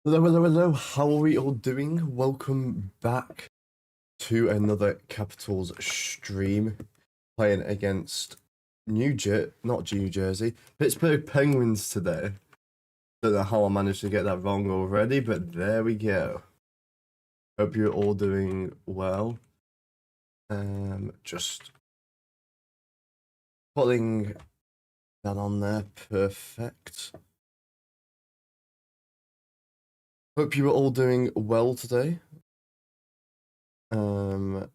Hello, hello, hello. How are we all doing? Welcome back to another Capitals stream, playing against New Jersey, Pittsburgh Penguins today. Don't know how I managed to get that wrong already, but there we go. Hope you're all doing well. Just putting that on there. Perfect. Hope you are all doing well today. Hopefully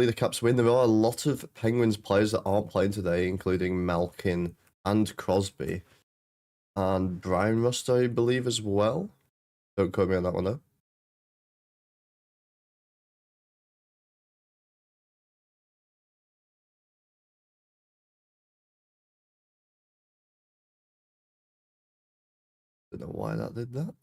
the Caps win. There are a lot of Penguins players that aren't playing today, including Malkin and Crosby. And Brian Rust, I believe, as well. Don't quote me on that one, though. Don't know why that did that.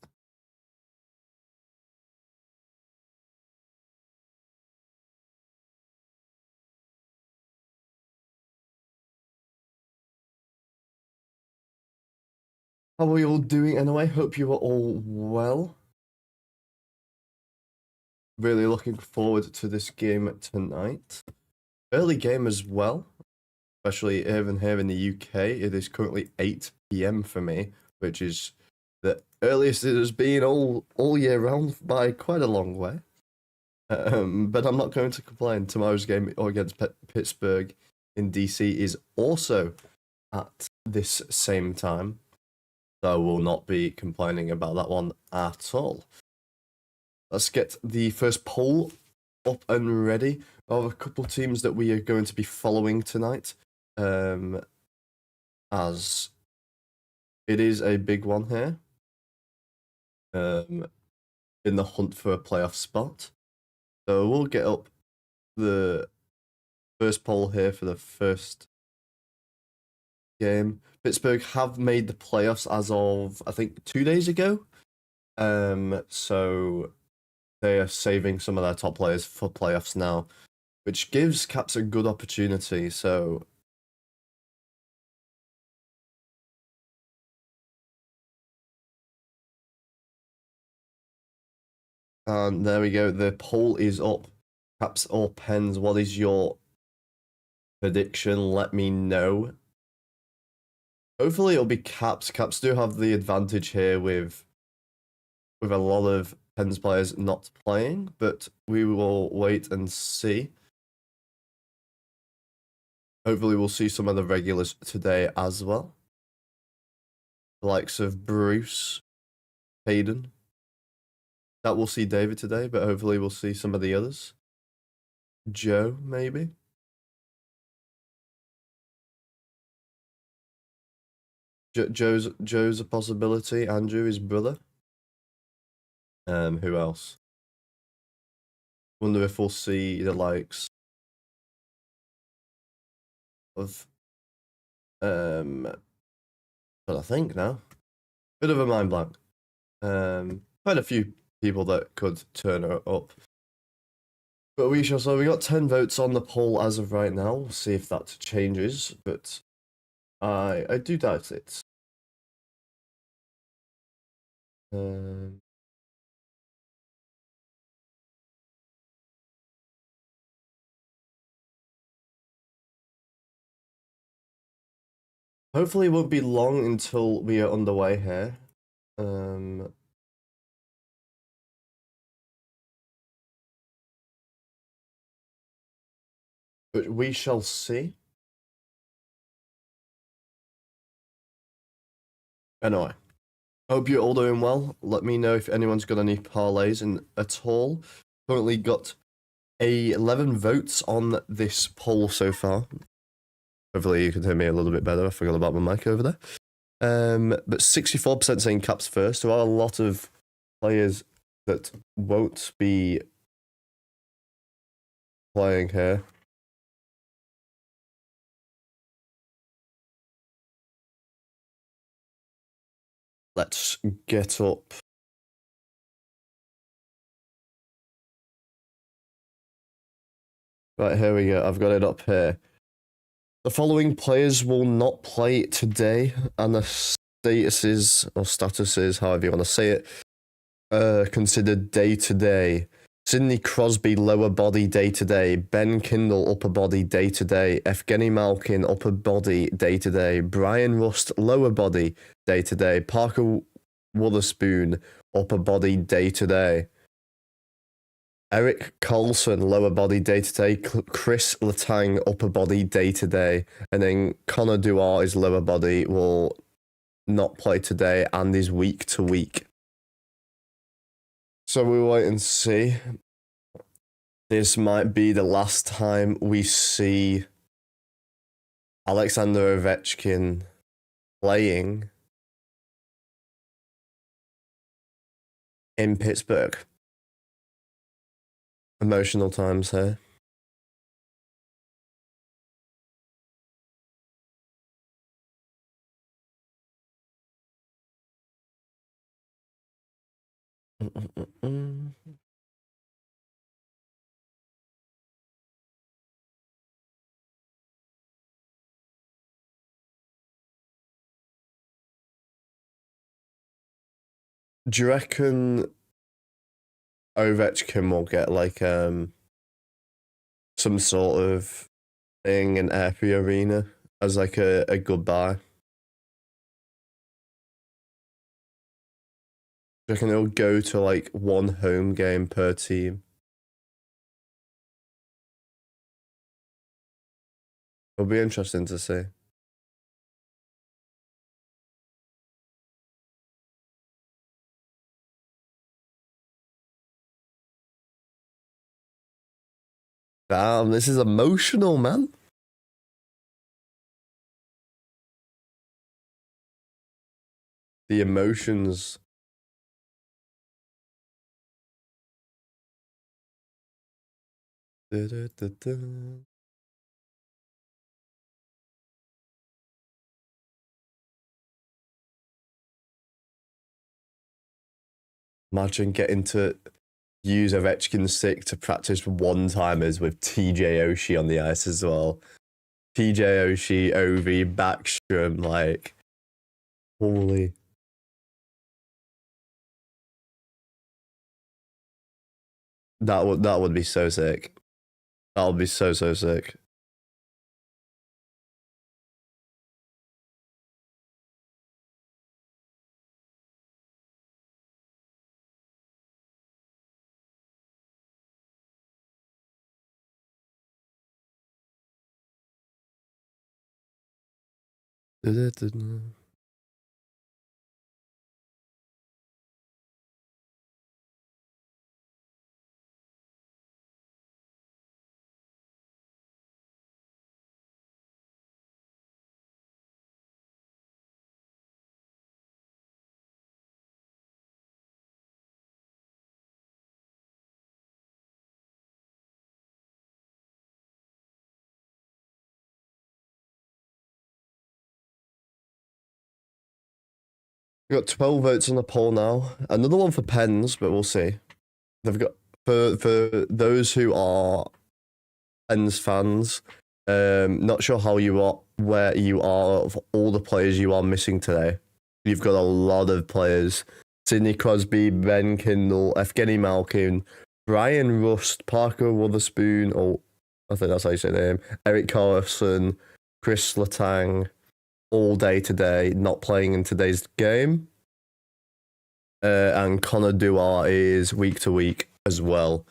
How are we all doing anyway? Hope you are all well. Really looking forward to this game tonight. Early game as well, especially even here in the UK. It is currently 8 PM for me, which is the earliest it has been all year round by quite a long way. But I'm not going to complain. Tomorrow's game against Pittsburgh in DC is also at this same time. So I will not be complaining about that one at all. Let's get the first poll up and ready. I have a couple teams that we are going to be following tonight. As it is a big one here. In the hunt for a playoff spot. So we'll get up the first poll here for the first game. Pittsburgh have made the playoffs as of, I think, 2 days ago. So they are saving some of their top players for playoffs now, which gives Caps a good opportunity. So and there we go. The poll is up. Caps or Pens? What is your prediction? Let me know. Hopefully it'll be Caps. Caps do have the advantage here with a lot of Pens players not playing, but we will wait and see. Hopefully we'll see some of the regulars today as well. The likes of Bruce, Hayden. That we'll see David today, but hopefully we'll see some of the others. Joe, maybe. Joe's a possibility. Andrew, his brother. Who else? Wonder if we'll see the likes of but I think now. Bit of a mind blank. Quite a few people that could turn up. But we shall. So we got 10 votes on the poll as of right now. We'll see if that changes, but I do doubt it. Hopefully it won't be long until we are underway here. But we shall see. Anyway, hope you're all doing well. Let me know if anyone's got any parlays in at all. Currently got 11 votes on this poll so far. Hopefully you can hear me a little bit better. I forgot about my mic over there. But 64% saying Caps first. There are a lot of players that won't be playing here. Let's get up. Right, here we go. I've got it up here. The following players will not play today, and the statuses or statuses, however you want to say it, considered day to day. Sidney Crosby, lower body day to day. Ben Kindle, upper body day to day. Evgeny Malkin, upper body day to day. Brian Rust, lower body day to day. Parker Wotherspoon, upper body day to day. Eric Carlson, lower body day to day. Chris Letang, upper body day to day. And then Connor Duarte is lower body, will not play today and is week to week. So we'll wait and see. This might be the last time we see Alexander Ovechkin playing in Pittsburgh. Emotional times here. Do you reckon Ovechkin will get like some sort of thing in Airpie Arena as like a goodbye? Do you reckon it'll go to like one home game per team? It'll be interesting to see. Damn, this is emotional, man. The emotions. Imagine getting to use Ovechkin's stick to practice one-timers with TJ Oshie on the ice as well. TJ Oshie, Ovi, Backstrom, like, holy. That would be so sick. That would be so sick. We've got 12 votes on the poll now. Another one for Pens, but we'll see. They've got for those who are Pens fans. Not sure how you are, where you are of all the players you are missing today. You've got a lot of players: Sidney Crosby, Ben Kindle, Evgeny Malkin, Brian Rust, Parker Wotherspoon, or I think that's how you say the name. Eric Carlson, Chris Letang. All day today, not playing in today's game. And Connor Duarte is week to week as well.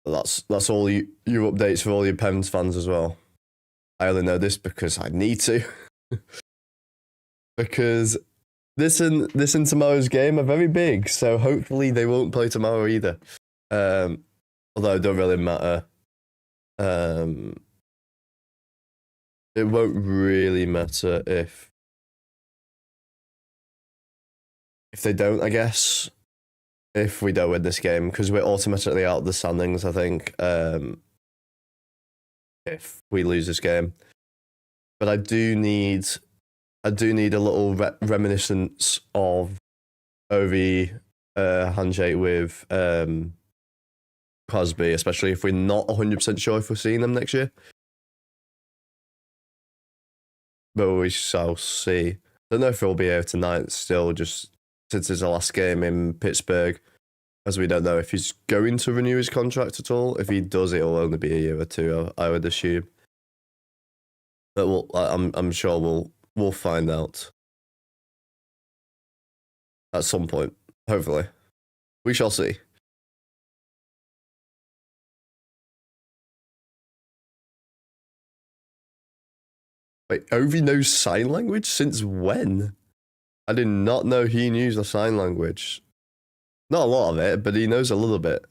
That's all your updates for all your Pens fans as well. I only know this because I need to. Because this and tomorrow's game are very big, so hopefully they won't play tomorrow either. Although it don't really matter. It won't really matter if they don't, I guess. If we don't win this game, because we're automatically out of the standings, I think, if we lose this game. But I do need a little reminiscence of Ovi handshake with Crosby, especially if we're not 100% sure if we're seeing them next year. but we shall see. Don't know if he'll be here tonight still, just since it's the last game in Pittsburgh, as we don't know if he's going to renew his contract at all. If he does, it'll only be a year or two, I would assume. But I'm sure we'll find out at some point. Hopefully, we shall see. Wait, Ovi knows sign language? Since when? I did not know he knew the sign language. Not a lot of it, but he knows a little bit.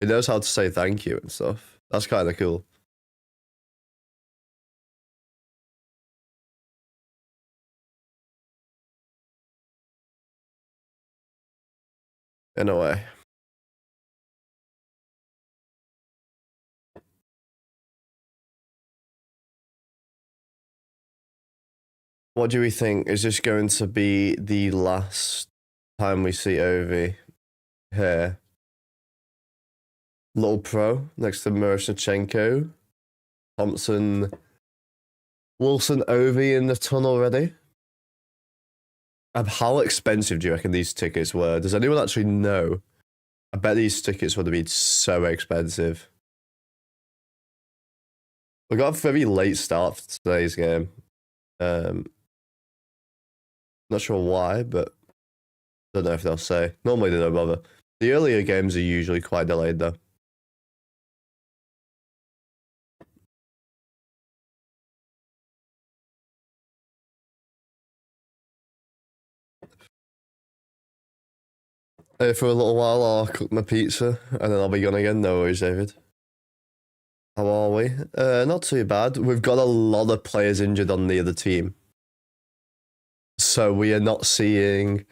He knows how to say thank you and stuff. That's kind of cool. In a way. What do we think? Is this going to be the last time we see Ovi here? Little Pro next to Miroshnichenko. Thompson. Wilson, Ovi in the tunnel already. How expensive do you reckon these tickets were? Does anyone actually know? I bet these tickets would have been so expensive. We got a very late start for today's game. Not sure why, but don't know if they'll say. Normally they don't bother. The earlier games are usually quite delayed though. For a little while I'll cook my pizza and then I'll be gone again. No worries, David. How are we? Not too bad. We've got a lot of players injured on the other team. So we are not seeing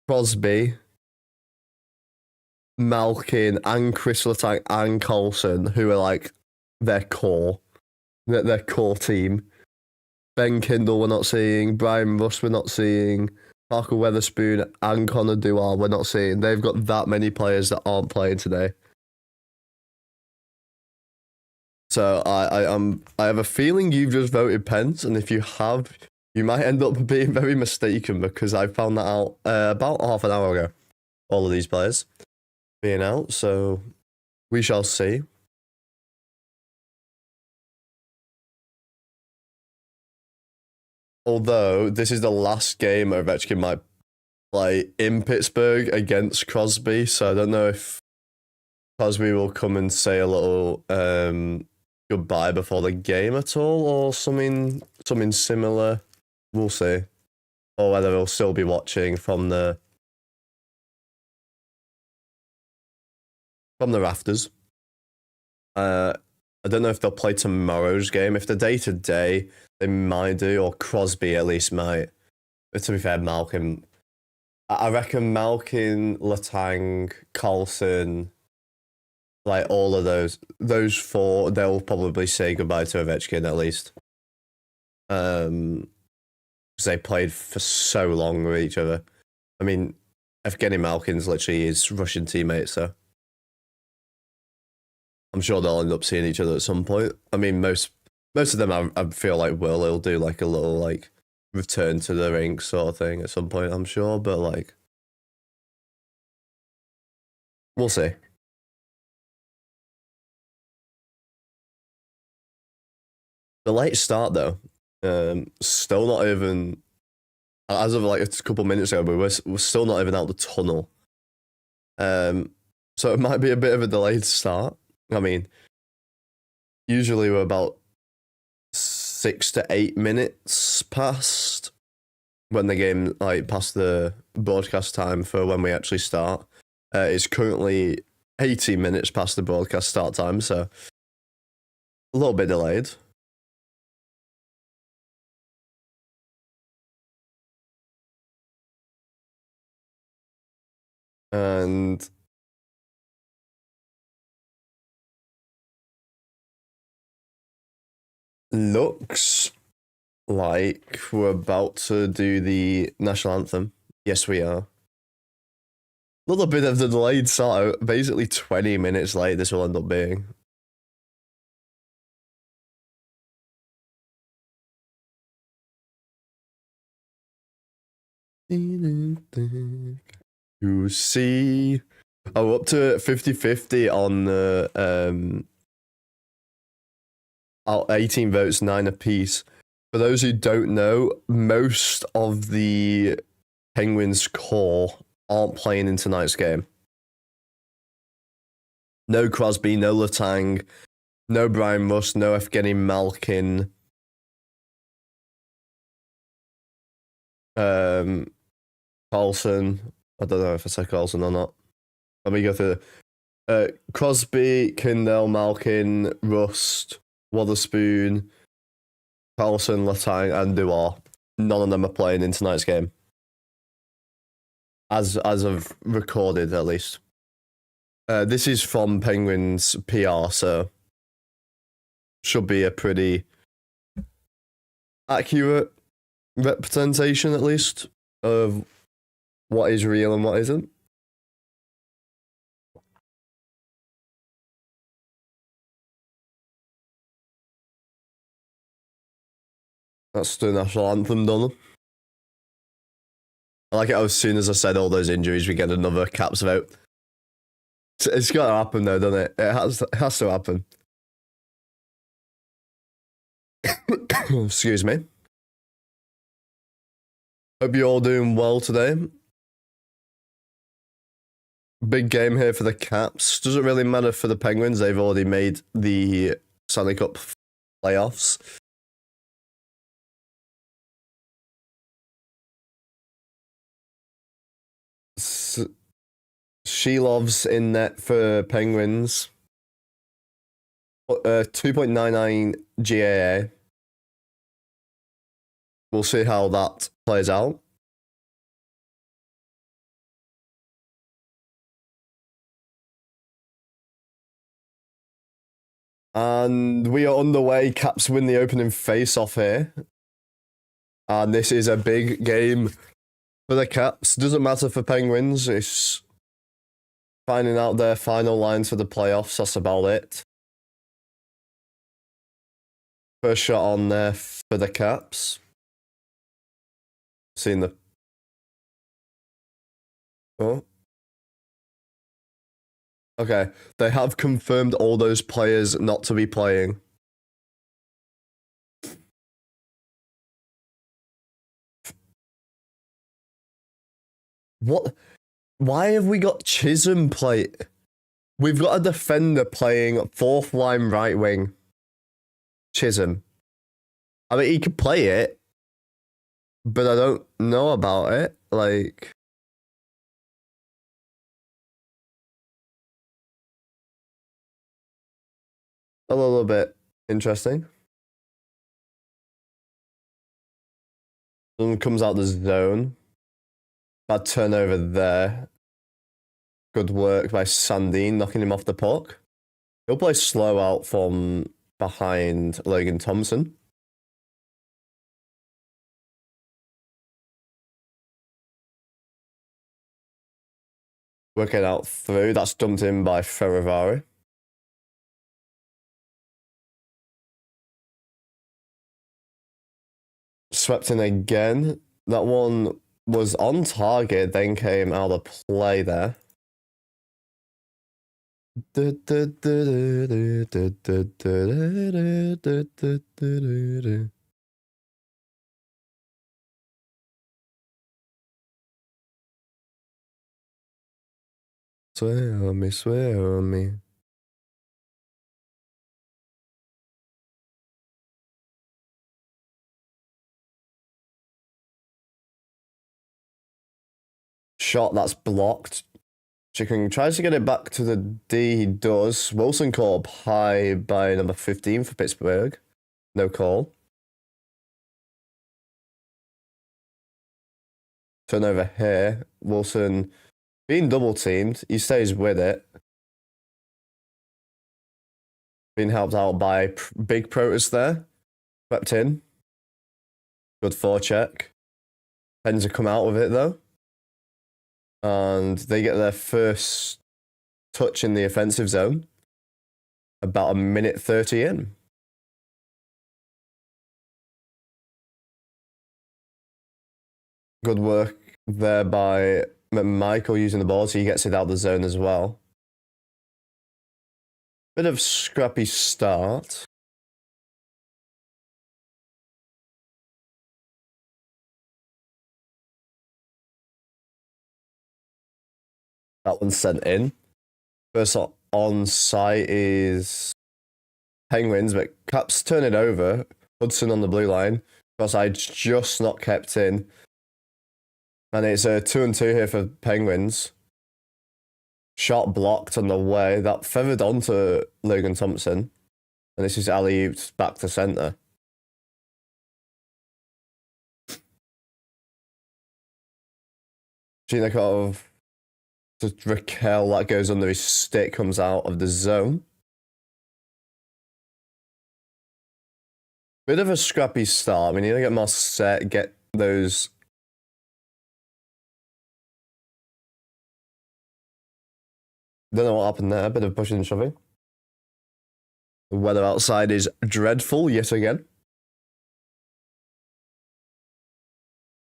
Crosby, Malkin, and Chris Letang and Coulson, who are like their core team. Ben Kindle we're not seeing, Brian Russ we're not seeing, Parker Weatherspoon and Connor Dewar we're not seeing. They've got that many players that aren't playing today. So I have a feeling you've just voted Pence, and if you have, you might end up being very mistaken because I found that out about half an hour ago. All of these players being out, so we shall see. Although this is the last game Ovechkin might play in Pittsburgh against Crosby, so I don't know if Crosby will come and say a little goodbye before the game at all, or something similar. We'll see, or whether he'll still be watching from the rafters. I don't know if they'll play tomorrow's game. If they're day-to-day, they might do, or Crosby at least might. But to be fair, Malkin, I reckon Malkin, Letang, Coulson, like all of those four, they'll probably say goodbye to Ovechkin at least. Because they played for so long with each other. I mean, Evgeny Malkin's literally his Russian teammate, so I'm sure they'll end up seeing each other at some point. I mean, most of them I feel like will do like a little like return to the rink sort of thing at some point, I'm sure, but like we'll see. The late start though, still not even, as of like a couple minutes ago, but we're still not even out the tunnel. So it might be a bit of a delayed start. I mean, usually we're about 6 to 8 minutes past when the game, like past the broadcast time for when we actually start. It's currently 80 minutes past the broadcast start time, so a little bit delayed. And looks like we're about to do the national anthem. Yes, we are. A little bit of the delayed start, basically 20 minutes late this will end up being. You see. Oh, up to 50-50 on the 18 votes, 9 apiece. For those who don't know, most of the Penguins core aren't playing in tonight's game. No Crosby, no Letang, no Brian Rust, no Evgeny Malkin. Carlson. I don't know if I said Carlson or not. Let me go through. Crosby, Kindle, Malkin, Rust, Wotherspoon, Carlson, Letang, and Duar. None of them are playing in tonight's game. As of recorded, at least. This is from Penguins PR, so should be a pretty accurate representation, at least, of what is real and what isn't. That's the national anthem done. I like it how as soon as I said all those injuries, we get another Caps vote. It's got to happen though, doesn't it? It has to happen. Excuse me. Hope you're all doing well today. Big game here for the Caps. Doesn't really matter for the Penguins. They've already made the Stanley Cup playoffs. Shilov's in net for Penguins. 2.99 GAA. We'll see how that plays out. And we are underway. Caps win the opening face-off here. And this is a big game for the Caps. Doesn't matter for Penguins. It's finding out their final lines for the playoffs. That's about it. First shot on there for the Caps. Seeing the... Oh. Okay. They have confirmed all those players not to be playing. What? Why have we got Chisholm play? We've got a defender playing fourth line right wing. Chisholm. I mean, he could play it, but I don't know about it. Like, a little bit interesting. Someone comes out the zone. Bad turnover there. Good work by Sandine, knocking him off the puck. He'll play slow out from behind Logan Thompson. Working out through. That's dumped in by Ferravari. Swept in again. That one was on target, then came out of play there. Swear on me, swear on me. Shot that's blocked. Chicken tries to get it back to the D. He does. Wilson caught up high by number 15 for Pittsburgh. No call. Turnover here. Wilson being double teamed. He stays with it. Being helped out by big Protus there. Swept in. Good forecheck. Tends to come out with it though. And they get their first touch in the offensive zone. About a minute 30 in. Good work there by Michael using the ball, so he gets it out the zone as well. Bit of scrappy start. That one's sent in. First on site is Penguins, but Caps turn it over. Hudson on the blue line. Crosside just not kept in. And it's a 2-2 here for Penguins. Shot blocked on the way. That feathered onto Logan Thompson. And this is alley-oops back to centre. Chinikov to Raquel, that goes under his stick, comes out of the zone. Bit of a scrappy start. We need to get more set, get those. Don't know what happened there. A bit of pushing and shoving. The weather outside is dreadful yet again.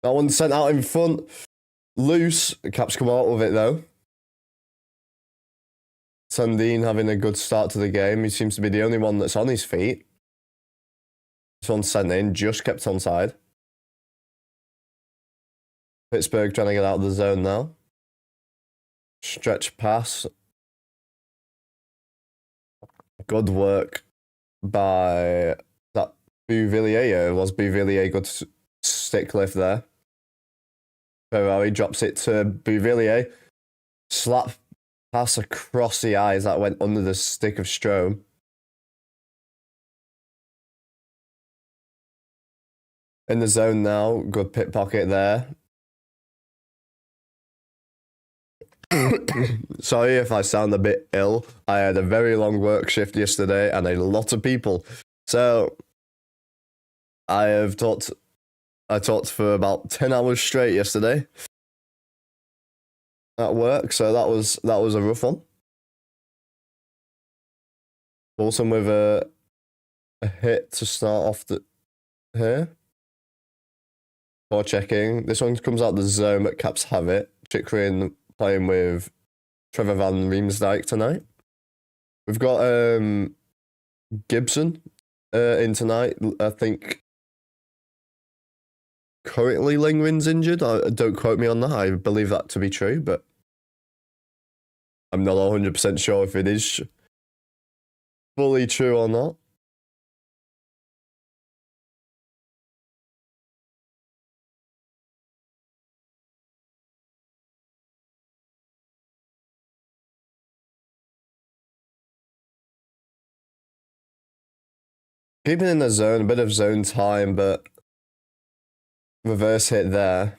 That one's sent out in front. Loose. The Caps come out with it though. Sandine having a good start to the game. He seems to be the only one that's on his feet. This one's sent in, just kept onside. Pittsburgh trying to get out of the zone now. Stretch pass. Good work by that Bouvillier. Was Bouvillier good stick lift there? Ferrari drops it to Bouvillier. Slap pass across the eyes that went under the stick of Strome. In the zone now. Good pit pocket there. Sorry if I sound a bit ill. I had a very long work shift yesterday and a lot of people. So I talked for about 10 hours straight yesterday at work, so that was a rough one. Wilson with a hit to start off here. For checking. This one comes out the zone, but Caps have it. Chikrin playing with Trevor Van Riemsdyk tonight. We've got Gibson in tonight. I think currently Lingren's injured. Don't quote me on that. I believe that to be true, but I'm not 100% sure if it is fully true or not. Keeping in the zone, a bit of zone time, but reverse hit there.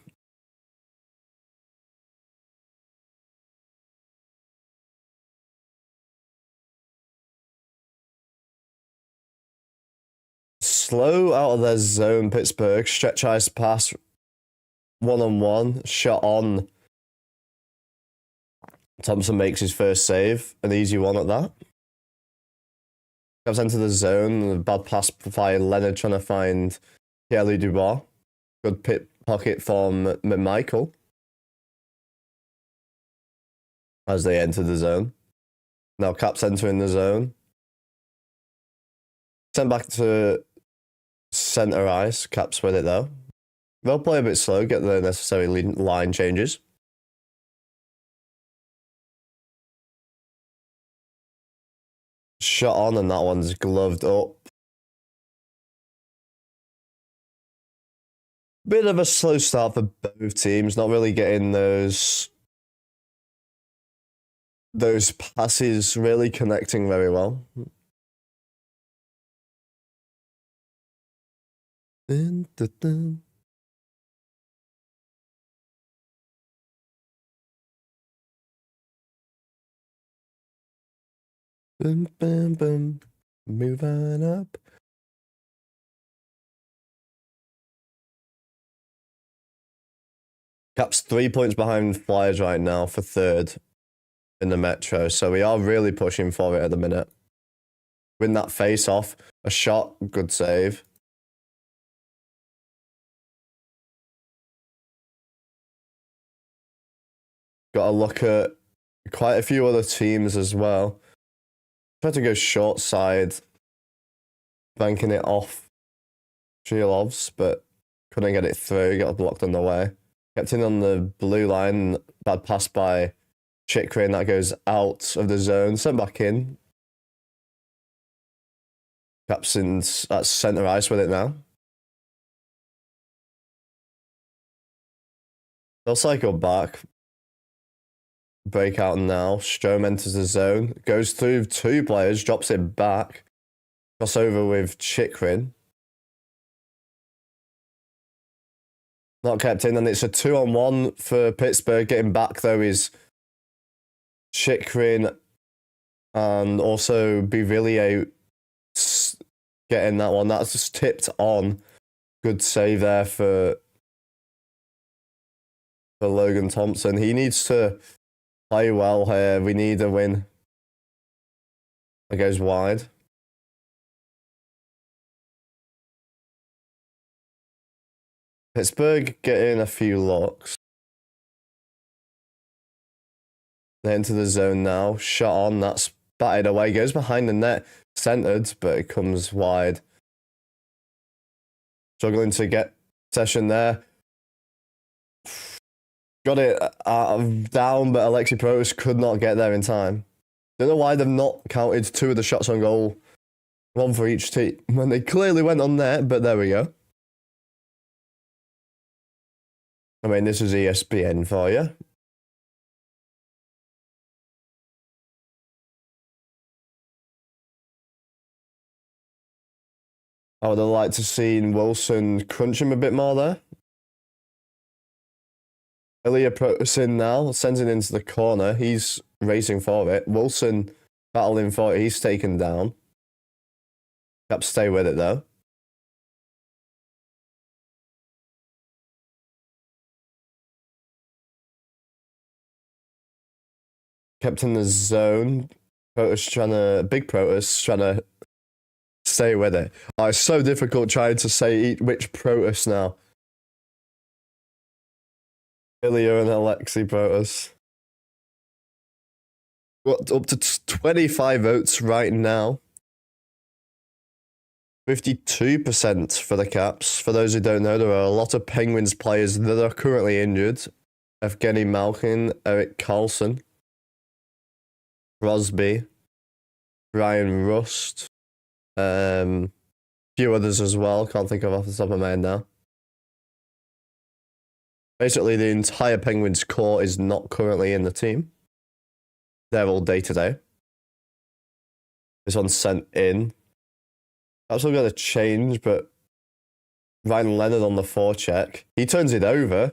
Slow out of their zone, Pittsburgh. Stretch ice pass, one-on-one, shot on. Thompson makes his first save, an easy one at that. Comes into the zone, a bad pass by Leonard trying to find Pierre Dubois. Good pit pocket from Michael as they enter the zone. Now Caps entering the zone. Sent back to center ice. Caps with it though. They'll play a bit slow, get the necessary line changes. Shot on and that one's gloved up. Bit of a slow start for both teams, not really getting those passes really connecting very well. Dun, dun, dun. Boom, boom, boom. Moving up. Caps 3 points behind Flyers right now for third in the Metro, so we are really pushing for it at the minute. Win that face off. A shot, good save. Got to look at quite a few other teams as well. Tried to go short side, banking it off Shilovs, but couldn't get it through. Got blocked on the way. Kept in on the blue line. Bad pass by Chikrin that goes out of the zone. Sent back in. Capson's at centre ice with it now. They'll cycle back. Breakout now. Strom enters the zone. Goes through two players. Drops it back. Crossover with Chikrin. Not kept in, and it's a 2-on-1 for Pittsburgh. Getting back, though, is Chikrin and also Bivillier getting that one. That's just tipped on. Good save there for Logan Thompson. He needs to play well here. We need a win. It goes wide. Pittsburgh getting a few looks. They're into the zone now. Shot on. That's batted away. Goes behind the net. Centered, but it comes wide. Struggling to get possession there. Got it down, but Alexi Protas could not get there in time. Don't know why they've not counted two of the shots on goal. One for each team. When they clearly went on net, but there we go. I mean, this is ESPN for you. I would have liked to seen Wilson crunch him a bit more there. Ilya Protas in now, sends it into the corner. He's racing for it. Wilson battling for it. He's taken down. Caps stay with it though. Kept in the zone. Big Protas trying to stay with it. Oh, it's so difficult trying to say which Protas now. Ilya and Alexi Protas. Got up to 25 votes right now. 52% for the Caps. For those who don't know, there are a lot of Penguins players that are currently injured. Evgeny Malkin, Erik Karlsson, Crosby, Brian Rust, a few others as well. Can't think of off the top of my head now. Basically, the entire Penguins core is not currently in the team. They're all day-to-day. This one's sent in. That's all got to change, but Ryan Leonard on the forecheck. He turns it over.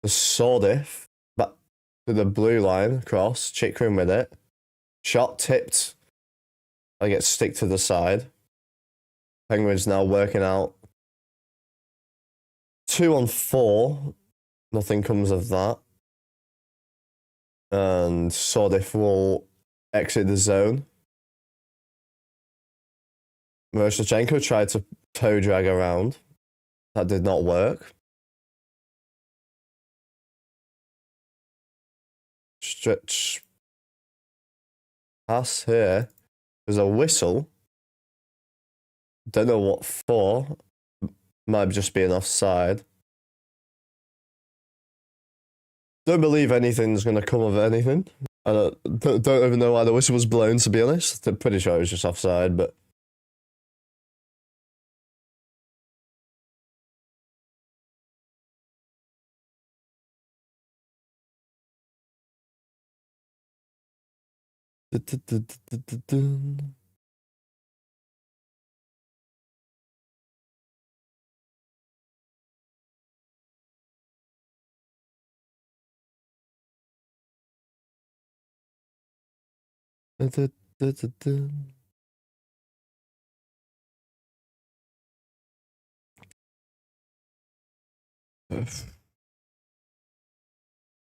The Sordif back to the blue line cross. Chikrin with it. Shot tipped. I get stick to the side. Penguins now working out 2-on-4. Nothing comes of that. And Sordif will exit the zone. Miroshnichenko tried to toe drag around. That did not work. Stretch pass here. There's a whistle. Don't know what for. Might just be an offside. Don't believe anything's going to come of anything. I don't even know why the whistle was blown, to be honest. I'm pretty sure it was just offside, but...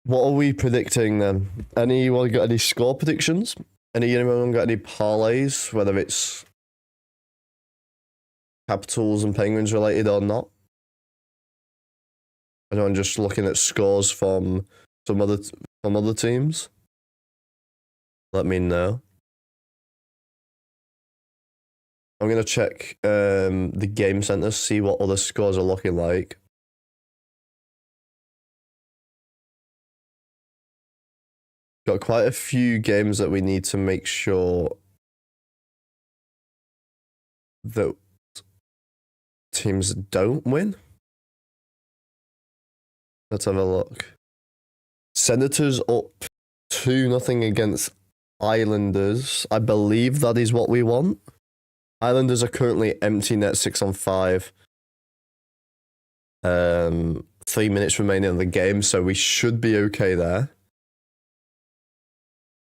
What are we predicting then? Anyone got any score predictions? Anyone got any parlays, whether it's Capitals and Penguins related or not? Anyone just looking at scores from some other teams? Let me know. I'm gonna check the game center, see what other scores are looking like. Got quite a few games that we need to make sure that teams don't win. Let's have a look. Senators up 2-0 against Islanders. I believe that is what we want. Islanders are currently empty net 6-on-5. 3 minutes remaining in the game, so we should be okay there.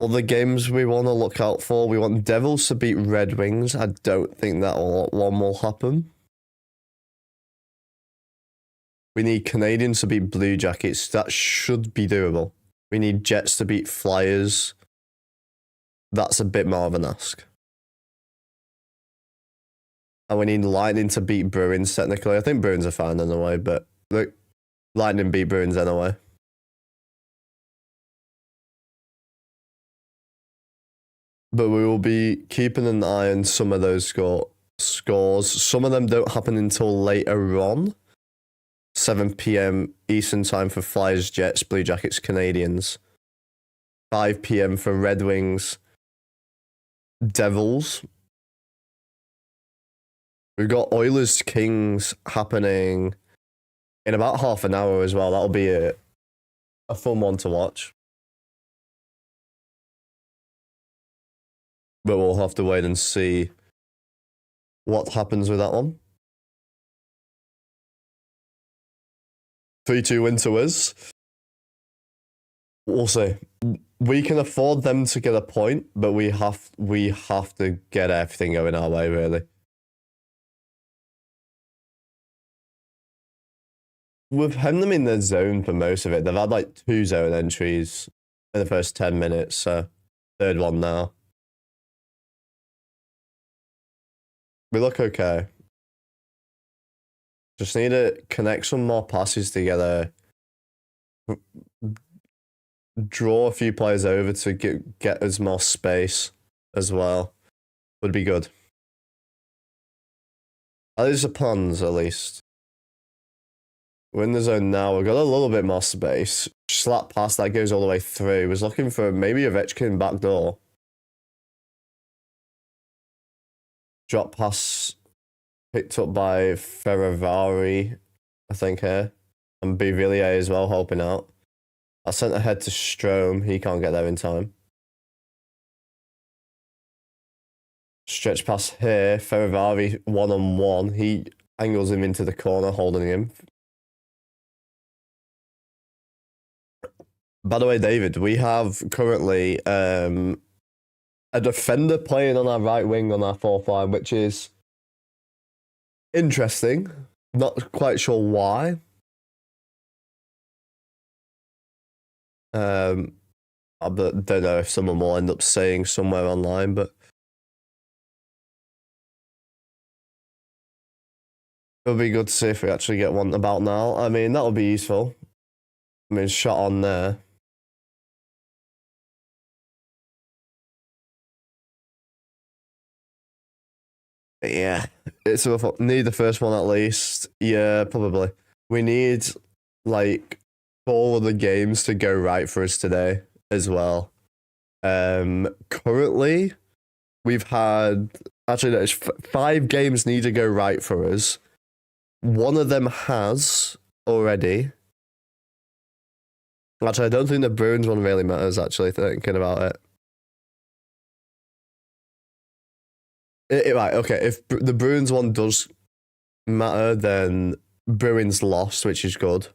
Other games we want to look out for. We want Devils to beat Red Wings. I don't think that one will happen. We need Canadians to beat Blue Jackets. That should be doable. We need Jets to beat Flyers. That's a bit more of an ask. And we need Lightning to beat Bruins, technically. I think Bruins are fine in a way, but look, Lightning beat Bruins anyway. But we will be keeping an eye on some of those scores. Some of them don't happen until later on. 7 p.m. Eastern time for Flyers, Jets, Blue Jackets, Canadians. 5 p.m. for Red Wings, Devils. We've got Oilers, Kings happening in about half an hour as well. That'll be a fun one to watch. But we'll have to wait and see what happens with that one. 3-2 win to us. We'll see. We can afford them to get a point, but we have to get everything going our way, really. We've had them in the zone for most of it. They've had like 2 zone entries in the first 10 minutes, so third one now. We look okay. Just need to connect some more passes together. Draw a few players over to get us more space as well. Would be good. Are these the plans, at least? We're in the zone now. We've got a little bit more space. Slap pass that goes all the way through. Was looking for maybe a Ovechkin backdoor. Drop pass picked up by Ferravari, I think, here. And Bouvillier as well, helping out. I sent ahead to Strome. He can't get there in time. Stretch pass here. Ferravari one-on-one. He angles him into the corner, holding him. By the way, David, we have currently a defender playing on our right wing on our fourth line, which is interesting. Not quite sure why. I don't know if someone will end up saying somewhere online, but it'll be good to see if we actually get one about now. I mean, that'll be useful. I mean, shot on there. Yeah, it's a need the first one at least. Yeah, probably. We need like 4 of the games to go right for us today as well. Currently, we've had actually there's 5 games need to go right for us. One of them has already. Actually, I don't think the Bruins one really matters. Actually, thinking about it. Right, okay, if the Bruins one does matter, then Bruins lost, which is good.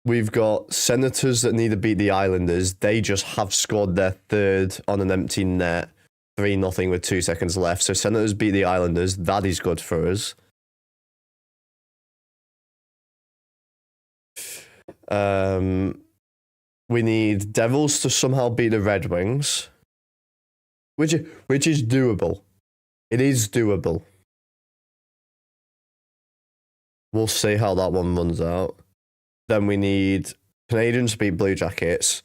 We've got Senators that need to beat the Islanders. They just have scored their third on an empty net, 3-0 with 2 seconds left. So Senators beat the Islanders. That is good for us. We need Devils to somehow beat the Red Wings. Which is doable. It is doable. We'll see how that one runs out. Then we need Canadians beat Blue Jackets.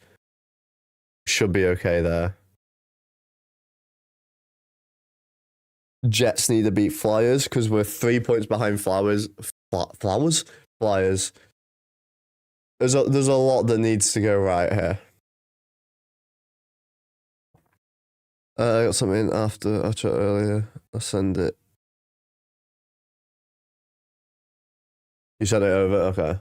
Should be okay there. Jets need to beat Flyers because we're 3 points behind Flyers. Flyers. There's a lot that needs to go right here. I got something after I chat earlier. I'll send it. You sent it over? Okay.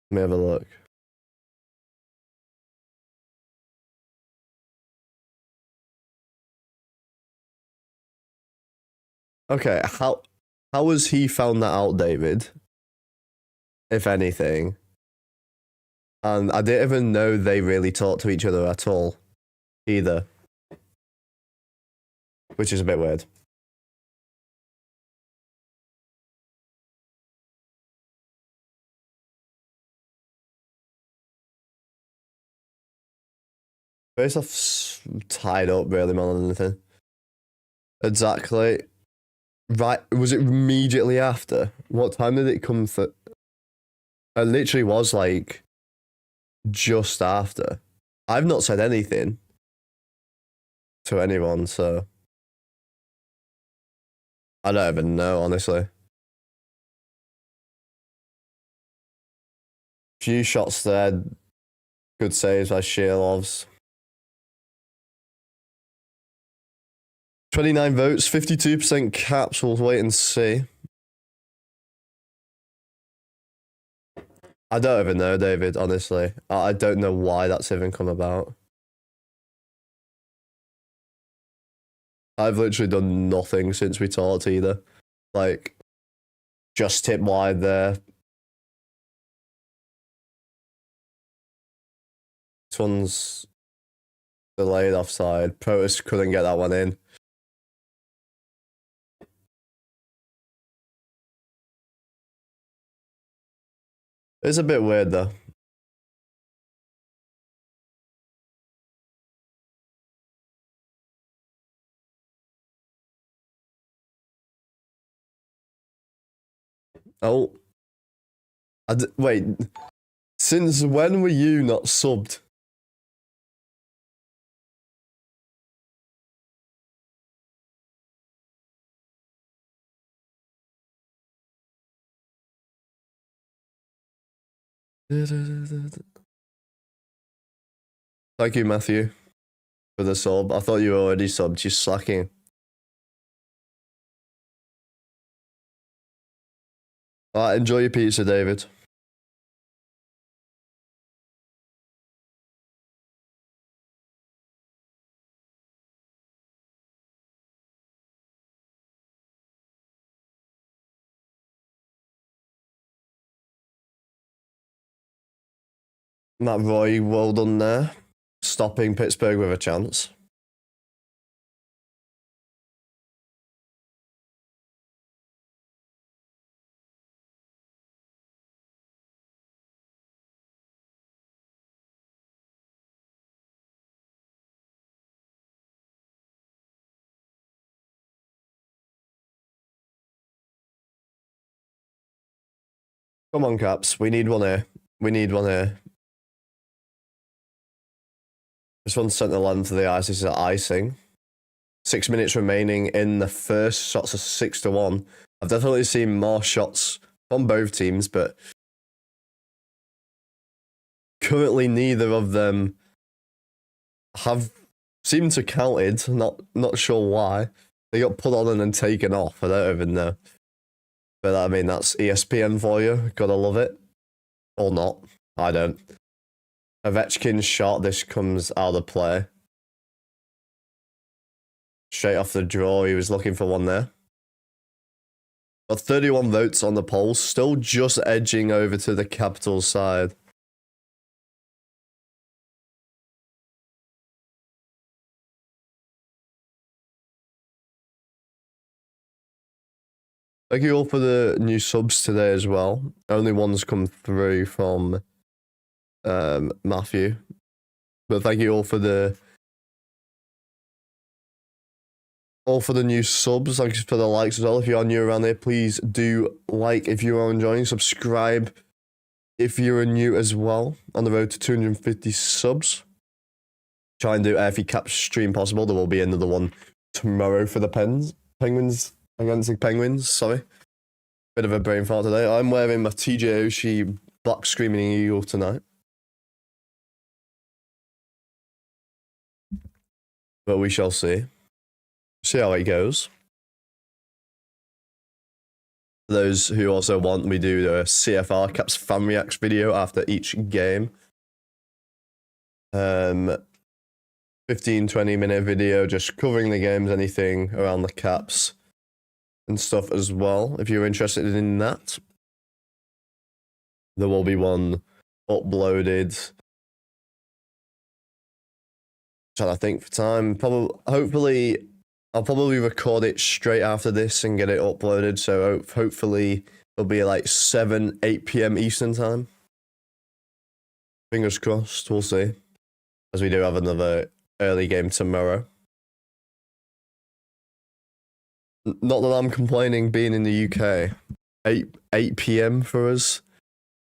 Let me have a look. Okay, how has he found that out, David? If anything. And I didn't even know they really talk to each other at all, either. Which is a bit weird. Face off's tied up really more than anything. Exactly. Right, was it immediately after? What time did it come through? It literally was like just after. I've not said anything to anyone, so I don't even know, honestly. Few shots there. Good saves by Shailovs. 29 votes, 52% caps. We'll wait and see. I don't even know, David, honestly. I don't know why that's even come about. I've literally done nothing since we talked either. Like, just tip wide there. This one's delayed offside. Protus couldn't get that one in. It's a bit weird though. Oh. Wait. Since when were you not subbed? Thank you, Matthew, for the sub. I thought you were already subbed. You're slacking. Alright, enjoy your pizza, David. Matt Roy, well done there. Stopping Pittsburgh with a chance. Come on, Caps. We need one here. We need one here. This one's sent the line to the ice. This is icing. 6 minutes remaining in the first. Shots are 6-1. I've definitely seen more shots from both teams, but currently neither of them have seemed to counted. Not sure why. They got put on and then taken off. I don't even know. But I mean, that's ESPN for you. Gotta love it. Or not. I don't. Ovechkin's shot. This comes out of play. Straight off the draw. He was looking for one there. Got 31 votes on the poll. Still just edging over to the Capitals side. Thank you all for the new subs today as well. Only one's come through from Matthew. But thank you all for the all for the new subs. Thank you for the likes as well. If you are new around here, please do like if you are enjoying. Subscribe if you're new as well. On the road to 250 subs. Try and do every cap stream possible. There will be another one tomorrow for the Penguins against the Penguins. Sorry. Bit of a brain fart today. I'm wearing my TJ Oshie Black Screaming Eagle tonight. But we shall see. See how it goes. For those who also want, we do the CFR Caps fan reacts video after each game. 15-20 minute video just covering the games, anything around the Caps and stuff as well. If you're interested in that, there will be one uploaded. I think for time, hopefully I'll probably record it straight after this and get it uploaded. So hopefully it'll be like 7-8 p.m. Eastern time. Fingers crossed. We'll see, as we do have another early game tomorrow. Not that I'm complaining being in the UK. 8 p.m. for us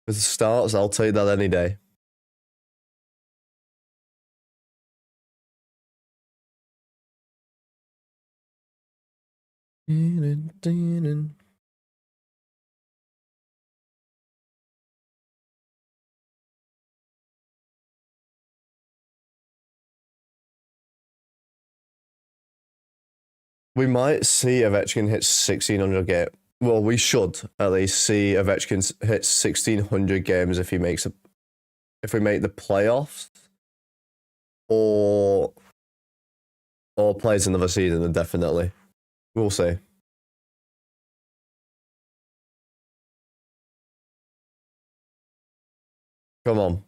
as the starts. I'll take that any day. We might see Ovechkin hit 1,600 games. Well, we should at least see Ovechkin hit 1,600 games if he makes if we make the playoffs, or plays another season. Then definitely, we'll see. Come on.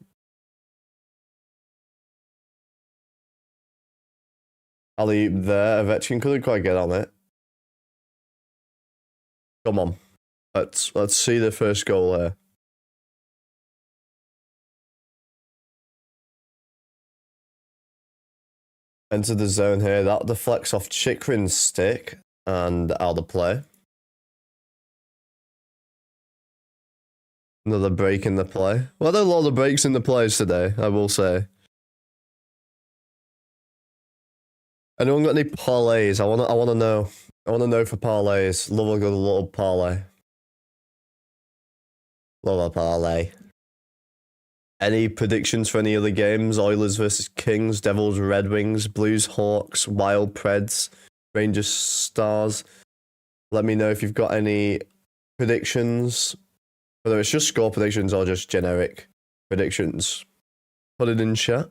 Ali there. Ovechkin couldn't quite get on it. Come on. Let's see the first goal there. Enter the zone here. That deflects off Chikrin's stick and out of play. Another break in the play. Well, there are a lot of breaks in the plays today, I will say. Anyone got any parlays? I wanna know. I wanna know for parlays. Love a good little parlay. Love a parlay. Any predictions for any other games? Oilers versus Kings, Devils, Red Wings, Blues, Hawks, Wild, Preds, Rangers, Stars. Let me know if you've got any predictions. Whether it's just score predictions or just generic predictions. Put it in chat.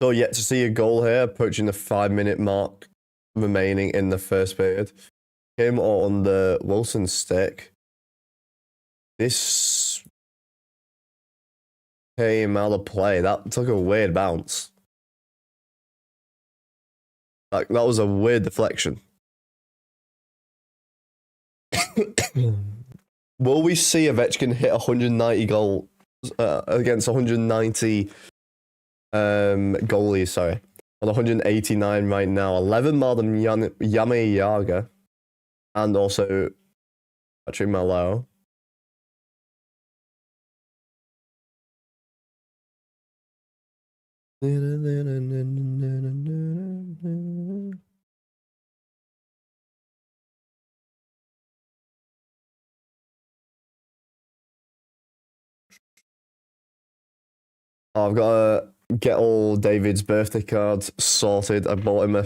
So yet to see a goal here, approaching the 5-minute mark remaining in the first period. Came on the Wilson stick. This came out of play. That took a weird bounce. Like, that was a weird deflection. Will we see Ovechkin hit 190 goals against 190 goalies? Sorry, on 189 right now. 11 more than Yami Yaga, and also Patrick Malo. I've got to get all David's birthday cards sorted. I bought him a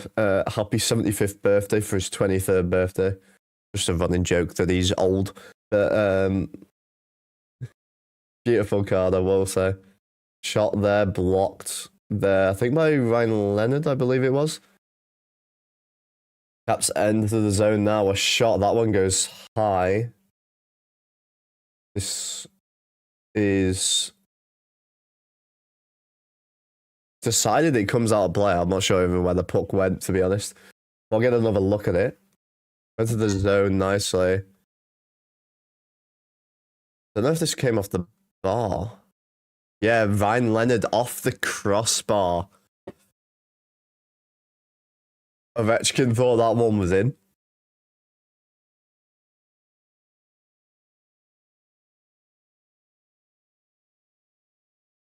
happy 75th birthday for his 23rd birthday. Just a running joke that he's old. But beautiful card, I will say. Shot there, blocked there. I think by Ryan Leonard, I believe it was. Caps end to the zone now. A shot. That one goes high. This is decided it comes out of play. I'm not sure even where the puck went, to be honest. I'll get another look at it. Went to the zone nicely. Don't know if this came off the bar. Yeah, Ryan Leonard off the crossbar. Ovechkin thought that one was in.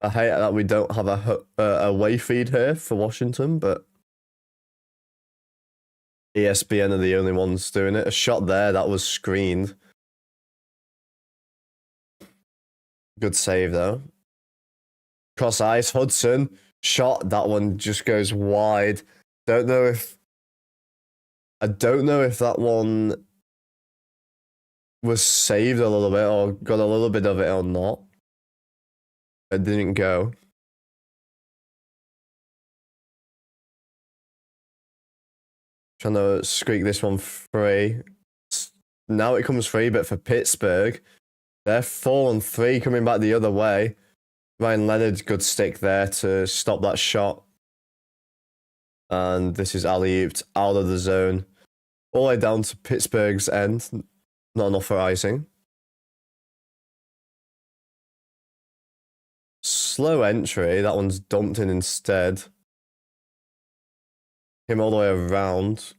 I hate that we don't have a away feed here for Washington, but ESPN are the only ones doing it. A shot there that was screened. Good save though. Cross ice, Hudson shot. That one just goes wide. I don't know if that one was saved a little bit or got a little bit of it or not. It didn't go. Trying to squeak this one free. Now it comes free, but for Pittsburgh, they're 4-3 coming back the other way. Ryan Leonard's good stick there to stop that shot. And this is alley-ooped out of the zone. All the way down to Pittsburgh's end. Not enough for icing. Slow entry. That one's dumped in instead. Came all the way around.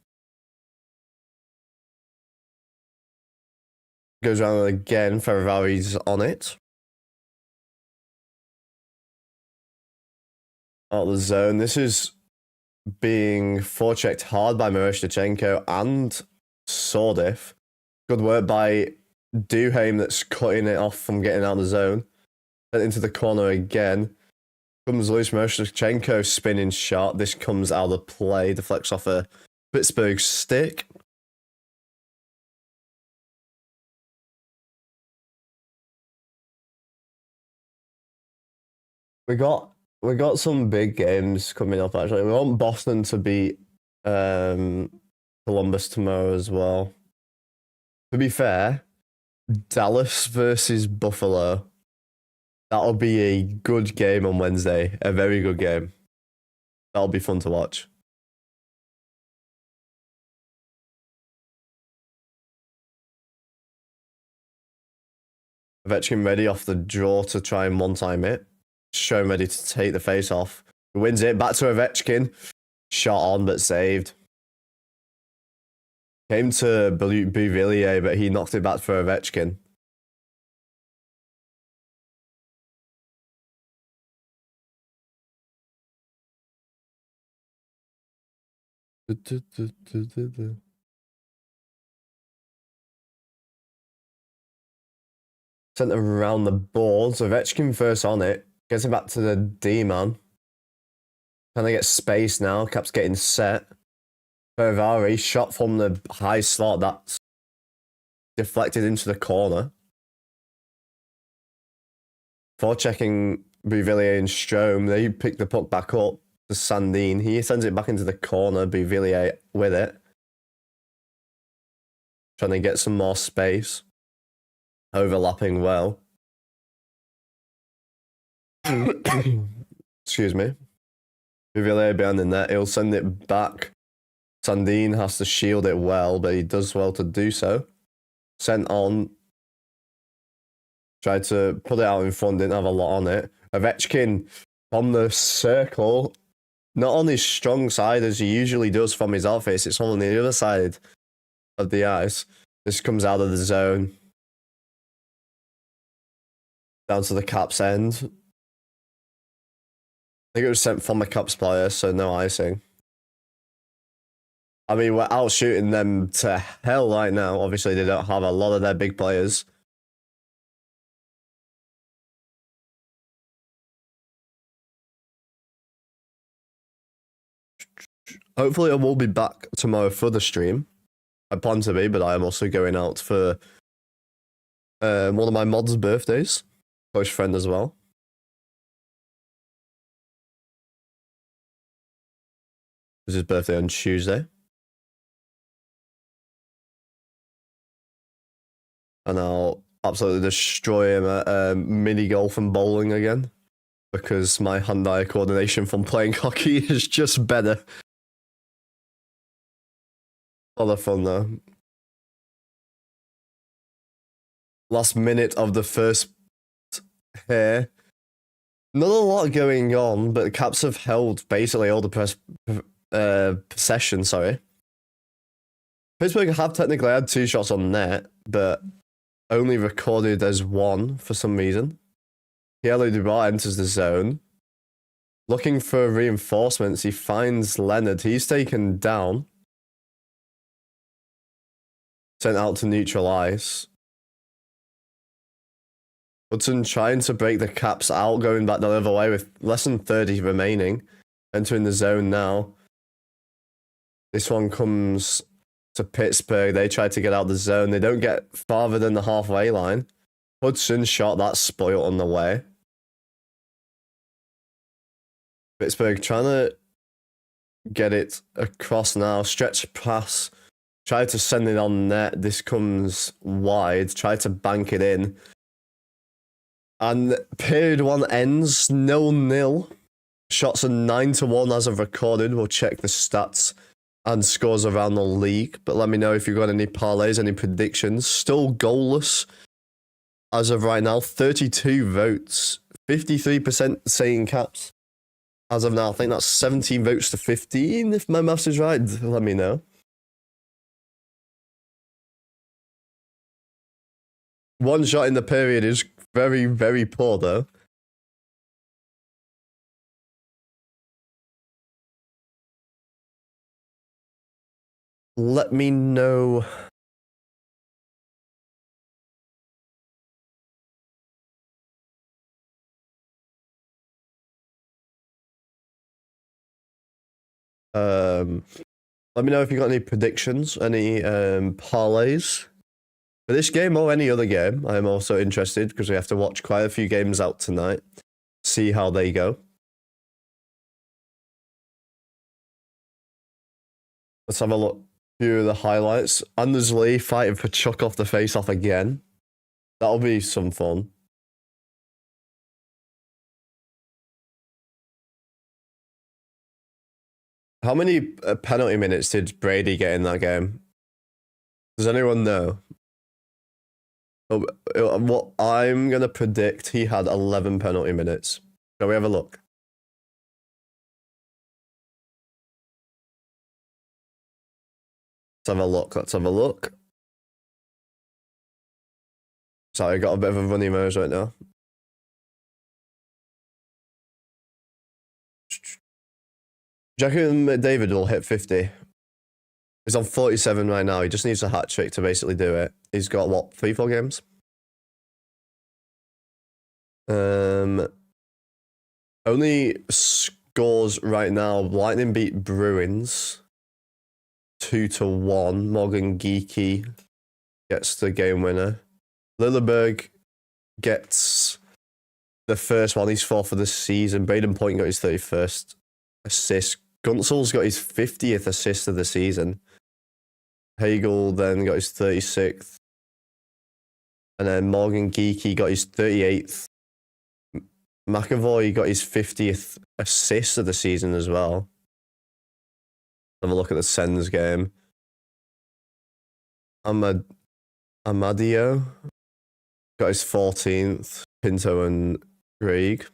Goes around again. Ferrari's on it. Out of the zone. This is being forechecked hard by Miroshnichenko and Sordif. Good work by Duhaime that's cutting it off from getting out of the zone. Then into the corner again. Comes loose. Miroshnichenko spinning shot. This comes out of play. Deflects off a Pittsburgh stick. We got some big games coming up actually. We want Boston to beat Columbus tomorrow as well. To be fair, Dallas versus Buffalo. That'll be a good game on Wednesday. A very good game. That'll be fun to watch. Ovechkin ready off the draw to try and one-time it. Show ready to take the face off. Wins it. Back to Ovechkin. Shot on, but saved. Came to Beauvillier, but he knocked it back for Ovechkin. Sent around the boards. Ovechkin first on it. Gets it back to the D-man. Trying to get space now. Cap's getting set. Ferrari shot from the high slot. That's deflected into the corner. Forechecking Beauvillier and Strome. They pick the puck back up to Sandine. He sends it back into the corner. Beauvillier with it. Trying to get some more space. Overlapping well. Excuse me. Beauvillier behind the net. He'll send it back. Sandine has to shield it well, but he does well to do so. Sent on. Tried to put it out in front, didn't have a lot on it. Ovechkin on the circle. Not on his strong side as he usually does from his outfit. It's on the other side of the ice. This comes out of the zone. Down to the Caps end. I think it was sent from the Caps player, so no icing. I mean, we're out shooting them to hell right now. Obviously, they don't have a lot of their big players. Hopefully, I will be back tomorrow for the stream. I plan to be, but I am also going out for one of my mods' birthdays. Close friend as well. It was his birthday on Tuesday. And I'll absolutely destroy him at mini golf and bowling again. Because my hand-eye coordination from playing hockey is just better. A lot of fun though. Last minute of the first here. Not a lot going on, but the Caps have held basically all the possession, sorry. Pittsburgh have technically had 2 shots on net, but only recorded as 1 for some reason. Pierre Dubois enters the zone. Looking for reinforcements, he finds Leonard. He's taken down. Sent out to neutral ice. Hudson trying to break the Caps out, going back the other way with less than 30 remaining. Entering the zone now. This one comes to Pittsburgh. They try to get out the zone. They don't get farther than the halfway line. Hudson shot, that's spoiled on the way. Pittsburgh trying to get it across now. Stretch pass. Try to send it on net. This comes wide. Try to bank it in. And period 1 ends 0-0. Shots are 9-1 as I've recorded. We'll check the stats and scores around the league. But let me know if you've got any parlays, any predictions. Still goalless as of right now. 32 votes. 53% saying Caps. As of now, I think that's 17 votes to 15, if my maths is right. Let me know. One shot in the period is very, very poor, though. Let me know. Let me know if you got any predictions, any parlays for this game or any other game. I'm also interested because we have to watch quite a few games out tonight. See how they go. Let's have a look. Few of the highlights. Anders Lee fighting for Chuck off the face-off again. That'll be some fun. How many penalty minutes did Brady get in that game? Does anyone know? What I'm going to predict, he had 11 penalty minutes. Shall we have a look? Let's have a look. Let's have a look. Sorry, I got a bit of a runny nose right now. Jacob David will hit 50. He's on 47 right now. He just needs a hat trick to basically do it. He's got, what, 3-4 games? Only scores right now. Lightning beat Bruins 2-1. Morgan Geeky gets the game winner. Lilleberg gets the first one. He's 4th for the season. Braden Point got his 31st assist. Gunsel's got his 50th assist of the season. Hagel then got his 36th. And then Morgan Geeky got his 38th. McAvoy got his 50th assist of the season as well. Have a look at the Sens game. Amadio got his 14th. Pinto and Greg.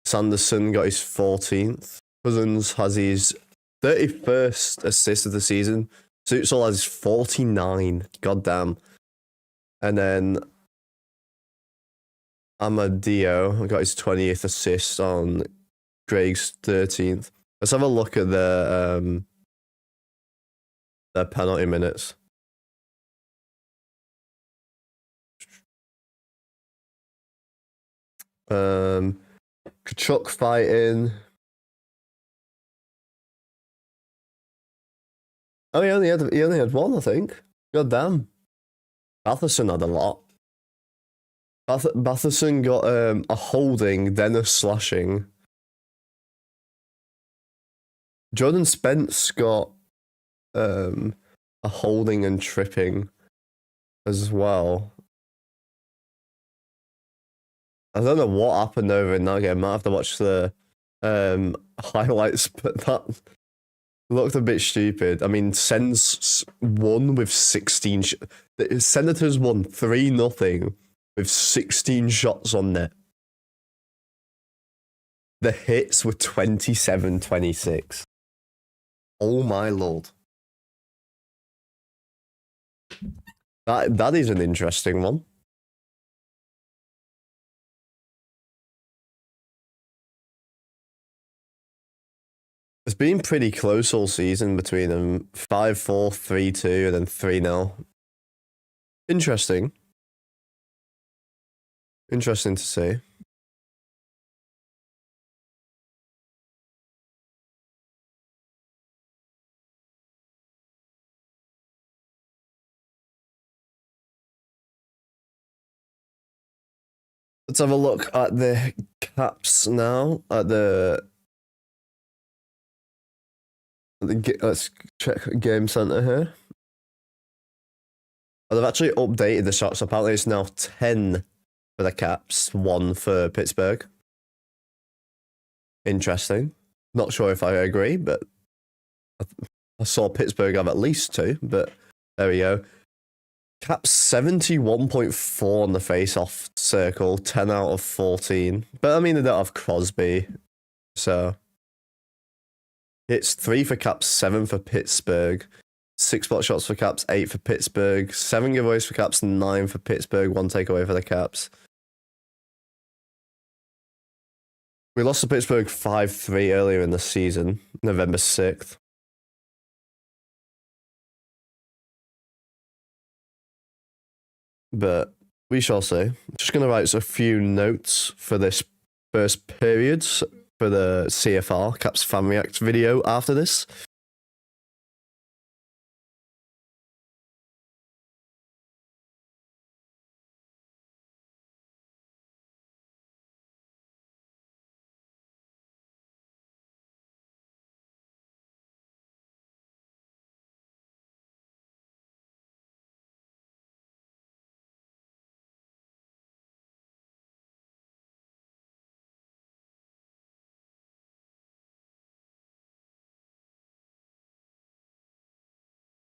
Sanderson got his 14th. Cousins has his 31st assist of the season. Suitsel has 49. Goddamn. And then Amadio got his 20th assist on Greg's 13th. Let's have a look at their penalty minutes. Kachuk fighting. Oh, he only had 1, I think. God damn. Batherson had a lot. Batherson got a holding, then a slashing. Jordan Spence got a holding and tripping as well. I don't know what happened over in that game. I might have to watch the highlights, but that looked a bit stupid. I mean, Sens won with 16. The Senators won 3-0 with 16 shots on net. The hits were 27-26. Oh my lord. That is an interesting one. It's been pretty close all season between them. 5-4, 3-2, and then 3-0. Interesting. Interesting to see. Let's have a look at the Caps now. Let's check Game Center here. Oh, they've actually updated the shots. Apparently, it's now 10 for the Caps, 1 for Pittsburgh. Interesting. Not sure if I agree, but I saw Pittsburgh have at least 2, but there we go. Caps 71.4 on the face-off circle, 10 out of 14. But I mean, they don't have Crosby, so it's 3 for Caps, 7 for Pittsburgh, 6 block shots for Caps, 8 for Pittsburgh, 7 giveaways for Caps, 9 for Pittsburgh, 1 takeaway for the Caps. We lost to Pittsburgh 5-3 earlier in the season, November 6th. But we shall see. Just going to write a few notes for this first period for the CFR, Caps Fan React video after this.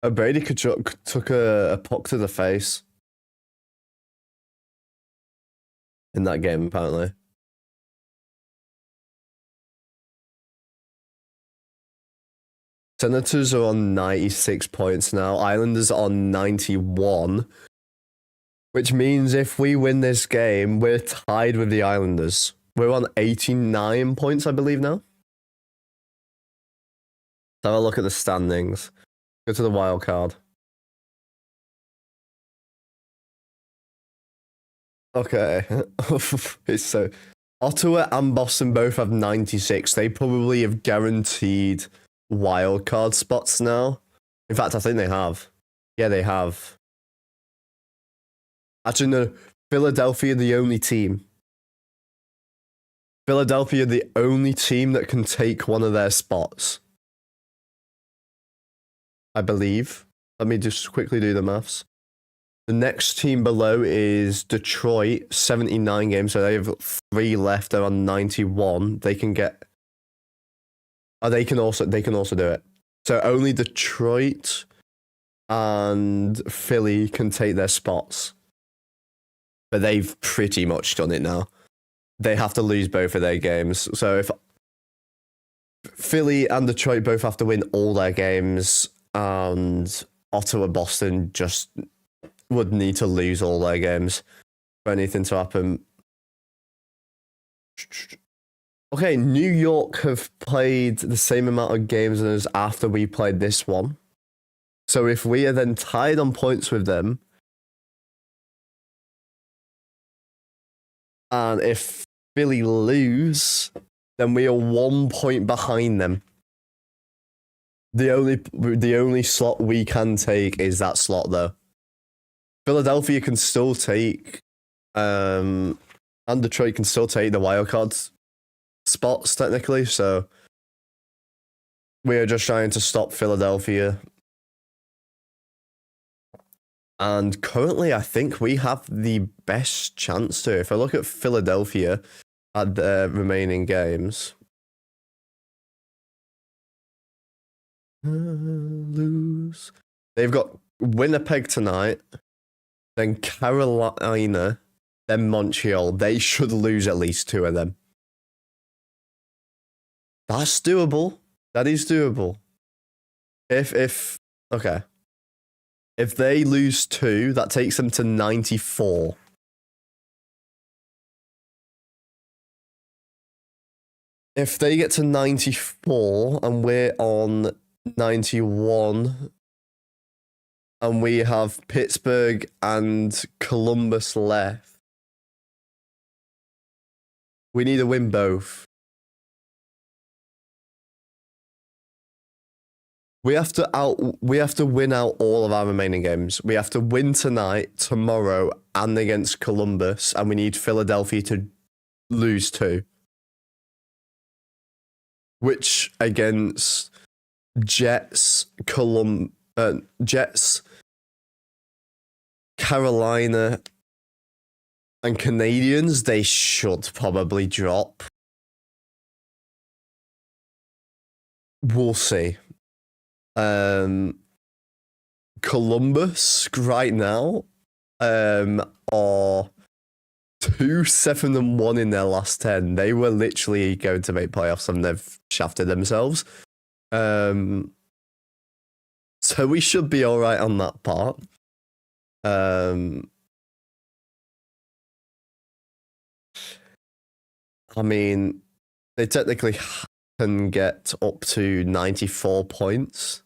Brady Kachuk took a puck to the face in that game, apparently. Senators are on 96 points now. Islanders are on 91. Which means if we win this game, we're tied with the Islanders. We're on 89 points, I believe, now. Let's have a look at the standings. Go to the wild card. Okay. It's so... Ottawa and Boston both have 96. They probably have guaranteed wild card spots now. In fact, I think they have. Yeah, they have. Actually, no. Philadelphia, the only team. Philadelphia, the only team that can take one of their spots. I believe. Let me just quickly do the maths. The next team below is Detroit, 79 games, so they have 3 left. They're on 91. They can get... Oh, they can also do it. So only Detroit and Philly can take their spots. But they've pretty much done it now. They have to lose both of their games. So if Philly and Detroit both have to win all their games, and Ottawa, Boston just would need to lose all their games for anything to happen. Okay, New York have played the same amount of games as us after we played this one. So if we are then tied on points with them, and if Philly lose, then we are 1 point behind them. The only slot we can take is that slot, though. Philadelphia can still take, and Detroit can still take the wildcard spots, technically, so we are just trying to stop Philadelphia. And currently, I think we have the best chance to. If I look at Philadelphia at the remaining games... lose. They've got Winnipeg tonight, then Carolina, then Montreal. They should lose at least 2 of them. That's doable. That is doable. If okay. If they lose 2, that takes them to 94. If they get to 94 and we're on 91 and we have Pittsburgh and Columbus left, we need to win both. We have to win out all of our remaining games. We have to win tonight, tomorrow, and against Columbus, and we need Philadelphia to lose 2. Which against Jets, Jets, Carolina, and Canadians, they should probably drop. We'll see. Columbus right now are 2-7-1 in their last 10. They were literally going to make playoffs and they've shafted themselves. So we should be all right on that part. I mean, they technically can get up to 94 points.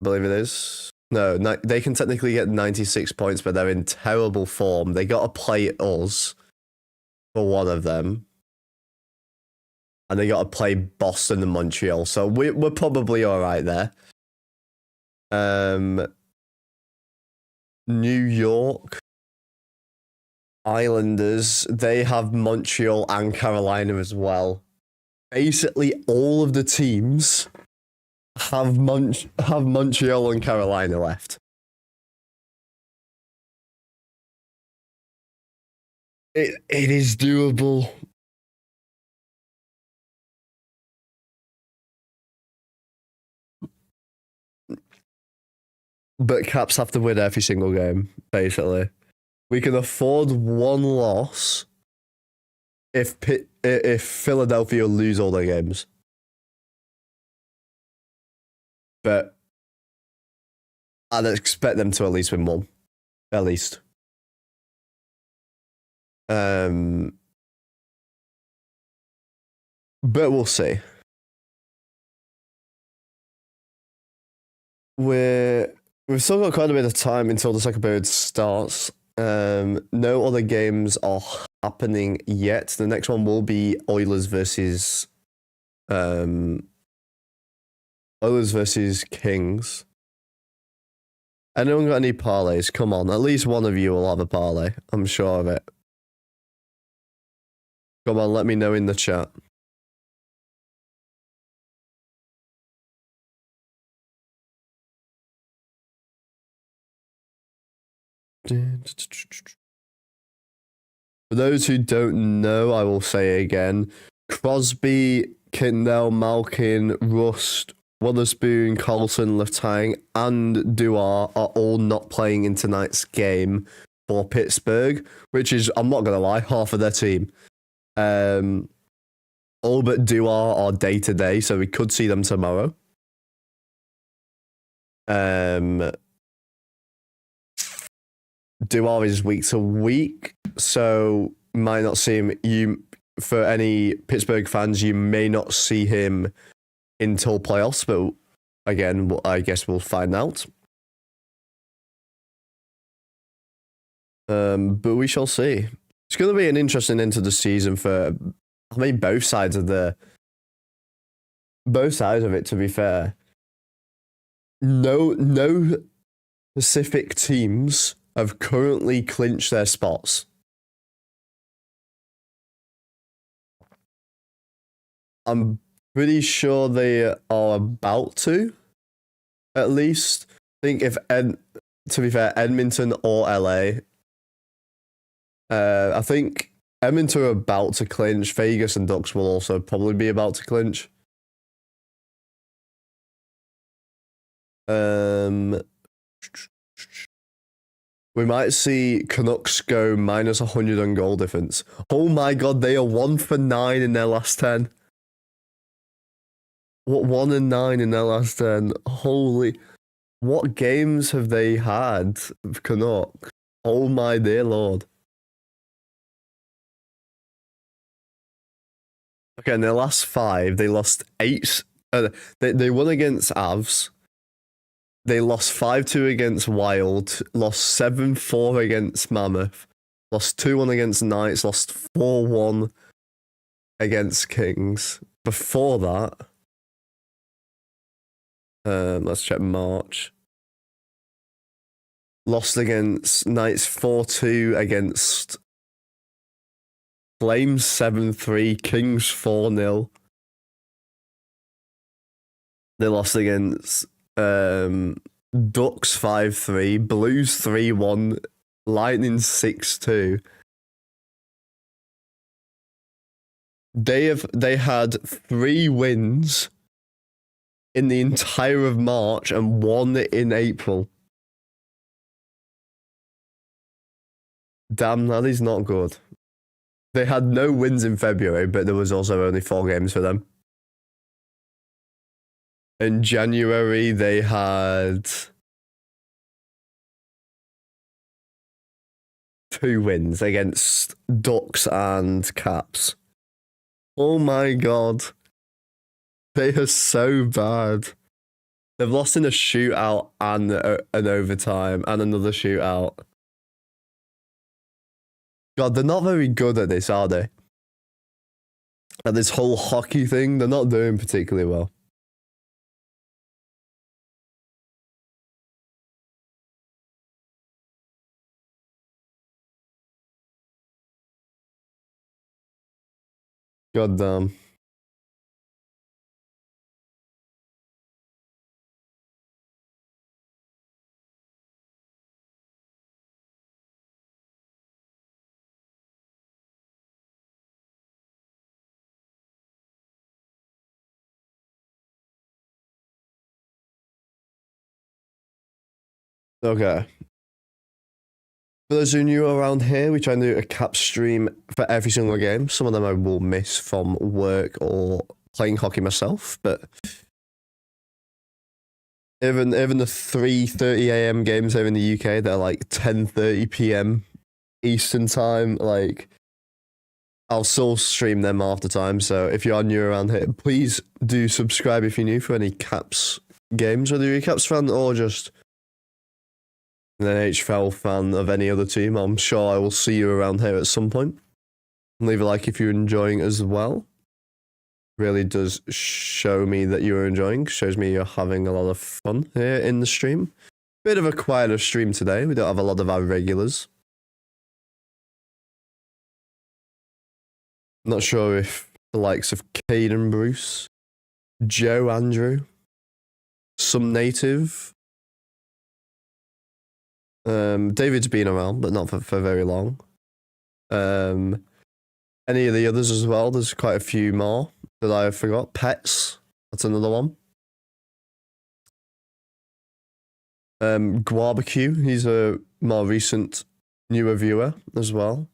I believe it is. No, they can technically get 96 points, but they're in terrible form. They got to play us for one of them. And they got to play Boston and Montreal. So we're probably all right there. New York Islanders, they have Montreal and Carolina as well. Basically, all of the teams have Montreal and Carolina left. It is doable. But Caps have to win every single game, basically. We can afford one loss if Philadelphia lose all their games. But I'd expect them to at least win one. At least. But we'll see. We've still got quite a bit of time until the second period starts. No other games are happening yet. The next one will be Oilers versus Kings. Anyone got any parlays? Come on, at least one of you will have a parlay. I'm sure of it. Come on, let me know in the chat. For those who don't know, I will say again, Crosby, Kindell, Malkin, Rust, Witherspoon, Carlson, Letang, and Duar are all not playing in tonight's game for Pittsburgh, which is, I'm not going to lie, half of their team. All but Duar are day-to-day, so we could see them tomorrow. Duar is week to week, so might not see him. For any Pittsburgh fans, you may not see him until playoffs, but again, I guess we'll find out. But we shall see. It's going to be an interesting end to the season for, I mean, both sides of it, to be fair. No specific teams have currently clinched their spots. I'm pretty sure they are about to, at least. I think to be fair, Edmonton or LA. I think Edmonton are about to clinch. Vegas and Ducks will also probably be about to clinch. We might see Canucks go minus 100 on goal difference. Oh my god, they are 1 for 9 in their last 10. What 1-9 in their last 10? Holy, what games have they had? Canucks. Oh my dear lord. Okay, in their last 5, they lost 8. They won against Avs. They lost 5-2 against Wild. Lost 7-4 against Mammoth. Lost 2-1 against Knights. Lost 4-1 against Kings. Before that, let's check March. Lost against Knights 4-2 against Flames 7-3, Kings 4-0. They lost against Ducks 5-3, Blues 3-1, Lightning 6-2. They had 3 wins in the entire of March and 1 in April. Damn, that is not good. They had no wins in February, but there was also only 4 games for them. In January, they had 2 wins against Ducks and Caps. Oh my god. They are so bad. They've lost in a shootout and an overtime and another shootout. God, they're not very good at this, are they? At this whole hockey thing, they're not doing particularly well. God damn. Okay. For those who are new around here, we try and do a cap stream for every single game. Some of them I will miss from work or playing hockey myself, but even the 3:30 a.m. games here in the UK, they're like 10:30 p.m. Eastern time. Like, I'll still stream them half the time. So if you are new around here, please do subscribe if you're new for any Caps games, whether you're a Caps fan or just an NHL fan of any other team. I'm sure I will see you around here at some point. Leave a like if you're enjoying as well. Really does show me that you're enjoying. Shows me you're having a lot of fun here in the stream. Bit of a quieter stream today. We don't have a lot of our regulars. Not sure if the likes of Caden Bruce, Joe Andrew, some native. David's been around, but not for very long. Any of the others as well. There's quite a few more that I forgot. Pets, that's another one. Guarbecue, he's a more recent, newer viewer as well.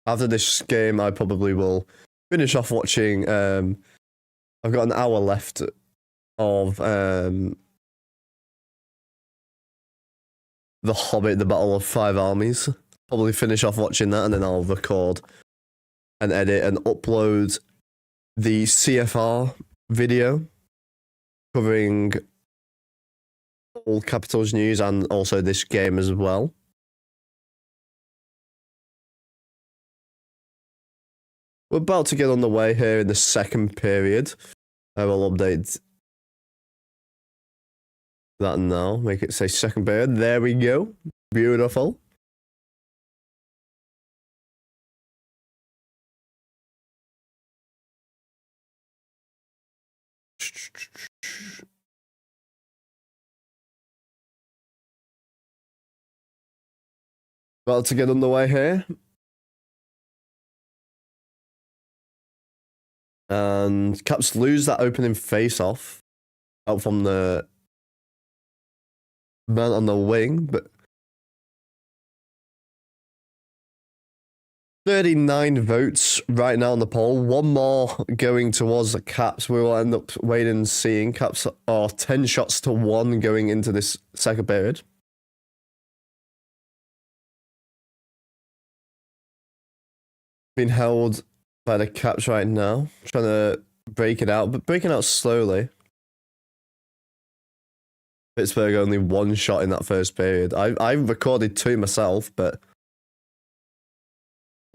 After this game, I probably will finish off watching. I've got an hour left of The Hobbit, The Battle of Five Armies. Probably finish off watching that and then I'll record and edit and upload the CFR video covering all Capitals news and also this game as well. We're about to get on the way here in the second period. I will update that now. Make it say second period. There we go. Beautiful. About to get on the way here. And Caps lose that opening face-off out from the man on the wing, but 39 votes right now on the poll. One more going towards the Caps. We will end up waiting and seeing. Caps are 10 shots to 1 going into this second period. Being held by the Caps right now. Trying to break it out, but breaking out slowly. Pittsburgh only 1 shot in that first period. I recorded 2 myself, but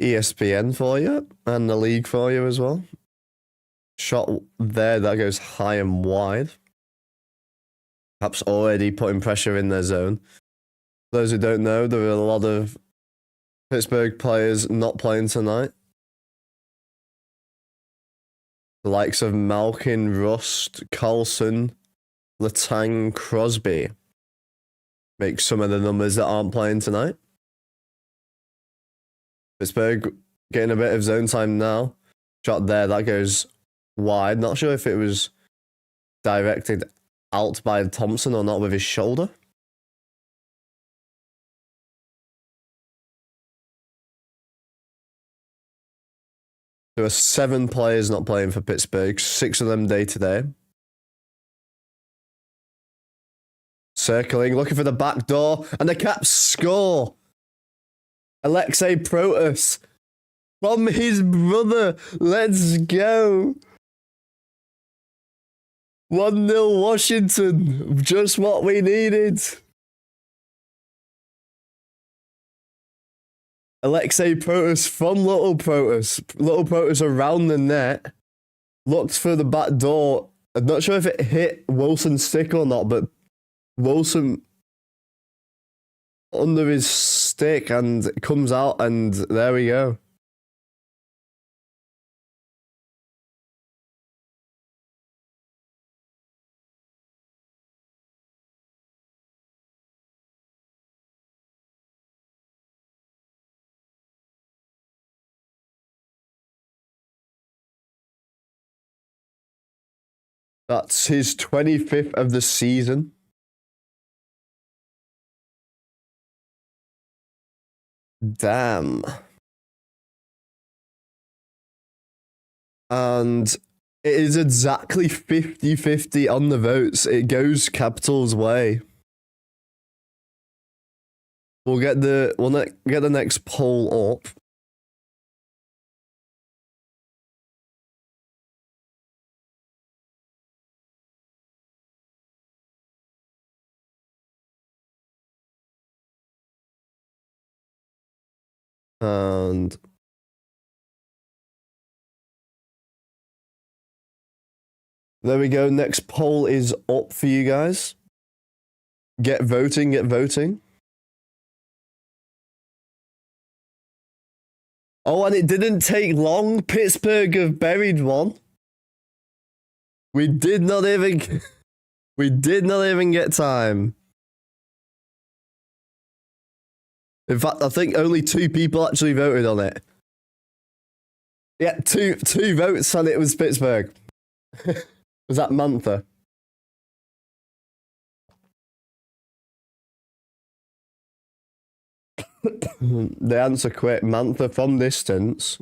ESPN for you and the league for you as well. Shot there that goes high and wide. Perhaps already putting pressure in their zone. For those who don't know, there are a lot of Pittsburgh players not playing tonight. The likes of Malkin, Rust, Carlson, Letang, Crosby make some of the numbers that aren't playing tonight. Pittsburgh getting a bit of zone time now. Shot there, that goes wide. Not sure if it was directed out by Thompson or not with his shoulder. There are 7 players not playing for Pittsburgh, 6 of them day to day. Circling, looking for the back door, and the Caps score. Alexei Protas from his brother. Let's go. 1-0 Washington. Just what we needed. Alexei Protas from Little Protas. Little Protas around the net. Looked for the back door. I'm not sure if it hit Wilson's stick or not, but Wilson under his stick and comes out, and there we go. That's his 25th of the season. Damn. And it is exactly 50-50 on the votes. It goes Capitals' way. We'll get the next poll up. And there we go. Next poll is up for you guys. Get voting, get voting. Oh, and it didn't take long. Pittsburgh have buried one. We did not even get time. In fact, I think only 2 people actually voted on it. Yeah, two votes and it was Pittsburgh. Was that Mantha? The answer quick. Mantha from distance.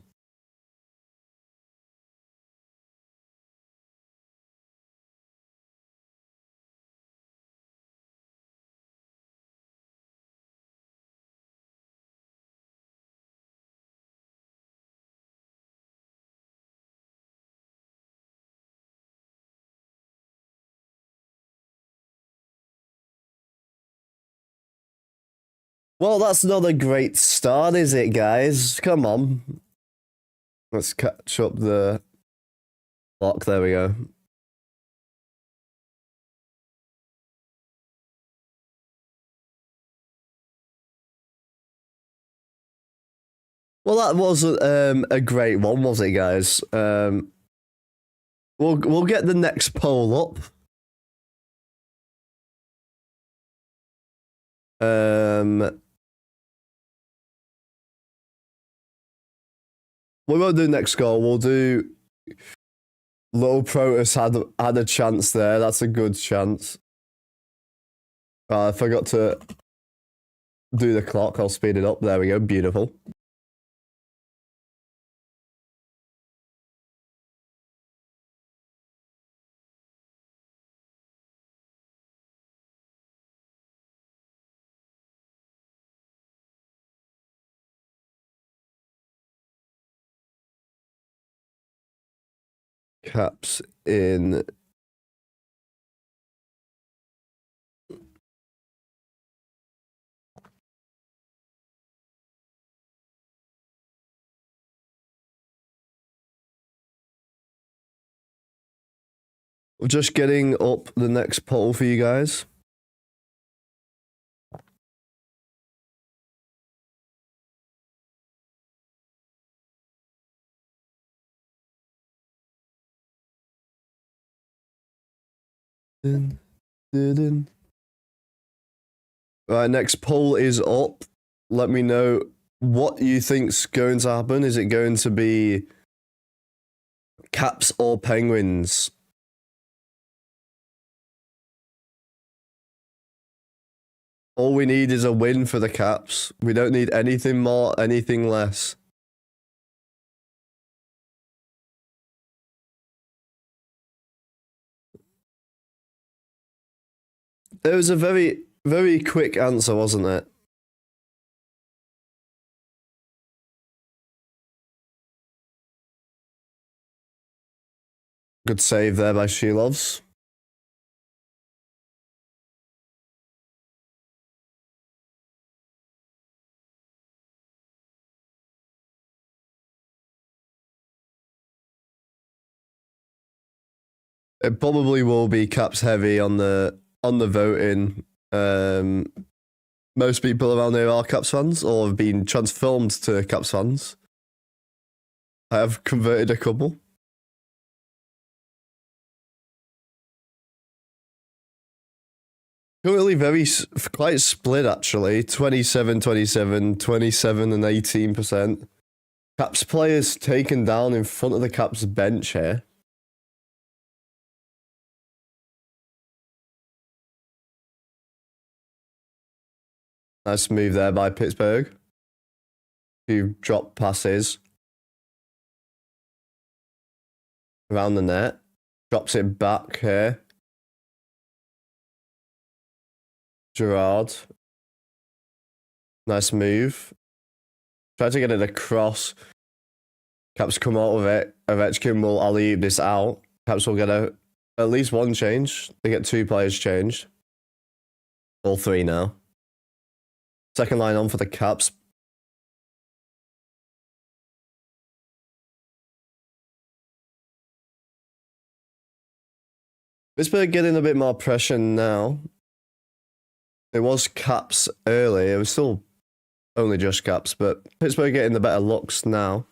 Well, that's not a great start, is it, guys? Come on. Let's catch up the clock. There we go. Well, that wasn't a great one, was it, guys? We'll get the next poll up. We won't do next goal. We'll do Little Protas had a chance there. That's a good chance. I forgot to do the clock. I'll speed it up. There we go. Beautiful. Caps in. We're just getting up the next poll for you guys. Right, next poll is up. Let me know what you think's going to happen. Is it going to be Caps or Penguins? All we need is a win for the Caps. We don't need anything more, anything less. It was a very, very quick answer, wasn't it? Good save there by Shilovs. It probably will be Caps heavy on the voting. Most people around here are Caps fans or have been transformed to Caps fans. I have converted a couple. Currently quite split actually. 27-27, 27 and 18%. Caps players taken down in front of the Caps bench here. Nice move there by Pittsburgh. Few drop passes. Around the net. Drops it back here. Gerard. Nice move. Try to get it across. Caps come out of it. Ovechkin will alley-oop this out. Caps will get at least one change. They get 2 players changed. All 3 now. Second line on for the Caps. Pittsburgh getting a bit more pressure now. It was Caps early. It was still only just Caps, but Pittsburgh getting the better looks now.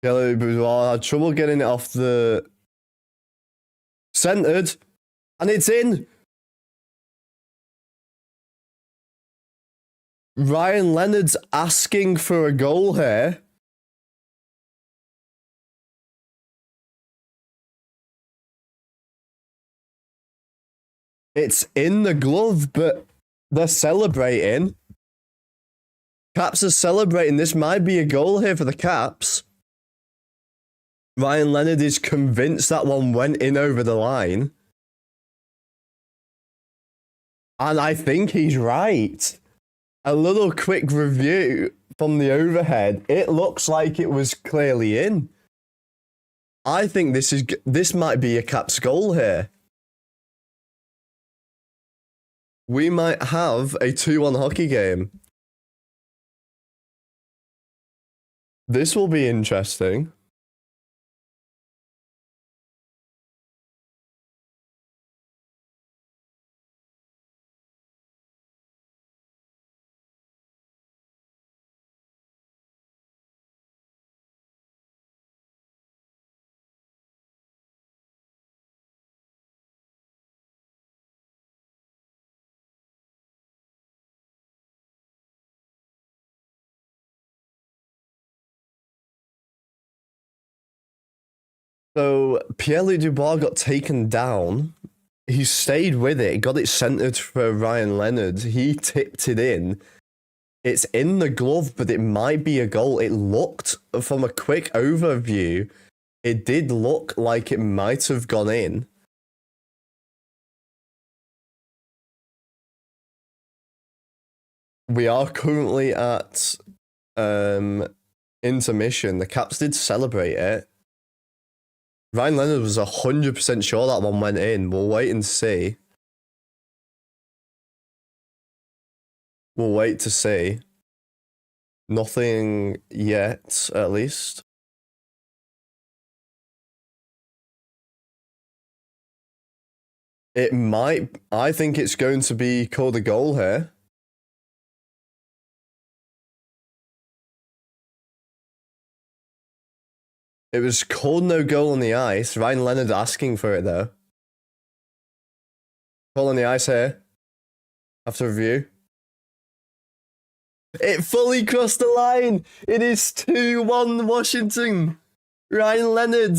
Kelly Boudoir had trouble getting it off the centered, and it's in. Ryan Leonard's asking for a goal here. It's in the glove, but they're celebrating. Caps are celebrating. This might be a goal here for the Caps. Ryan Leonard is convinced that one went in over the line. And I think he's right. A little quick review from the overhead. It looks like it was clearly in. I think this might be a Caps goal here. We might have a 2-1 hockey game. This will be interesting. So Pierre-Luc Dubois got taken down. He stayed with it, got it centered for Ryan Leonard. He tipped it in. It's in the glove, but it might be a goal. It looked, from a quick overview, it did look like it might have gone in. We are currently at intermission. The Caps did celebrate it. Ryan Leonard was 100% sure that one went in. We'll wait and see. We'll wait to see. Nothing yet, at least. It might. I think it's going to be called a goal here. It was called no goal on the ice. Ryan Leonard asking for it, though. Goal on the ice here. After review. It fully crossed the line. It is 2-1 Washington. Ryan Leonard.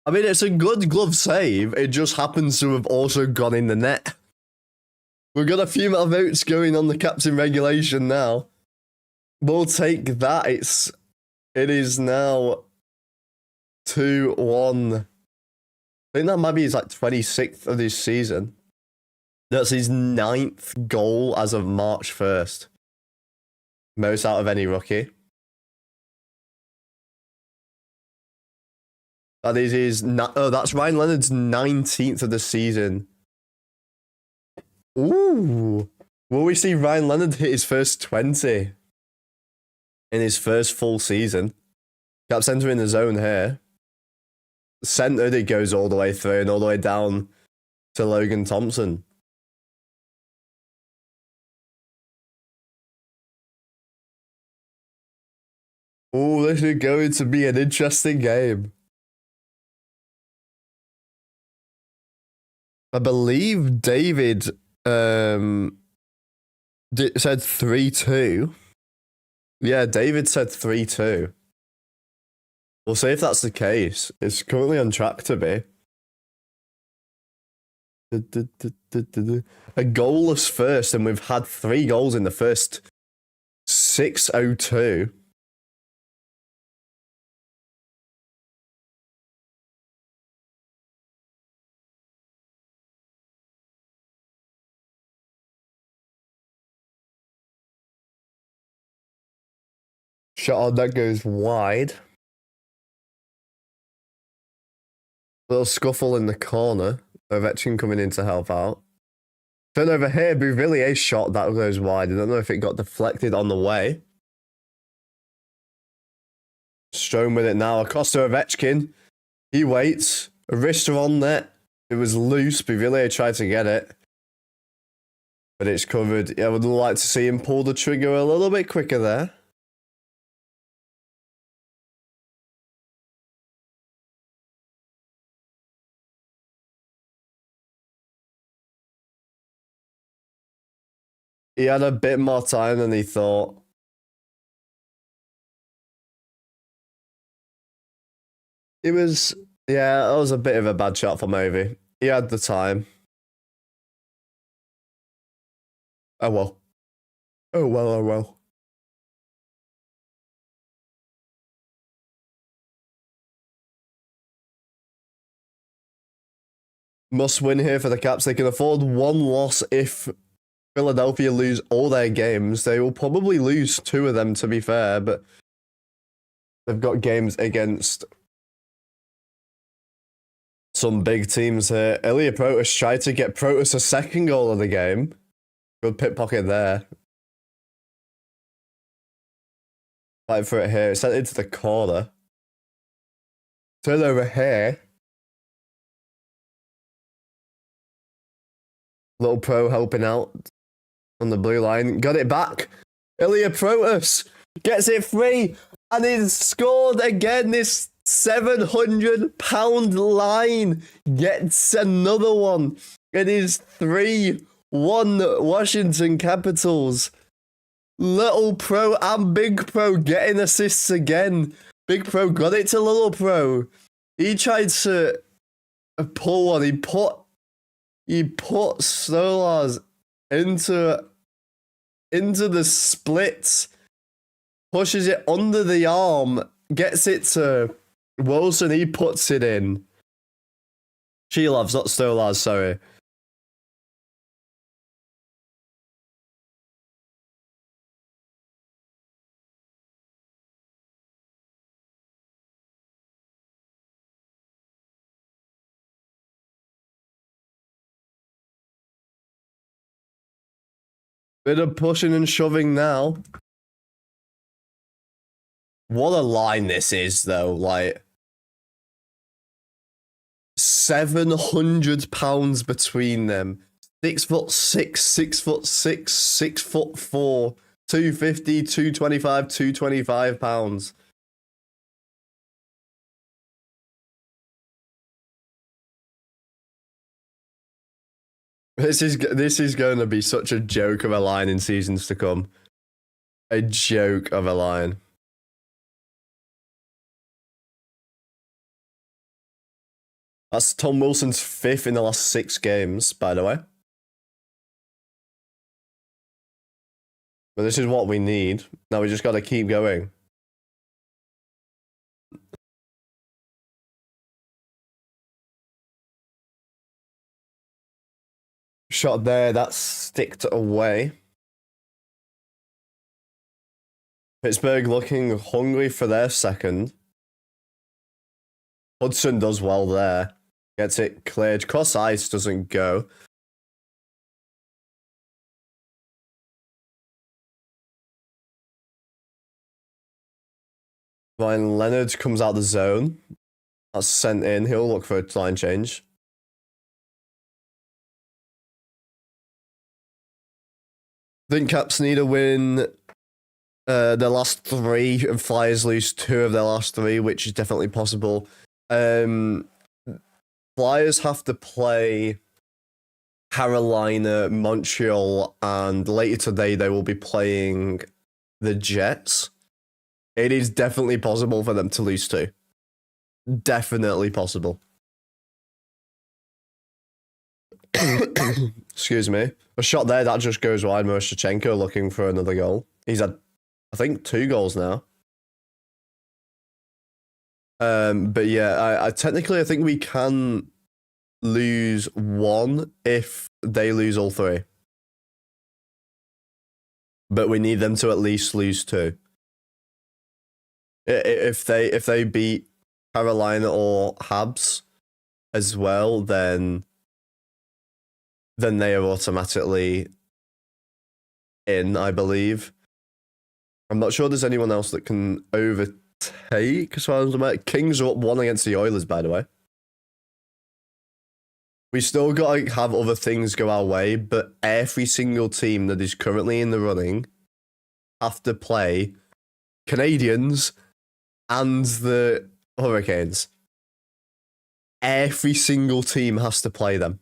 I mean, it's a good glove save. It just happens to have also gone in the net. We've got a few more votes going on the Caps in regulation now. We'll take that. It is now 2-1. I think that maybe is like 26th of this season. That's his 9th goal as of March 1st. Most out of any rookie. That is his. That's Ryan Leonard's 19th of the season. Ooh. Will we see Ryan Leonard hit his first 20 in his first full season? Cap center in the zone here. Centered, it goes all the way through and all the way down to Logan Thompson. Ooh, this is going to be an interesting game. I believe David said 3-2. Yeah, David said 3-2. We'll see if that's the case. It's currently on track to be. A goalless first, and we've had 3 goals in the first 6:02. Shot on that goes wide. Little scuffle in the corner. Ovechkin coming in to help out. Turnover here, Bouvilliers shot that goes wide. I don't know if it got deflected on the way. Strome with it now. Across to Ovechkin. He waits. A wrist on net. It was loose. Bouvilliers tried to get it. But it's covered. Yeah, I would like to see him pull the trigger a little bit quicker there. He had a bit more time than he thought. It was, yeah, that was a bit of a bad shot for Movie. He had the time. Oh well. Oh well, oh well. Must win here for the Caps. They can afford one loss if Philadelphia lose all their games. They will probably lose 2 of them, to be fair, but they've got games against some big teams here. Ilya Protas tried to get Protas a second goal of the game. Good pickpocket there. Fight for it here. It's sent into the corner. Turnover here. Little Pro helping out on the blue line. Got it back. Ilya Protas gets it free. And he's scored again. This 700-pound line gets another one. It is 3-1 Washington Capitals. Little Pro and Big Pro getting assists again. Big Pro got it to Little Pro. He tried to pull one. He put He put Stolars into the splits, pushes it under the arm, gets it to Wilson. He puts it in. She loves, not Stolars, sorry. Bit of pushing and shoving now. What a line this is, though. Like, £700 between them. 6'6", 6'6", 6'4", 250, 225, 225 pounds. This is going to be such a joke of a line in seasons to come. A joke of a line. That's Tom Wilson's 5th in the last 6 games, by the way. But this is what we need. Now we just got to keep going. Shot there, that's sticked away. Pittsburgh looking hungry for their second. Hudson does well there. Gets it cleared. Cross ice doesn't go. Ryan Leonard comes out the zone. That's sent in. He'll look for a line change. I think Caps need to win their last 3 and Flyers lose 2 of their last 3, which is definitely possible. Flyers have to play Carolina, Montreal, and later today they will be playing the Jets. It is definitely possible for them to lose 2. Definitely possible. Excuse me. A shot there, that just goes wide. Moshchenko looking for another goal. He's had, I think, 2 goals now. But yeah, I technically I think we can lose 1 if they lose all 3. But we need them to at least lose 2. If they beat Carolina or Habs as well, then they are automatically in, I believe. I'm not sure there's anyone else that can overtake as far as I'm aware. Kings are up 1 against the Oilers, by the way. We still got to have other things go our way, but every single team that is currently in the running have to play Canadians and the Hurricanes. Every single team has to play them.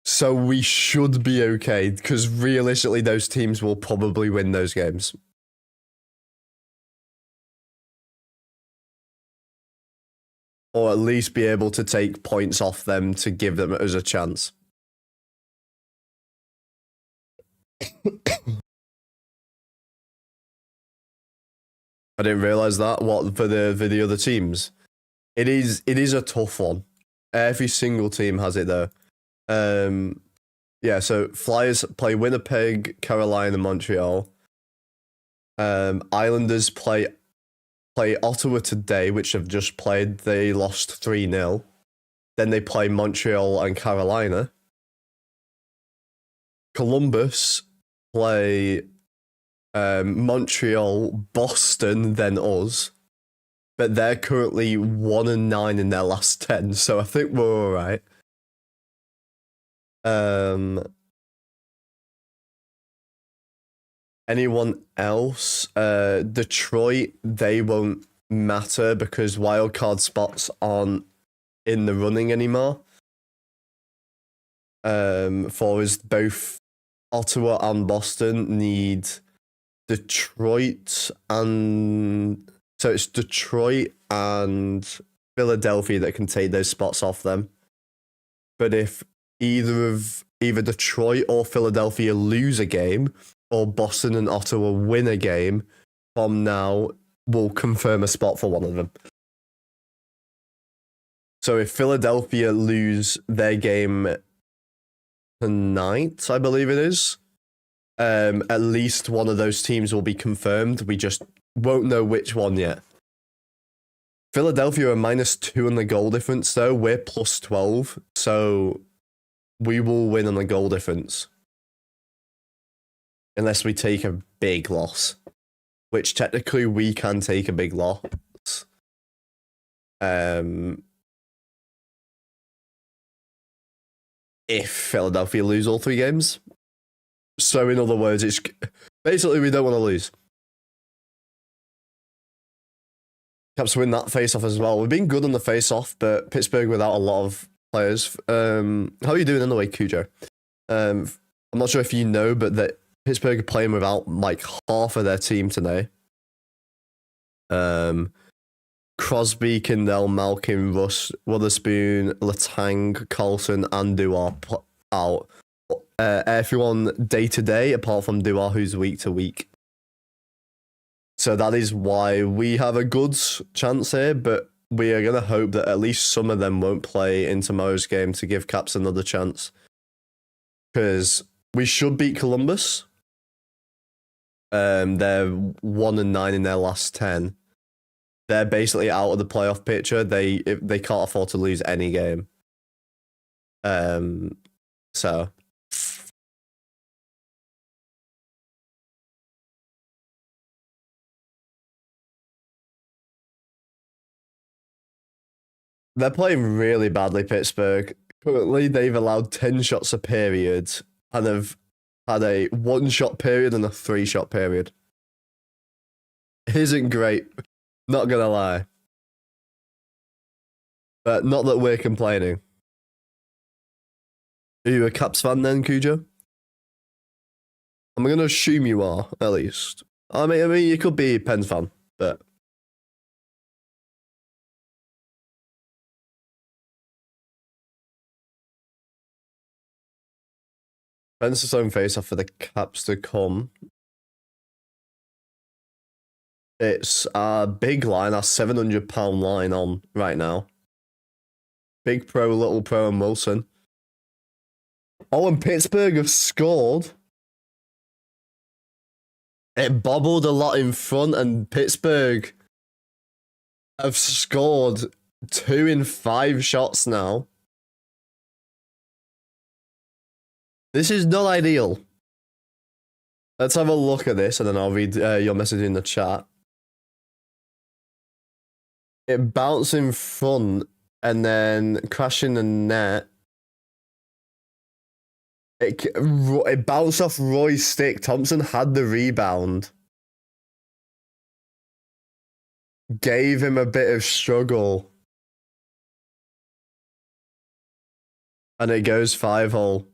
So we should be okay, because realistically, those teams will probably win those games. Or at least be able to take points off them to give them as a chance. I didn't realize that. What for the other teams? It is a tough one. Every single team has it though. Yeah, so Flyers play Winnipeg, Carolina, Montreal. Islanders play Ottawa today, which have just played. They lost 3-0. Then they play Montreal and Carolina. Columbus play Montreal, Boston, then us. But they're currently 1-9 in their last 10, so I think we're all right. Anyone else? Detroit, they won't matter because wildcard spots aren't in the running anymore. For us, both Ottawa and Boston need Detroit, and so it's Detroit and Philadelphia that can take those spots off them. But if either Detroit or Philadelphia lose a game, or Boston and Ottawa win a game, from now we'll confirm a spot for one of them. So if Philadelphia lose their game tonight, I believe it is, at least one of those teams will be confirmed. We just won't know which one yet. Philadelphia are -2 on the goal difference, though. We're +12, so we will win on the goal difference. Unless we take a big loss, which technically we can take a big loss. If Philadelphia lose all 3 games. So in other words, it's basically we don't want to lose. Caps win that face-off as well. We've been good on the face-off, but Pittsburgh without a lot of players. How are you doing anyway, Cujo? I'm not sure if you know, but that Pittsburgh are playing without like half of their team today. Crosby, Kindell, Malkin, Russ, Witherspoon, Letang, Carlson, and Duar out. Everyone day to day, apart from Duar, who's week to week. So that is why we have a good chance here, but we are going to hope that at least some of them won't play in tomorrow's game to give Caps another chance. Because we should beat Columbus. They're 1-9 in their last 10. They're basically out of the playoff picture. They can't afford to lose any game. So they're playing really badly, Pittsburgh. Currently, they've allowed 10 shots a period and have had a 1-shot period and a 3-shot period. Isn't great. Not gonna lie. But not that we're complaining. Are you a Caps fan then, Cujo? I'm gonna assume you are, at least. I mean, you could be a Pens fan, but Pens' own face-off for the Caps to come. It's our big line, our £700 line on right now. Big Pro, Little Pro, and Wilson. Oh, and Pittsburgh have scored. It bobbled a lot in front, and Pittsburgh have scored 2 in 5 shots now. This is not ideal. Let's have a look at this, and then I'll read your message in the chat. It bounced in front and then crashed in the net. It bounced off Roy's stick. Thompson had the rebound. Gave him a bit of struggle. And it goes 5-hole.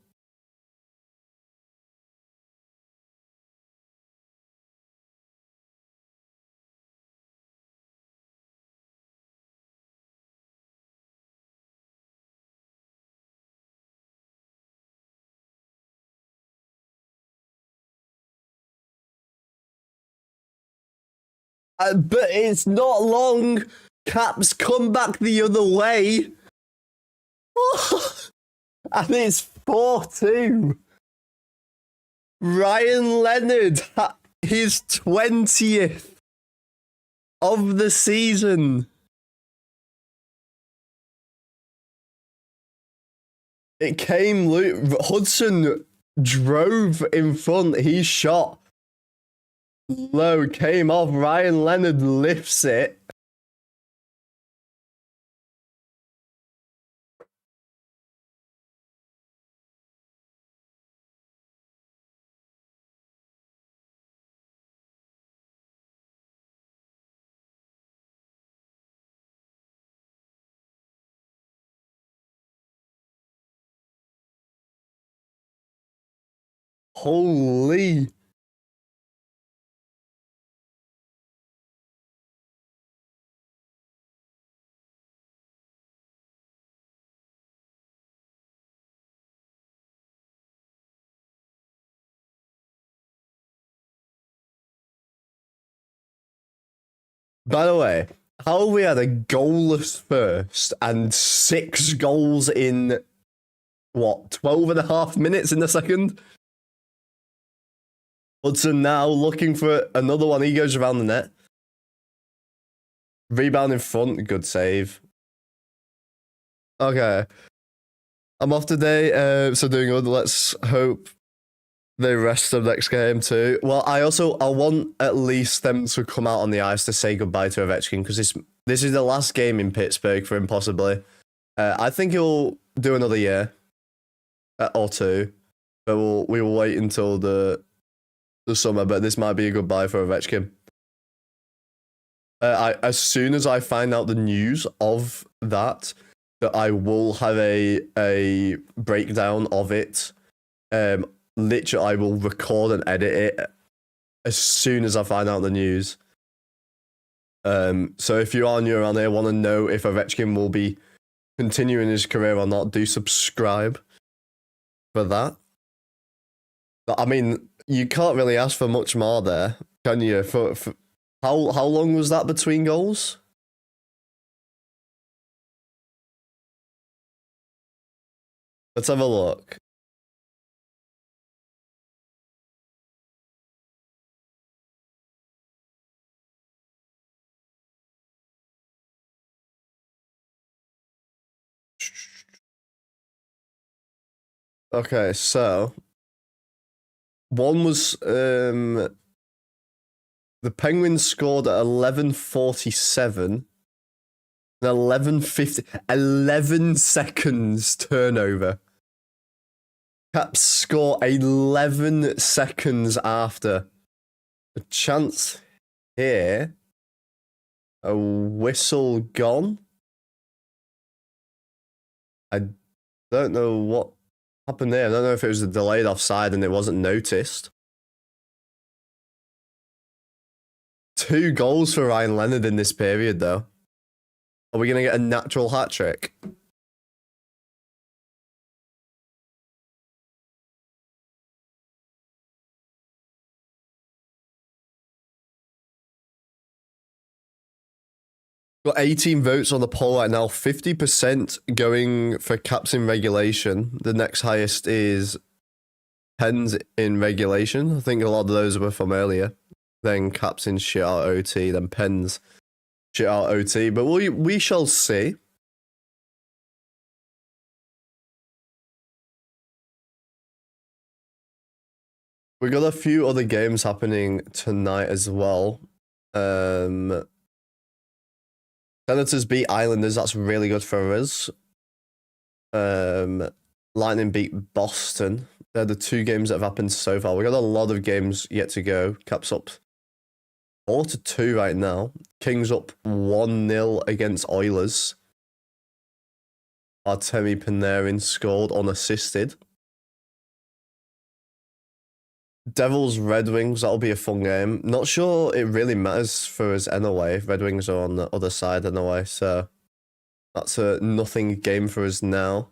But it's not long. Caps come back the other way. And it's 4-2. Ryan Leonard, his 20th of the season. It came, Hudson drove in front, he shot. Low came off. Ryan Leonard lifts it. Holy. By the way, how have we had a goalless first and 6 goals in, what, 12 and a half minutes in the second? Hudson now looking for another one. He goes around the net. Rebound in front. Good save. Okay. I'm off today, so doing good. Let's hope they rest them next game too. Well, I want at least them to come out on the ice to say goodbye to Ovechkin, because this is the last game in Pittsburgh for him, possibly. I think he'll do another year or two, but we will wait until the summer. But this might be a goodbye for Ovechkin. As soon as I find out the news of that I will have a breakdown of it. Literally, I will record and edit it as soon as I find out the news. So if you are new around here, want to know if Ovechkin will be continuing his career or not, do subscribe for that. But, I mean, you can't really ask for much more there, can you? For how long was that between goals? Let's have a look. Okay, so one was the Penguins scored at 11:47. 11:50, 11 seconds turnover. Caps score 11 seconds after. A chance here. A whistle gone. I don't know what happened there. I don't know if it was a delayed offside and it wasn't noticed. 2 goals for Ryan Leonard in this period, though. Are we going to get a natural hat trick? Got 18 votes on the poll right now. 50% going for caps in regulation. The next highest is pens in regulation. I think a lot of those were from earlier. Then caps in shootout OT. Then pens shootout OT. But we shall see. We got a few other games happening tonight as well. Senators beat Islanders. That's really good for us. Lightning beat Boston. They're the 2 games that have happened so far. We got a lot of games yet to go. Caps up 4-2 right now. Kings up 1-0 against Oilers. Artemi Panarin scored unassisted. Devils, Red Wings, that'll be a fun game. Not sure it really matters for us anyway. Red Wings are on the other side anyway, so that's a nothing game for us now.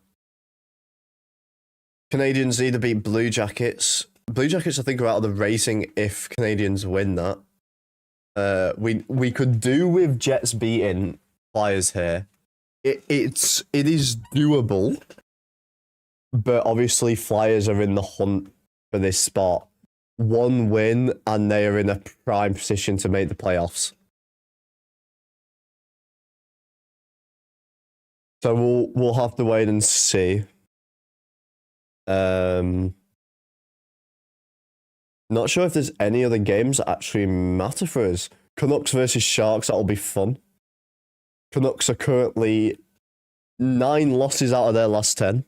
Canadians either beat Blue Jackets. Blue Jackets, I think, are out of the racing if Canadians win that. We could do with Jets beating Flyers here. It is doable, but obviously Flyers are in the hunt for this spot. 1 win and they are in a prime position to make the playoffs. So we'll have to wait and see. Not sure if there's any other games that actually matter for us. Canucks versus Sharks, that'll be fun. Canucks are currently 9 losses out of their last 10.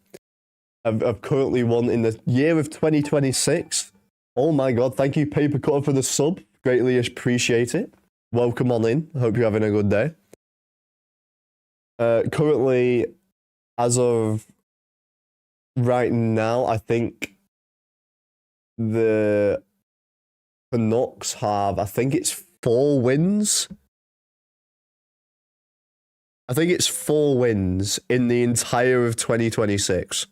Have currently won in the year of 2026. Oh my god, thank you, Paper Cutter, for the sub. Greatly appreciate it. Welcome on in. Hope you're having a good day. Currently, as of right now, I think the Canucks have, I think it's 4 wins. I think it's 4 wins in the entire of 2026.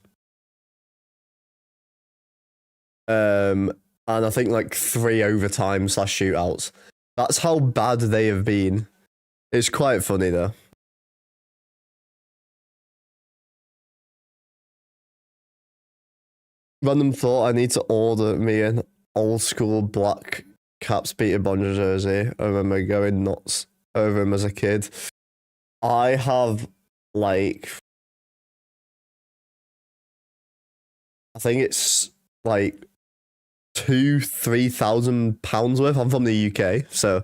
And I think like 3 overtime / shootouts. That's how bad they have been It's quite funny though. Random thought, I need to order me an old school black Caps Peter Bonner jersey. I remember going nuts over him as a kid. I have like, I think it's like £2,000-3,000 worth. I'm from the UK, so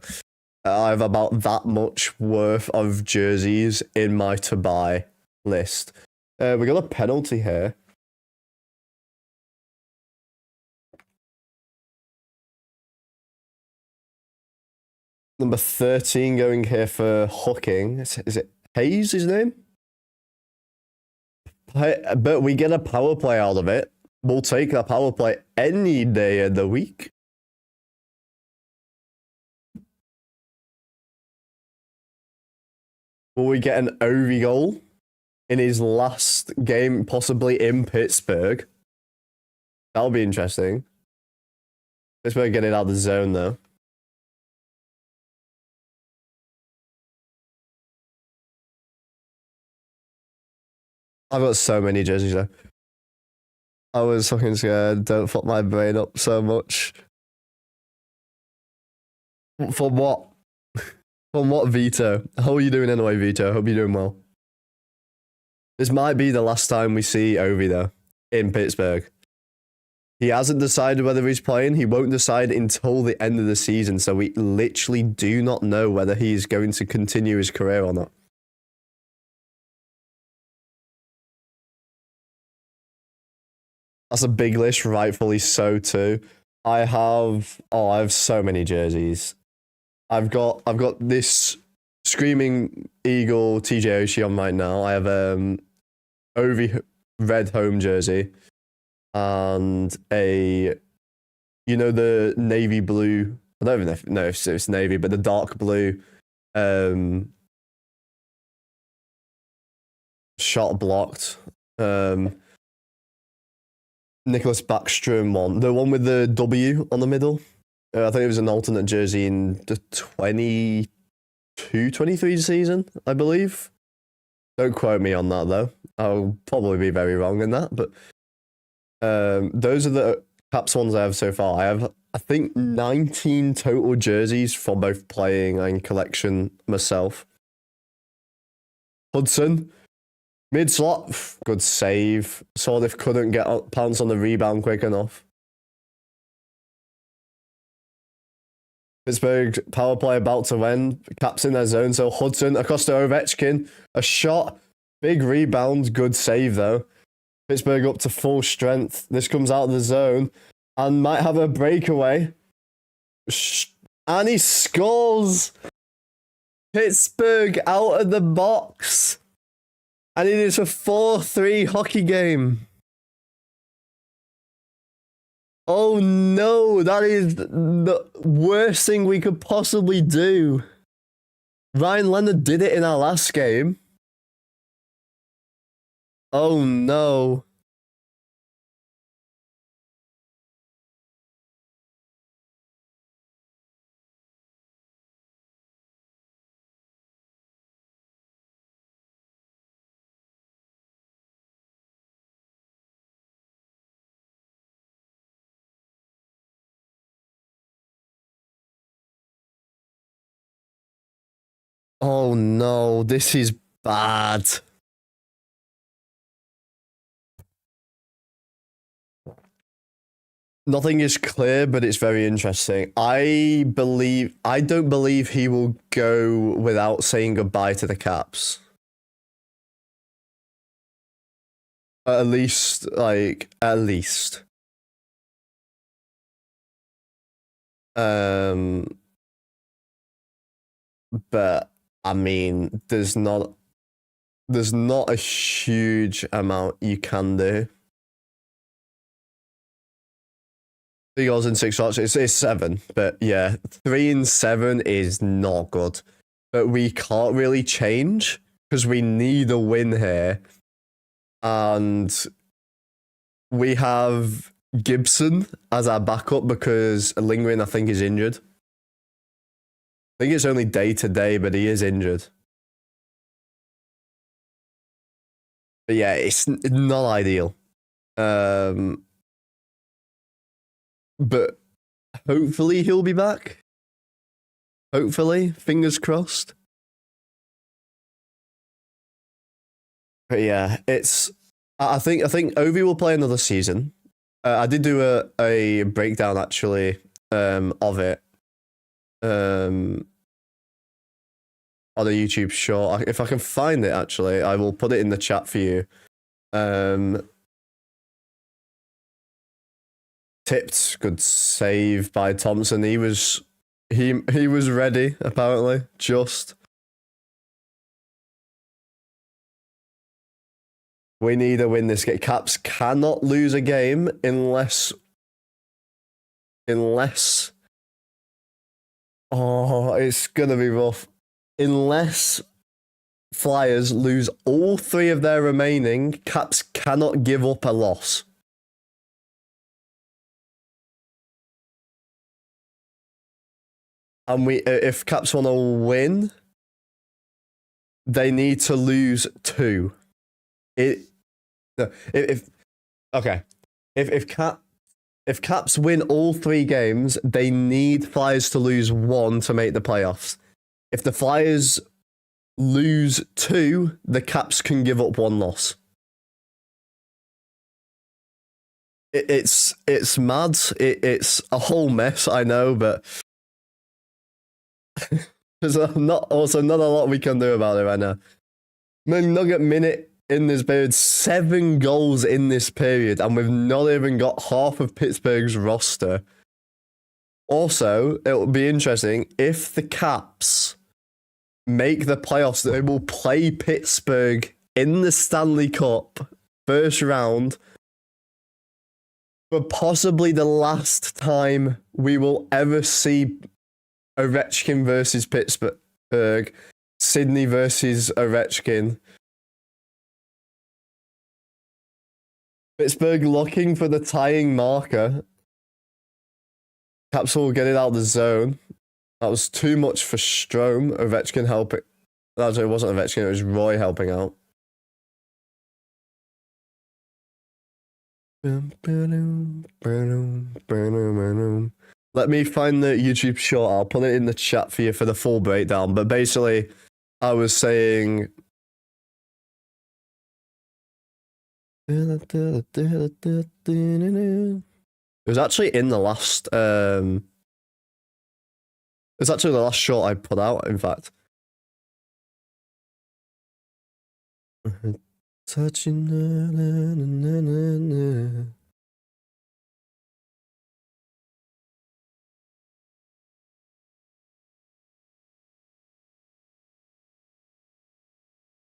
I have about that much worth of jerseys in my to buy list. We got a penalty here. Number 13 going here for hooking. Is it Hayes, his name? But we get a power play out of it. We'll take that power play any day of the week. Will we get an Ovi goal in his last game, possibly in Pittsburgh? That'll be interesting. Pittsburgh get it out of the zone, though. I've got so many jerseys, though. I was fucking scared. Don't fuck my brain up so much. For what? For what, Vito? How are you doing anyway, Vito? Hope you're doing well. This might be the last time we see Ovi, though, in Pittsburgh. He hasn't decided whether he's playing. He won't decide until the end of the season, so we literally do not know whether he's going to continue his career or not. That's a big list, rightfully so too. I have so many jerseys. I've got this Screaming Eagle TJ Oshie on right now. I have Ovi red home jersey and the navy blue. I don't even know if it's navy, but the dark blue shot blocked Nicholas Backstrom one, the one with the W on the middle. I think it was an alternate jersey in the 22-23 season, I believe. Don't quote me on that though. I'll probably be very wrong in that, but those are the Caps ones I have so far. I have, I think, 19 total jerseys for both playing and collection myself. Hudson. Mid-slot, good save. Sordif couldn't get pounce on the rebound quick enough. Pittsburgh power play about to end. Caps in their zone, so Hudson across to Ovechkin. A shot, big rebound, good save though. Pittsburgh up to full strength. This comes out of the zone and might have a breakaway. And he scores! Pittsburgh out of the box. And it is a 4-3 hockey game. Oh no, that is the worst thing we could possibly do. Ryan Leonard did it in our last game. Oh no. Oh no, this is bad. Nothing is clear, but it's very interesting. I don't believe he will go without saying goodbye to the Caps. At least. But I mean, there's not a huge amount you can do. 3 goals in 6 shots. It's 7, but yeah, 3 and 7 is not good. But we can't really change because we need a win here, and we have Gibson as our backup because Lindgren, I think, is injured. think it's only day to day, but he is injured. But yeah, it's not ideal. But hopefully he'll be back. Hopefully, fingers crossed. But yeah, it's. I think Ovi will play another season. I did do a breakdown actually of it on a YouTube short. If I can find it, actually, I will put it in the chat for you. Tipped, good save by Thompson. He was ready, apparently. Just. We need to win this game. Caps cannot lose a game unless. Oh, it's gonna be rough. Unless Flyers lose all 3 of their remaining, Caps cannot give up a loss. And if Caps want to win, they need to lose 2. If Caps win all 3 games, they need Flyers to lose 1 to make the playoffs. If the Flyers lose 2, the Caps can give up 1 loss. It's mad. It's a whole mess, I know, but there's not a lot we can do about it right now. Nugget minute in this period, 7 goals in this period, and we've not even got half of Pittsburgh's roster. Also, it will be interesting if the Caps make the playoffs. They will play Pittsburgh in the Stanley Cup first round for possibly the last time we will ever see Ovechkin versus Pittsburgh, Sydney versus Ovechkin. Pittsburgh looking for the tying marker. Caps will get it out of the zone. That was too much for Strome. Ovechkin helping. Actually, it wasn't Ovechkin, it was Roy helping out. Let me find the YouTube short. I'll put it in the chat for you for the full breakdown. But basically, I was saying. It was actually in the last. It's actually the last short I put out, in fact. Touching.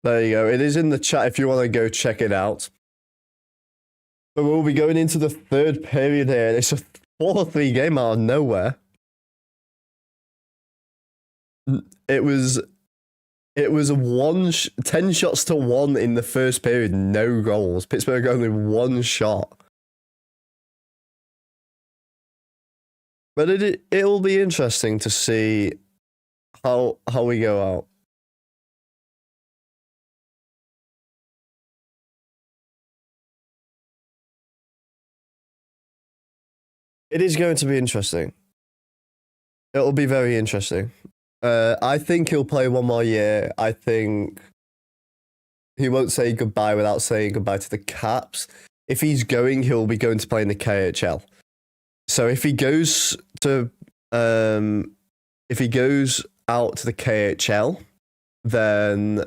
There you go. It is in the chat if you want to go check it out. But we'll be going into the 3rd period here. It's a 4-3 game out of nowhere. It was 10 shots to 1 in the first period, no goals. Pittsburgh only 1 shot. But it'll be interesting to see how we go out. It is going to be interesting. It'll be very interesting. I think he'll play 1 more year. I think he won't say goodbye without saying goodbye to the Caps. If he's going, he'll be going to play in the KHL. So if he goes out to the KHL, then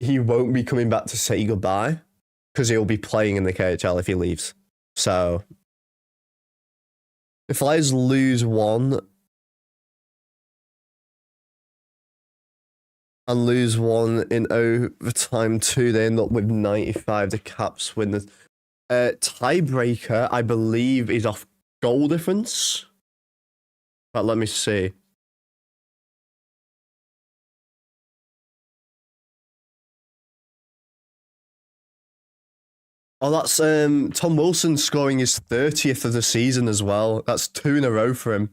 he won't be coming back to say goodbye because he'll be playing in the KHL if he leaves. So if Flyers lose 1 and lose 1 in overtime 2, they end up with 95. The Caps win the tiebreaker, I believe, is off goal difference. But let me see. Oh, that's Tom Wilson scoring his 30th of the season as well. That's 2 in a row for him.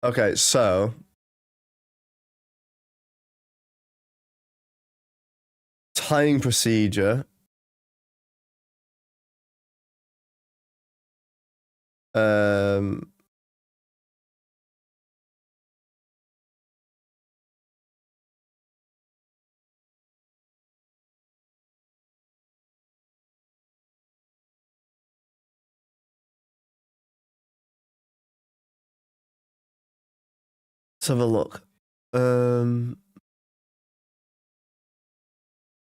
Okay, so tying procedure. Um, let's have a look.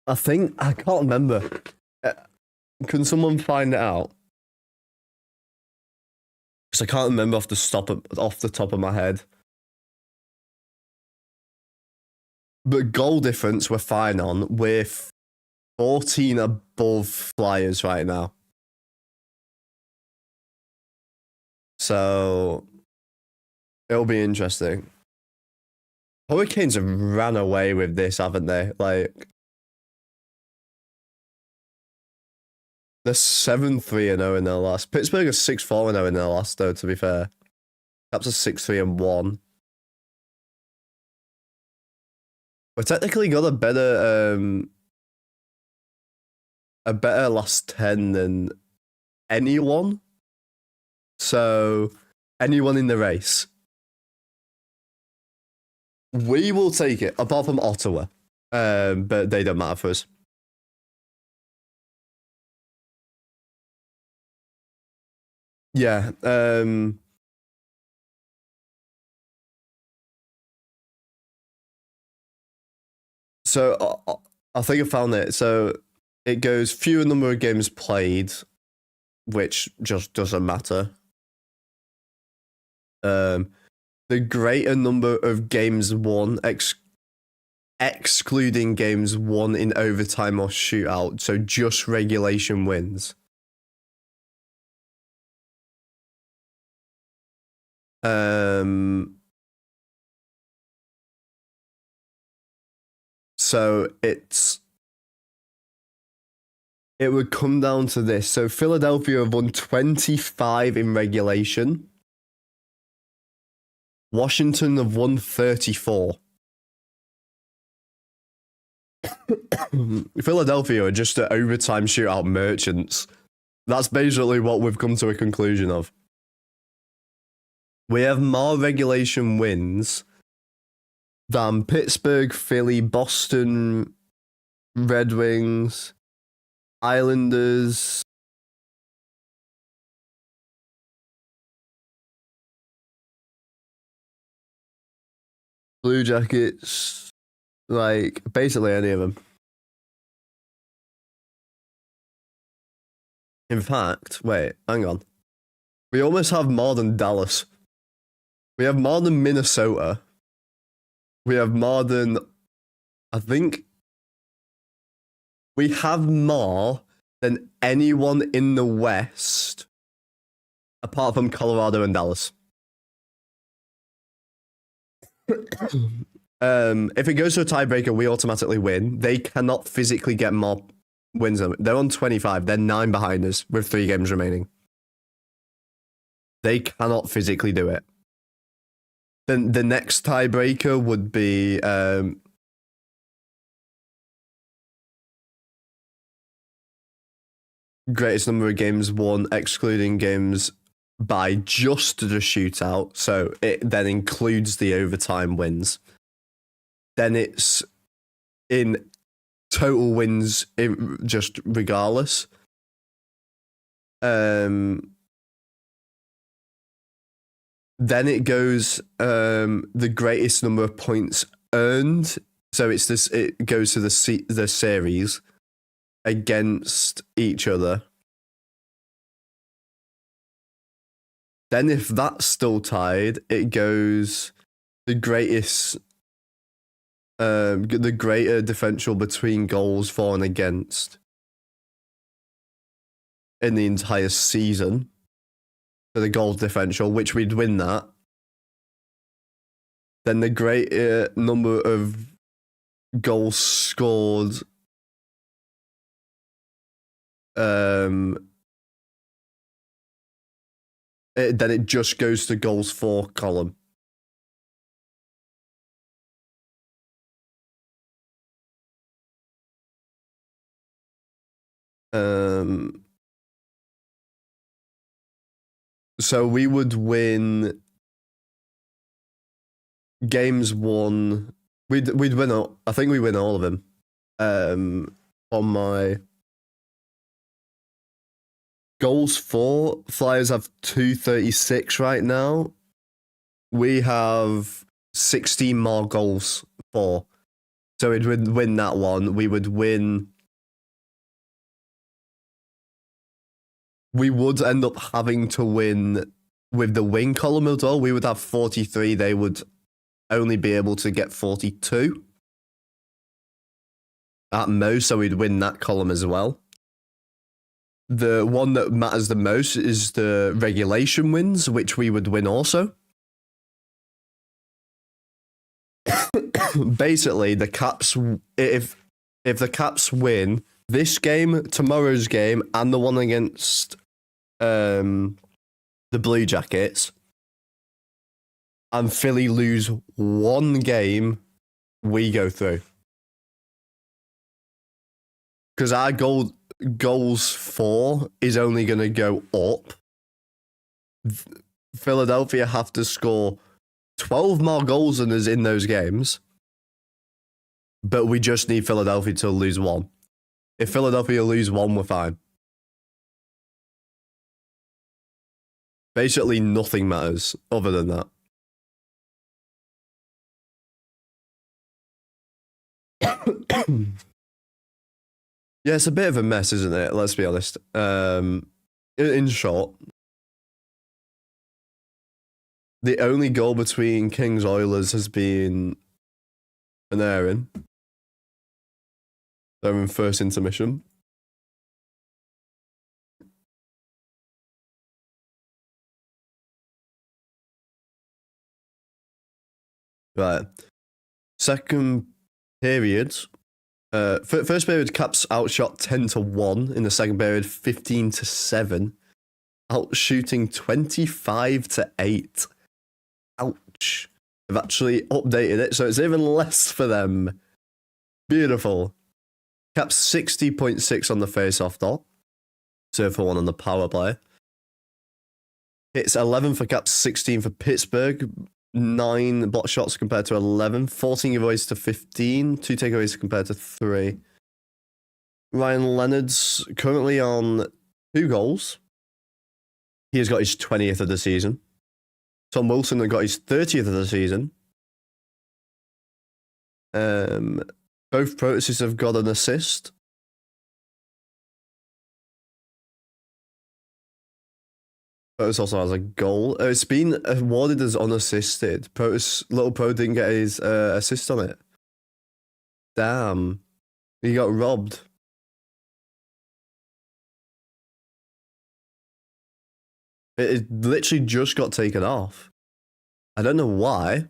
I think I can't remember. Uh, Can someone find it out? Because I can't remember off the top of my head. But goal difference we're fine on. We're 14 above Flyers right now. So it'll be interesting. Hurricanes have ran away with this, haven't they? Like they're 7-3-0 in their last. Pittsburgh are 6-4-0 in their last, though, to be fair. Caps are 6-3-1. We've technically got a better last 10 than anyone. So anyone in the race. We will take it, apart from Ottawa. But they don't matter for us. Yeah. So I think I found it. So it goes fewer number of games played, which just doesn't matter. The greater number of games won, excluding games won in overtime or shootout, so just regulation wins. So it would come down to this. So Philadelphia have won 25 in regulation. Washington have won 34. Philadelphia are just at overtime shootout merchants. That's basically what we've come to a conclusion of. We have more regulation wins than Pittsburgh, Philly, Boston, Red Wings, Islanders, Blue Jackets, like basically any of them. In fact, wait, hang on. We almost have more than Dallas. We have more than Minnesota. We have more than, I think, we have more than anyone in the West, apart from Colorado and Dallas. If it goes to a tiebreaker, we automatically win. They cannot physically get more wins. They're on 25. They're 9 behind us with 3 games remaining. They cannot physically do it. Then the next tiebreaker would be greatest number of games won, excluding games by just the shootout. So it then includes the overtime wins. Then it's in total wins, just regardless. Then it goes the greatest number of points earned. So it's this. It goes to the series against each other. Then if that's still tied, it goes the greatest, the greater differential between goals for and against in the entire season. For the goal differential, which we'd win that. Then the greater number of goals scored. Then it just goes to goals for column. So we would win games one. We'd win all. I think we win all of them. On my goals for, Flyers have 236 right now. We have 16 more goals for. So we'd win that one. We would win. We would end up having to win with the wing column as well. We would have 43. They would only be able to get 42 at most. So we'd win that column as well. The one that matters the most is the regulation wins, which we would win also. Basically, the Caps, if the Caps win this game, tomorrow's game, and the one against the Blue Jackets, and Philly lose one game, we go through. Because our goals for is only going to go up. Philadelphia have to score 12 more goals than us in those games. But we just need Philadelphia to lose one. If Philadelphia lose one, we're fine. Basically, nothing matters other than that. Yeah, it's a bit of a mess, isn't it? Let's be honest. In short, the only goal between Kings Oilers has been an airing. They're in first intermission. Right. Second period. First period, Caps outshot 10-1. In the second period, 15-7. Outshooting 25-8. Ouch. They've actually updated it, so it's even less for them. Beautiful. Caps 60.6 on the face-off dot. 0-for-1 on the power play. It's 11 for Caps, 16 for Pittsburgh. 9 block shots compared to 11. 14 giveaways to 15. 2 takeaways compared to 3. Ryan Leonard's currently on 2 goals. He has got his 20th of the season. Tom Wilson has got his 30th of the season. Both Protests have got an assist. Protus also has a goal. It's been awarded as unassisted. Little Pro didn't get his assist on it. Damn. He got robbed. It literally just got taken off. I don't know why.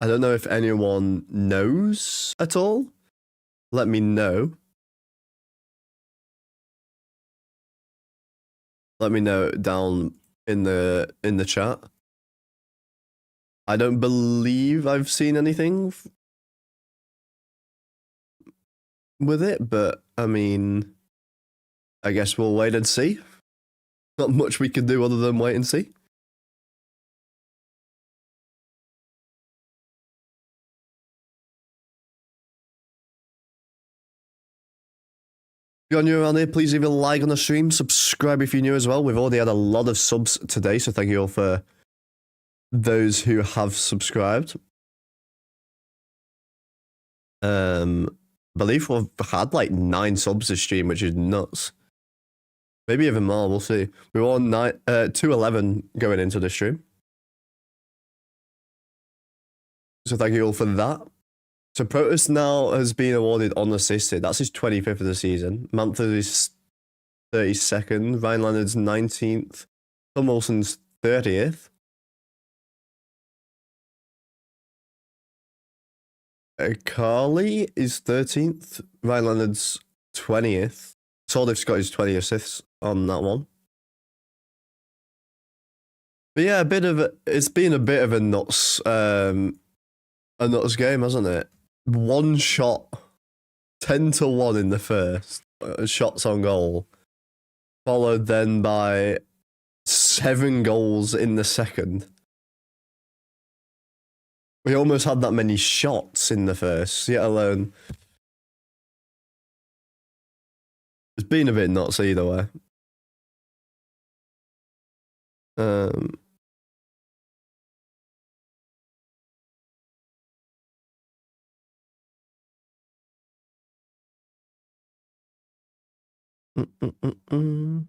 I don't know if anyone knows at all. Let me know. Let me know down in the chat. I don't believe I've seen anything with it, but I mean, I guess we'll wait and see. Not much we can do other than wait and see. If you're new around here, please leave a like on the stream. Subscribe if you're new as well. We've already had a lot of subs today, so thank you all for those who have subscribed. I believe we've had like 9 subs this stream, which is nuts. Maybe even more, we'll see. We were on 211 going into the stream. So thank you all for that. So Protus now has been awarded unassisted. That's his 25th of the season. Mantha is 32nd. Ryan Leonard's 19th. Tom Wilson's 30th. Carly is 13th. Ryan Leonard's 20th. Toldiff's got his 20 assists on that one. But yeah, it's been a bit of a nuts game, hasn't it? one shot, 10-1 in the first, shots on goal, followed then by 7 goals in the second. We almost had that many shots in the first, yet alone. It's been a bit nuts either way. Um, mm, mm, mm, mm.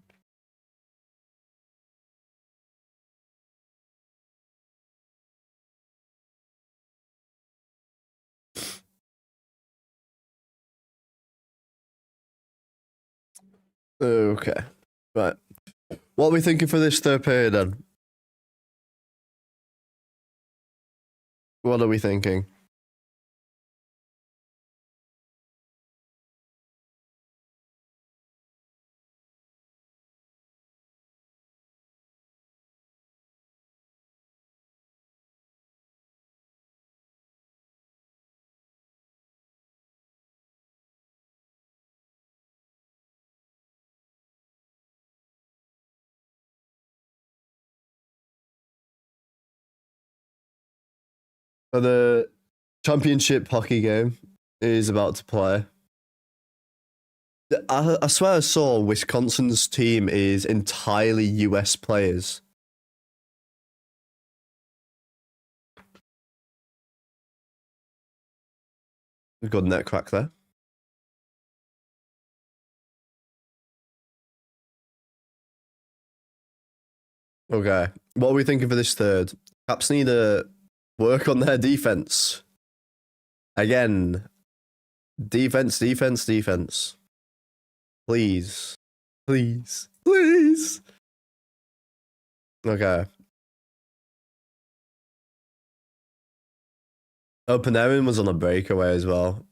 Okay, right. What are we thinking for this third period then? What are we thinking? So the championship hockey game is about to play. I swear I saw Wisconsin's team is entirely US players. Good net crack there. Okay. What are we thinking for this third? Caps need to work on their defense. Again. Defense, defense, defense. Please. Please. Please. Okay. Oh, Panarin was on a breakaway as well.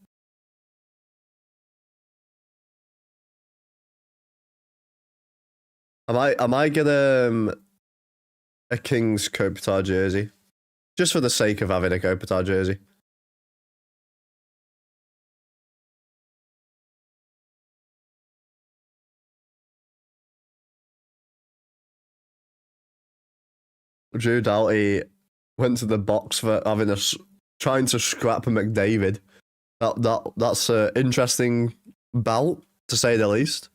I might get a Kings Kopitar jersey. Just for the sake of having a Kopitar jersey. Drew Doughty went to the box for having trying to scrap McDavid. That's an interesting bout, to say the least.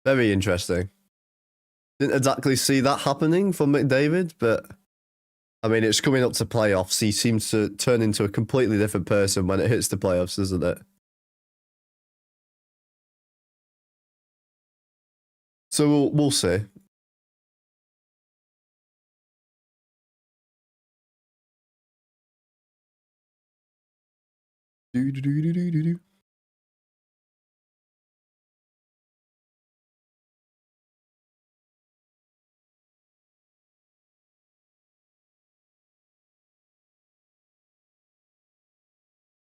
Very interesting. Didn't exactly see that happening for McDavid, but I mean, it's coming up to playoffs. He seems to turn into a completely different person when it hits the playoffs, doesn't it? So we'll see. Do, do, do, do, do, do.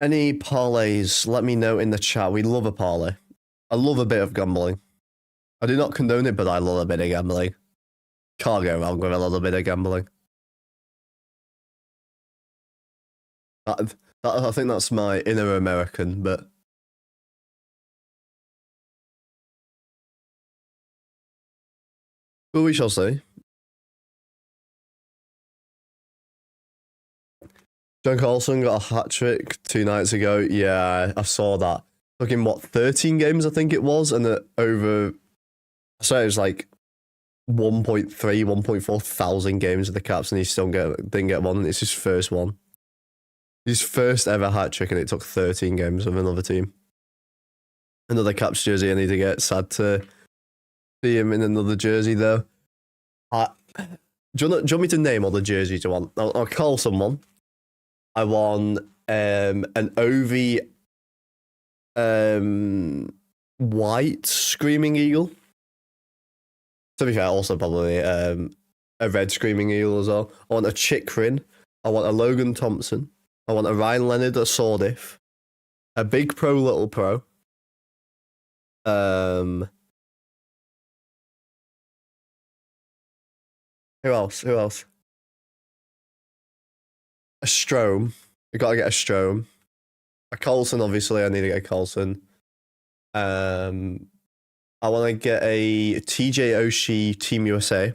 Any parlays, let me know in the chat. We love a parlay. I love a bit of gambling. I do not condone it, but I love a bit of gambling. Can't go wrong with a little bit of gambling. I think that's my inner American, but we shall see. John Carlson got a hat trick 2 nights ago. Yeah, I saw that. Fucking what, 13 games I think it was, and over, I swear it was like 1.3, 1.4 thousand games of the Caps, and he still didn't get one, and it's his first one. His first ever hat trick, and it took 13 games of another team. Another Caps jersey I need to get. Sad to see him in another jersey, though. Do you want me to name all the jerseys you want? I'll call someone. I want an Ovi white Screaming Eagle. To be fair, also probably a red Screaming Eagle as well. I want a Chikrin. I want a Logan Thompson. I want a Ryan Leonard, a Sordif. A Big Pro, Little Pro. Who else? A Strome. I gotta get a Strom. A Coulson, obviously, I need to get a Coulson. I want to get a TJ Oshie Team USA.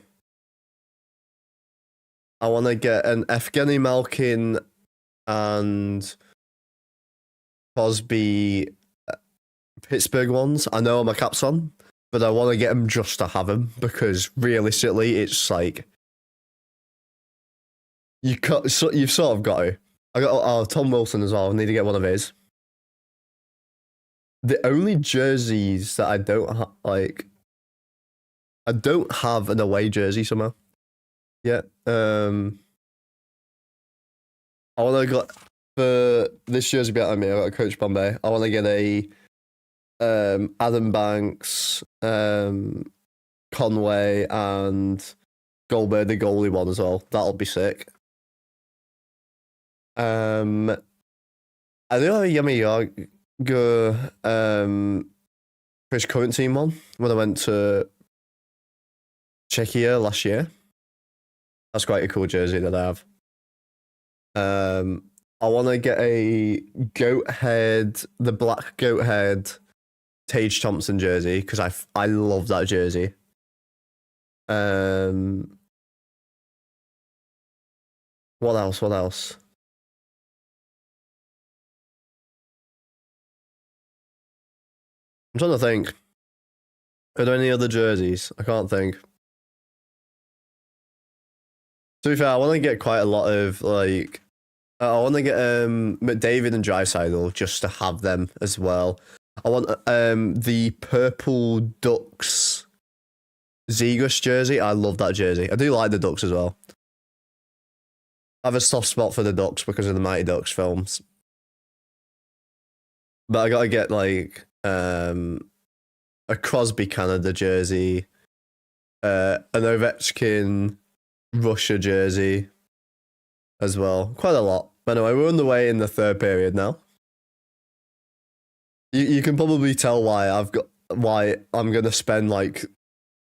I want to get an Evgeny Malkin and Crosby Pittsburgh ones. I know I'm a Caps on, but I want to get them just to have them because realistically, it's like you've sort of got to. I got Tom Wilson as well. I need to get one of his. The only jerseys that I don't I don't have an away jersey somehow. Yeah. I want to get for this jersey behind me. I got a Coach Bombay. I want to get a Adam Banks, Conway, and Goldberg, the goalie one as well. That'll be sick. I do have a Yummy Yager Chris current team one when I went to Czechia last year. That's quite a cool jersey that I have. I want to get a goat head, the black goat head Tage Thompson jersey because I love that jersey. What else? What else? I'm trying to think. Are there any other jerseys? I can't think. To be fair, I want to get quite a lot of like. I want to get McDavid and Draisaitl just to have them as well. I want the purple Ducks Zegras jersey. I love that jersey. I do like the Ducks as well. I have a soft spot for the Ducks because of the Mighty Ducks films. But I gotta get like a Crosby Canada jersey, an Ovechkin Russia jersey as well. Quite a lot. But anyway, we're on the way in the third period now. You can probably tell why I'm gonna spend like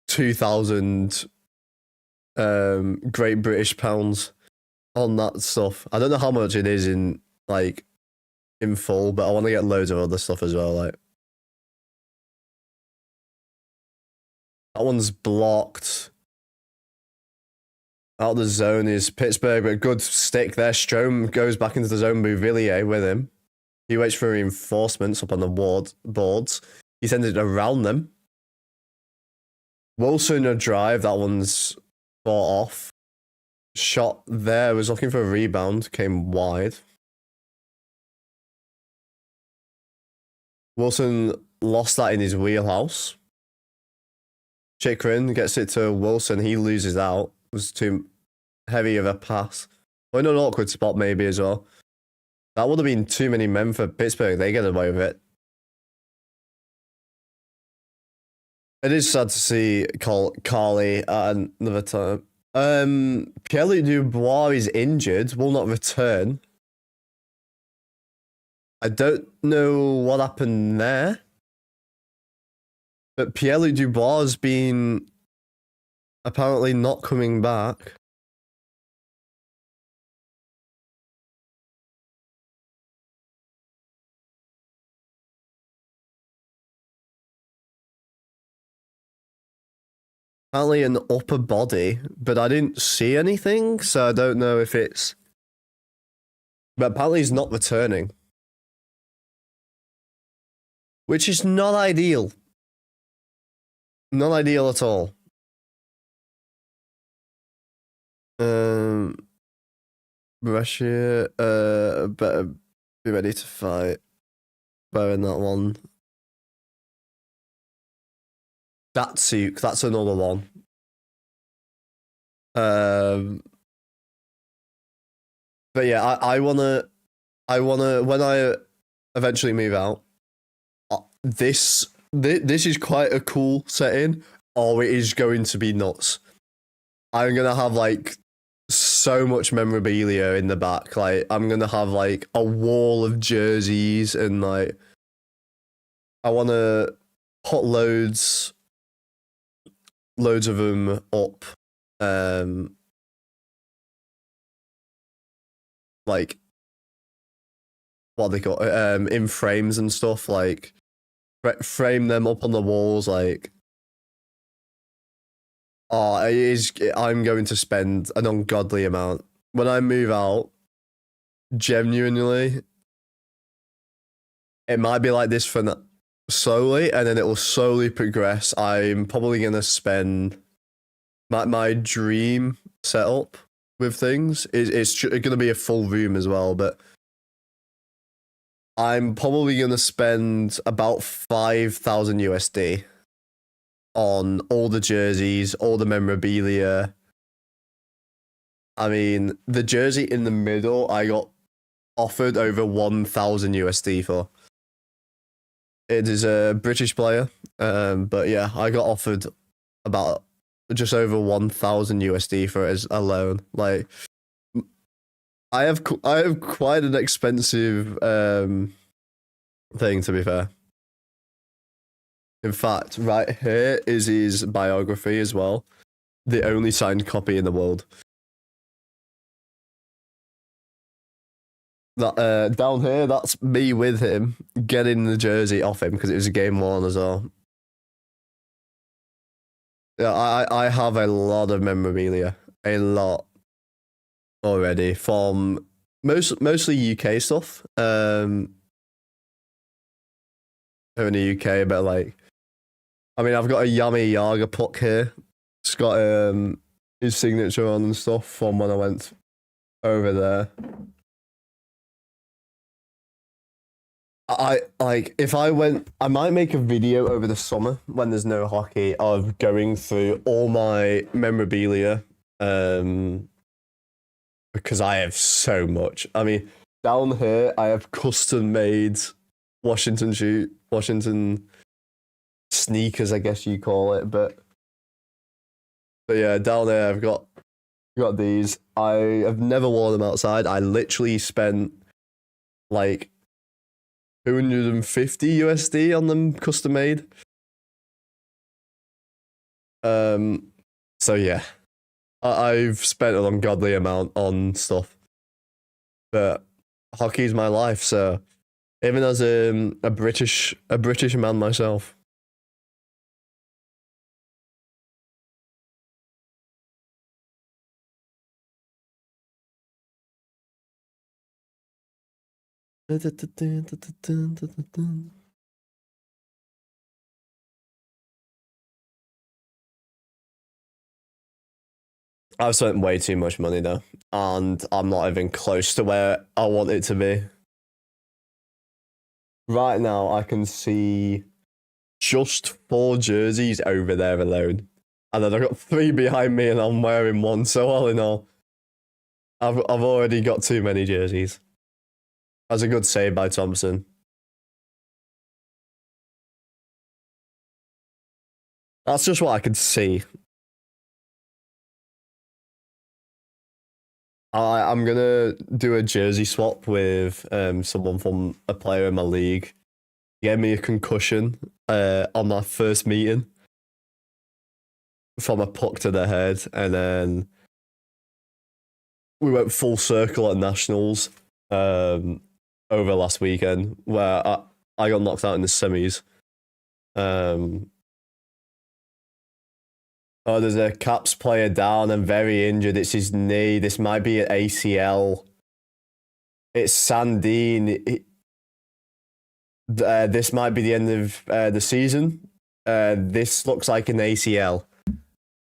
2,000 Great British pounds on that stuff. I don't know how much it is in full, but I want to get loads of other stuff as well. Like that one's blocked. Out of the zone is Pittsburgh, but a good stick there. Strome goes back into the zone. Bouvillier with him. He waits for reinforcements up on the boards. He sends it around them. Wilson a drive. That one's fought off. Shot there. Was looking for a rebound. Came wide. Wilson lost that in his wheelhouse. Chikrin gets it to Wilson. He loses out. It was too heavy of a pass. Well, in an awkward spot maybe as well. That would have been too many men for Pittsburgh. They get away with it. It is sad to see Carly at another time. Pierre-Luc Dubois is injured. Will not return. I don't know what happened there. But Pierre-Luc Dubois has been apparently not coming back. Apparently an upper body, but I didn't see anything, so I don't know if it's... But apparently he's not returning. Which is not ideal. Not ideal at all. Russia, better be ready to fight. Better in that one. Datsuk, that's another one. But yeah, I wanna when I eventually move out. This is quite a cool setting. Oh, it is going to be nuts. I'm gonna have like so much memorabilia in the back. Like I'm gonna have like a wall of jerseys and like I wanna put loads of them up. Like what they call it, in frames and stuff, like frame them up on the walls, like. Oh, it is. I'm going to spend an ungodly amount when I move out. Genuinely, it might be like this for slowly, and then it will slowly progress. I'm probably gonna spend my dream setup with things is it's gonna be a full room as well, but I'm probably gonna spend about 5,000 USD on all the jerseys, all the memorabilia. I mean, the jersey in the middle, I got offered over 1,000 USD for. It is a British player, but yeah, I got offered about just over 1,000 USD for it alone. Like, I have quite an expensive thing, to be fair. In fact, right here is his biography as well. The only signed copy in the world. That down here, that's me with him getting the jersey off him because it was a game one as well. Yeah, I have a lot of memorabilia, a lot already from mostly UK stuff. Here in the UK, but like, I mean, I've got a Yami Yaga puck here. It's got his signature on and stuff from when I went over there. I like if I went, I might make a video over the summer when there's no hockey of going through all my memorabilia, because I have so much. I mean, down here I have custom made Washington sneakers, I guess you call it, but yeah, down there I've got these. I have never worn them outside. I literally spent like 250 USD on them custom made. So yeah, I've spent an ungodly amount on stuff, but hockey's my life. So even as a British man myself. I've spent way too much money though, and I'm not even close to where I want it to be. Right now, I can see just 4 jerseys over there alone, and then I've got 3 behind me, and I'm wearing one. So all in all, I've already got too many jerseys. That's a good save by Thompson. That's just what I could see. I'm gonna do a jersey swap with someone from a player in my league. He gave me a concussion on my first meeting from a puck to the head, and then we went full circle at nationals over last weekend where I got knocked out in the semis. Oh, there's a Caps player down and very injured. It's his knee. This might be an ACL. It's Sandine. This might be the end of the season. This looks like an ACL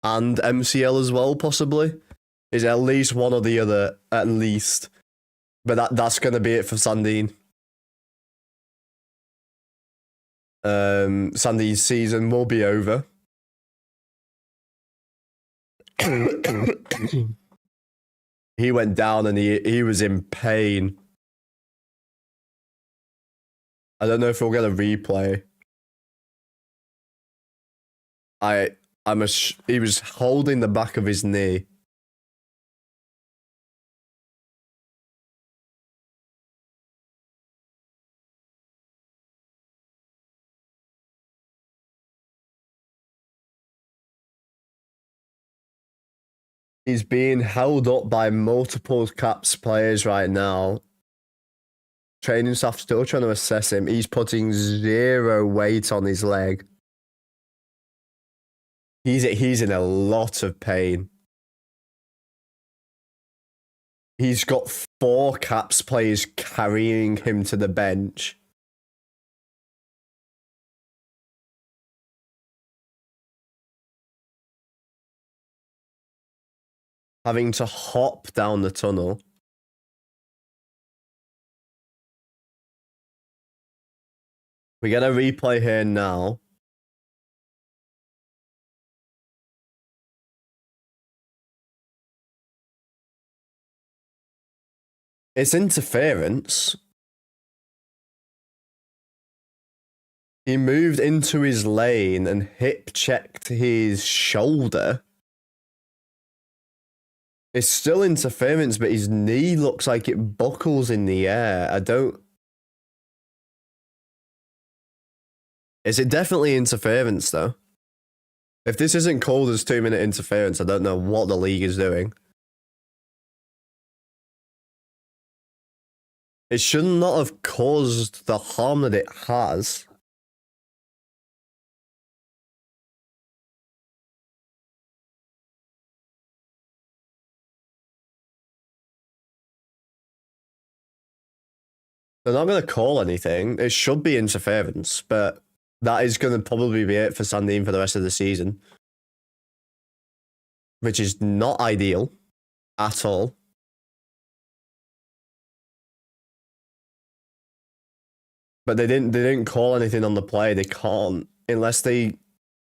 and MCL as well, possibly. Is at least one or the other, at least. But that's going to be it for Sandine. Sandine's season will be over. He went down and he was in pain. I don't know if we'll get a replay. He was holding the back of his knee. He's being held up by multiple Caps players right now. Training staff still trying to assess him. He's putting zero weight on his leg. He's in a lot of pain. He's got 4 Caps players carrying him to the bench. Having to hop down the tunnel. We get a replay here now. It's interference. He moved into his lane and hip checked his shoulder. It's still interference, but his knee looks like it buckles in the air. Is it definitely interference, though? If this isn't called as 2-minute interference, I don't know what the league is doing. It should not have caused the harm that it has. They're not going to call anything. It should be interference, but that is going to probably be it for Sandine for the rest of the season. Which is not ideal at all. But they didn't call anything on the play. They can't unless they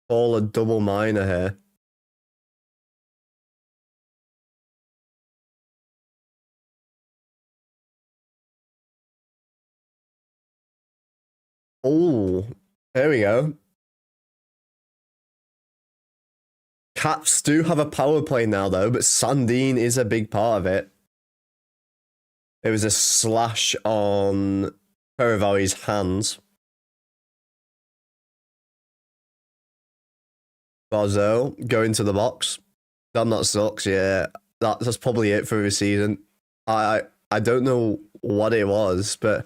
call a double minor here. Oh, there we go. Caps do have a power play now, though, but Sandine is a big part of it. It was a slash on Peravari's hands. Barzo going to the box. That sucks, yeah. That's probably it for his season. I don't know what it was, but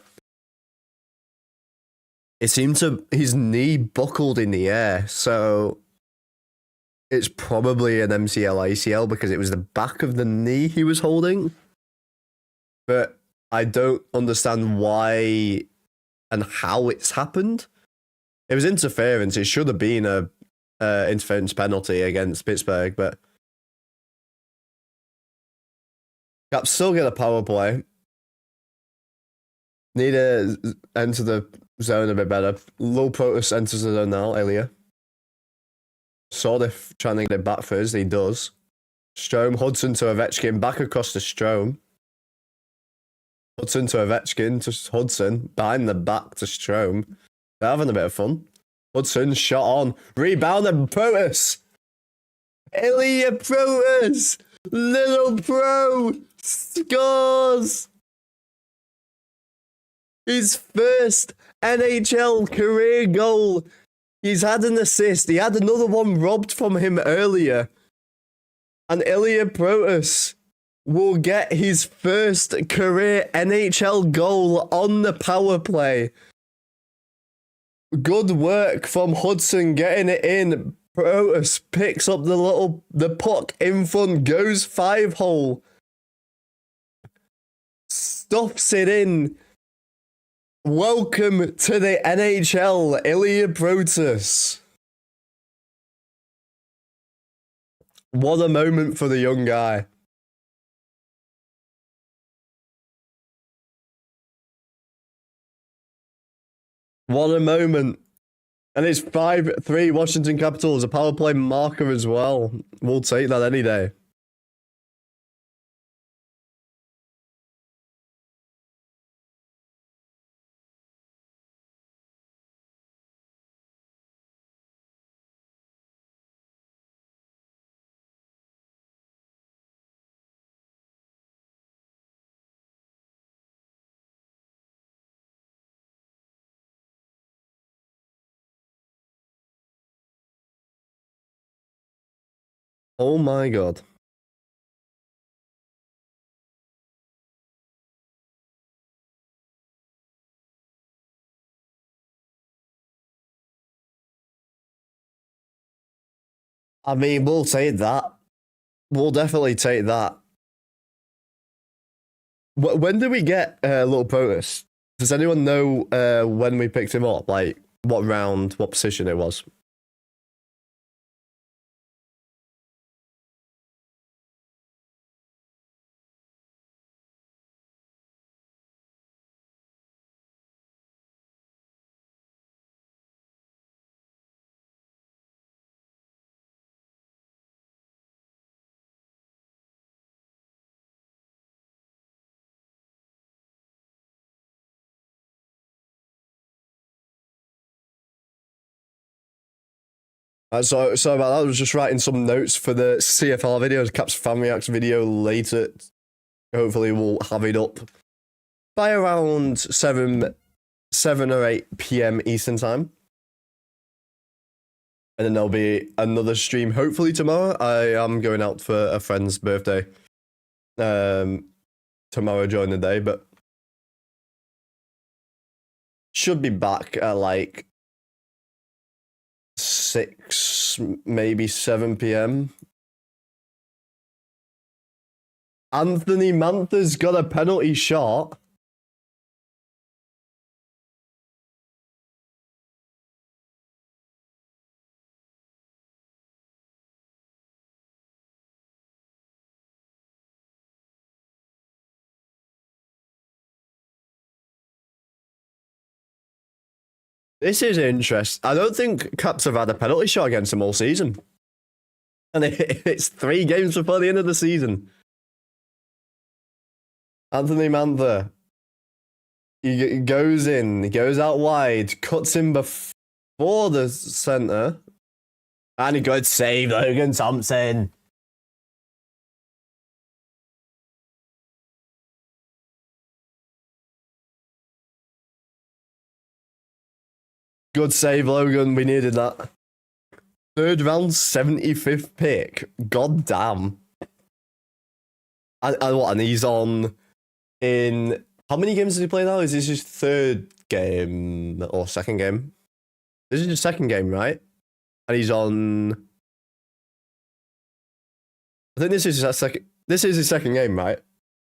it seemed his knee buckled in the air, so it's probably an MCL ACL because it was the back of the knee he was holding. But I don't understand why and how it's happened. It was interference. It should have been a interference penalty against Pittsburgh, but Caps still get a power play. Need to enter the zone a bit better. Low Protus enters the zone now, Elia. Sort of trying to get it back first. He does. Strome, Hudson to Ovechkin, back across to Strome. Hudson to Ovechkin to Hudson, behind the back to Strome. They're having a bit of fun. Hudson, shot on. Rebound and Protus. Ilya Protus. Little Pro scores. His first NHL career goal. He's had an assist. He had another one robbed from him earlier. And Ilya Protus will get his first career NHL goal on the power play. Good work from Hudson getting it in. Protus picks up the puck in front, goes 5-hole. Stuffs it in. Welcome to the NHL, Ilya Protus. What a moment for the young guy. What a moment. And it's 5-3 Washington Capitals, a power play marker as well. We'll take that any day. Oh my god. I mean, we'll take that. We'll definitely take that. When do we get Little Protus? Does anyone know when we picked him up? Like, what round, what position it was? So about that, I was just writing some notes for the CFR video, Caps Fan Reacts video later. Hopefully, we'll have it up by around 7 or 8 p.m. Eastern time. And then there'll be another stream, hopefully tomorrow. I am going out for a friend's birthday tomorrow during the day, but should be back at like 6, maybe 7 p.m. Anthony Mantha's got a penalty shot. This is interesting. I don't think Caps have had a penalty shot against him all season. And it's 3 games before the end of the season. Anthony Mantha. He goes in, he goes out wide, cuts him before the centre. And a good save, Logan Thompson. Good save, Logan. We needed that. 3rd round, 75th pick. God damn. And he's on in... How many games does he play now? Is this his 3rd game or 2nd game? This is his 2nd game, right? And he's on... I think this is his second... This is his 2nd game, right?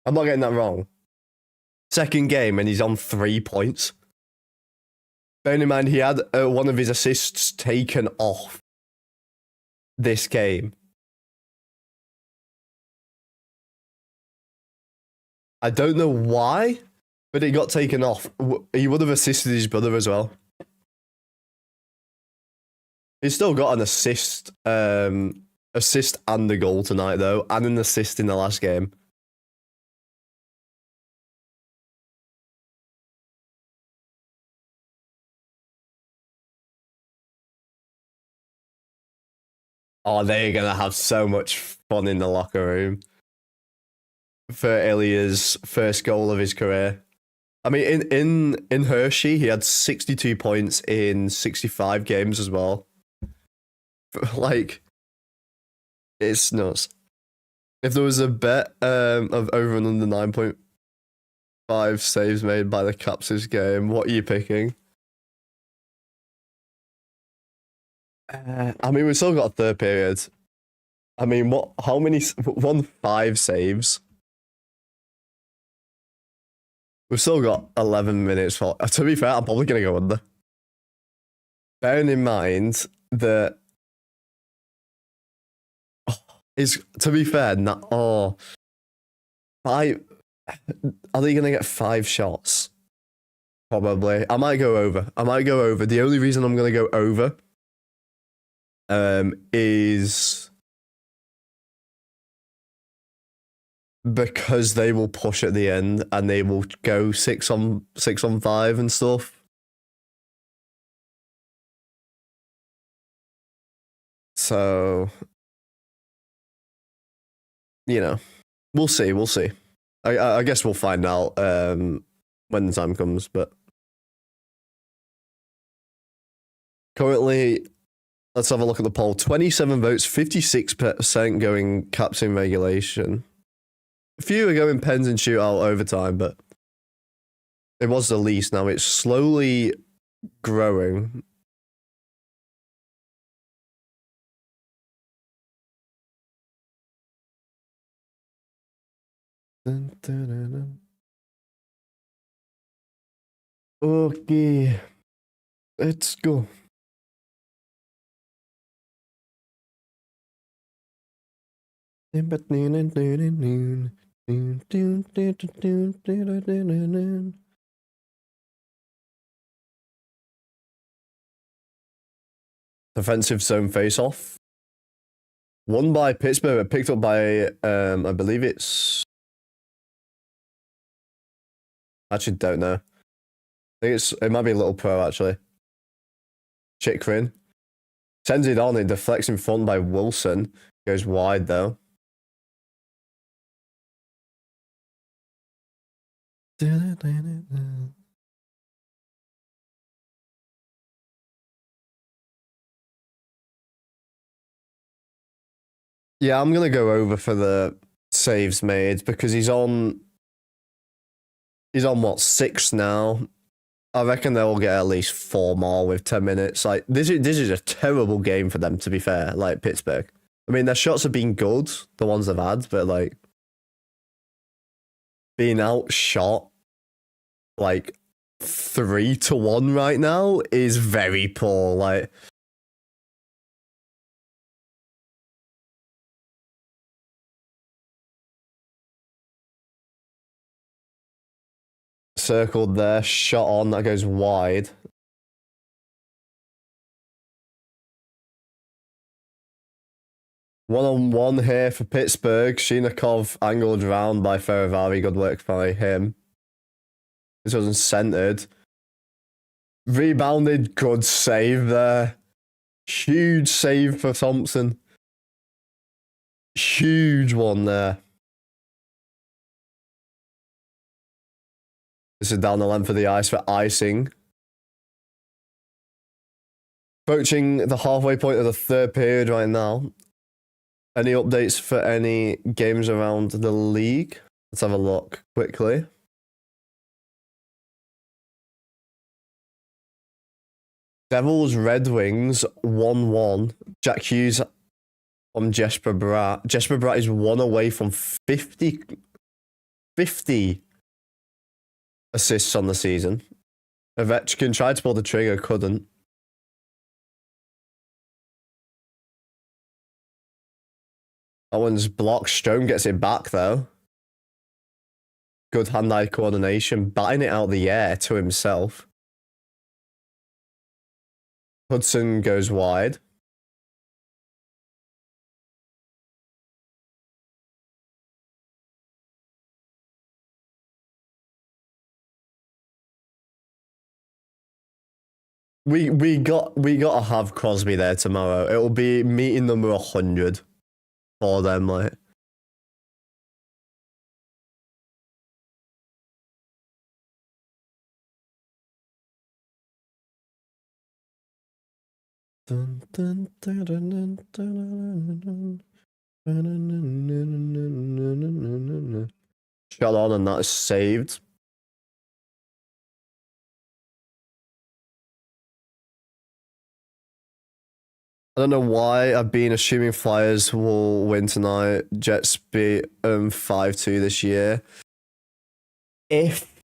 I'm not getting that wrong. 2nd game, and he's on 3 points. Bearing in mind, he had one of his assists taken off this game. I don't know why, but it got taken off. He would have assisted his brother as well. He's still got an assist and a goal tonight, though, and an assist in the last game. Oh, they're going to have so much fun in the locker room for Ilya's first goal of his career. I mean, in Hershey, he had 62 points in 65 games as well. Like, it's nuts. If there was a bet of over and under 9.5 saves made by the Caps this game, what are you picking? I mean, we've still got a 3rd period. I mean, how many? 5 saves. We've still got 11 minutes for. To be fair, I'm probably going to go under. Bearing in mind that. Is to be fair, not. Oh. 5. Are they going to get 5 shots? Probably. I might go over. The only reason I'm going to go over is because they will push at the end and they will go 6 on 5 and stuff. So, you know, we'll see. I guess we'll find out when the time comes. But currently, let's have a look at the poll. 27 votes, 56% going Caps in regulation. A few are going pens and shootout overtime, but it was the least. Now it's slowly growing. Dun, dun, dun, dun. Okay, let's go. Defensive zone face-off. Won by Pittsburgh, but picked up by, I believe it's... Actually, don't know. I think it might be a little pro, actually. Chikrin. Sends it on, it deflects in front by Wilson. Goes wide, though. Yeah, I'm gonna go over for the saves made because he's on what, 6 now. I reckon they'll get at least 4 more with 10 minutes. Like this is a terrible game for them, to be fair, like Pittsburgh. I mean, their shots have been good, the ones they've had, but like being outshot like 3-1 right now is very poor. Like circled there, shot on, that goes wide. One-on-one here for Pittsburgh. Shinikov angled round by Feravari. Good work by him. This wasn't centered. Rebounded. Good save there. Huge save for Thompson. Huge one there. This is down the length of the ice for icing. Approaching the halfway point of the third period right now. Any updates for any games around the league? Let's have a look quickly. Devils, Red Wings, 1-1. Jack Hughes on Jesper Bratt. Jesper Bratt is 1 away from 50 assists on the season. Ovechkin tried to pull the trigger, couldn't. That one's blocked. Strome gets it back, though. Good hand-eye coordination. Batting it out the air to himself. Hudson goes wide. We gotta have Crosby there tomorrow. It'll be meeting number 100 for them, like. Dun, dun, dun, dun, dun, dun, dun. Shot on and that is saved. I don't know why I've been assuming Flyers will win tonight. Jets beat 5-2 this year. If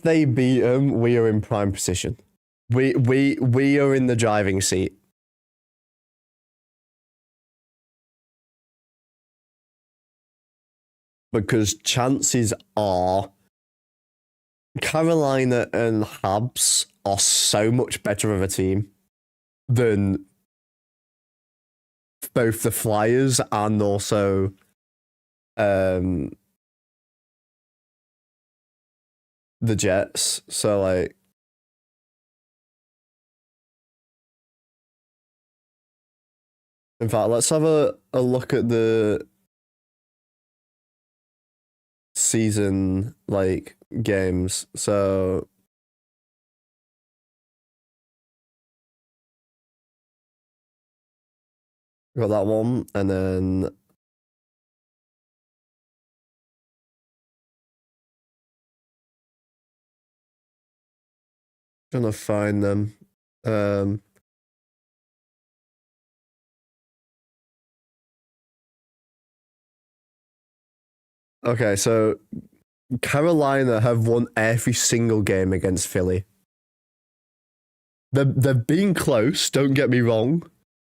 they beat them, we are in prime position. We are in the driving seat. Because chances are Carolina and Habs are so much better of a team than both the Flyers and also the Jets. So like in fact, let's have a look at the season like games. So got that one, and then trying to find them. Okay, so Carolina have won every single game against Philly. They've been close, don't get me wrong.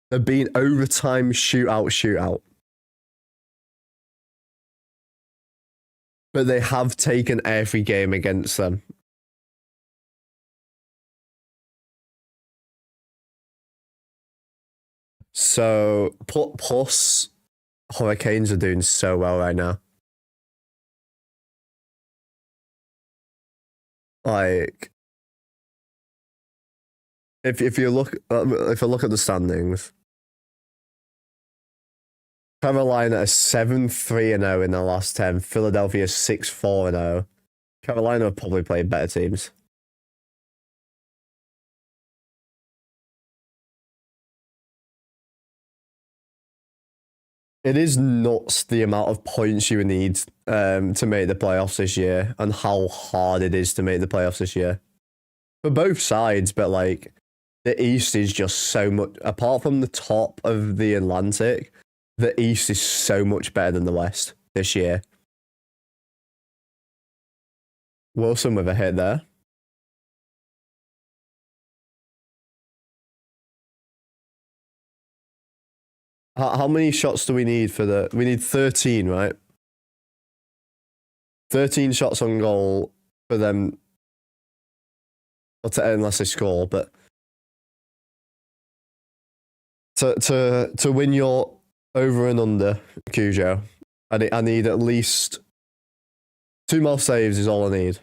They've been overtime, shootout. But they have taken every game against them. So, plus, Hurricanes are doing so well right now. Like, if you look if I look at the standings, Carolina are 7-3-0 in their last 10. Philadelphia 6-4-0. Carolina have probably played better teams. It is nuts the amount of points you need to make the playoffs this year and how hard it is to make the playoffs this year. For both sides, but like the East is just so much, apart from the top of the Atlantic, the East is so much better than the West this year. Wilson with a hit there. How many shots do we need for the... We need 13, right? 13 shots on goal for them. Or to end unless they score, but... To win your over and under, Cujo, I need at least 2 more saves is all I need.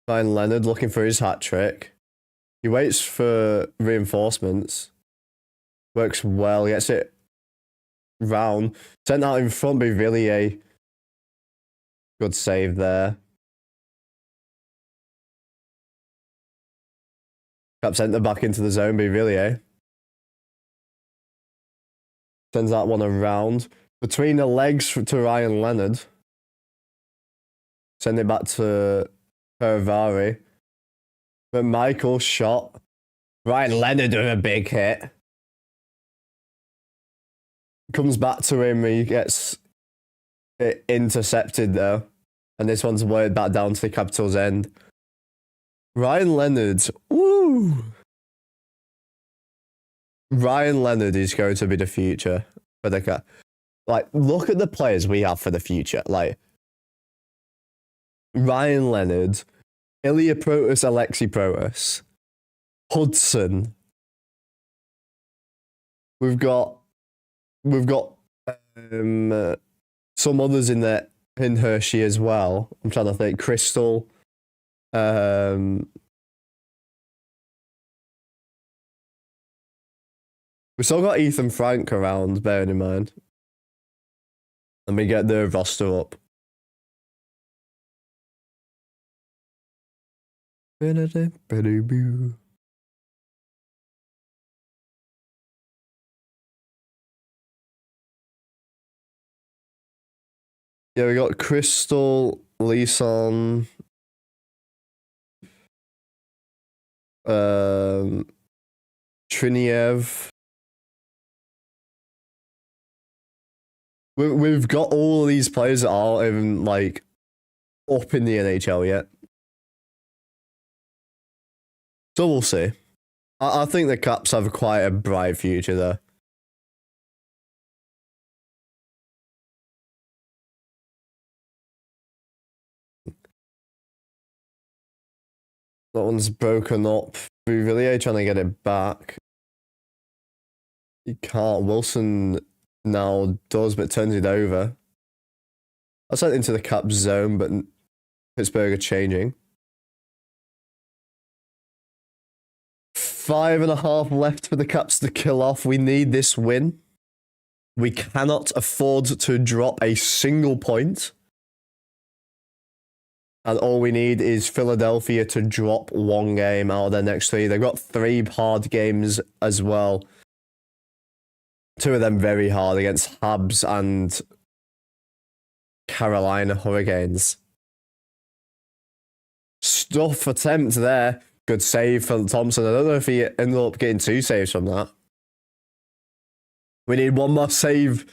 Ryan Leonard looking for his hat trick. He waits for reinforcements. Works well, gets it round. Sent out in front by Villiers. Good save there. Cap centre back into the zone by Villiers. Sends that one around. Between the legs to Ryan Leonard. Send it back to Peravari. But Michael shot. Ryan Leonard with a big hit. Comes back to him, he gets it intercepted though. And this one's weighted back down to the Capitals' end. Ryan Leonard, woo! Ryan Leonard is going to be the future for the Cap. Like, look at the players we have for the future. Like, Ryan Leonard, Ilya Protas, Alexi Protas, Hudson. We've got some others in there in Hershey as well. I'm trying to think. Crystal. We've still got Ethan Frank around, bearing in mind. Let me get the roster up. Yeah, we got Crystal, Leeson, Triniev. We've got all of these players that aren't even like up in the NHL yet. So we'll see. I think the Caps have quite a bright future there. That one's broken up. We really are trying to get it back. You can't. Wilson now does, but turns it over. I sent into the Cap zone, but Pittsburgh are changing. 5.5 left for the Caps to kill off. We need this win. We cannot afford to drop a single point. And all we need is Philadelphia to drop 1 game out of their next 3. They've got 3 hard games as well. 2 of them very hard against Habs and Carolina Hurricanes. Stuff attempt there. Good save for Thompson. I don't know if he ended up getting 2 saves from that. We need one more save.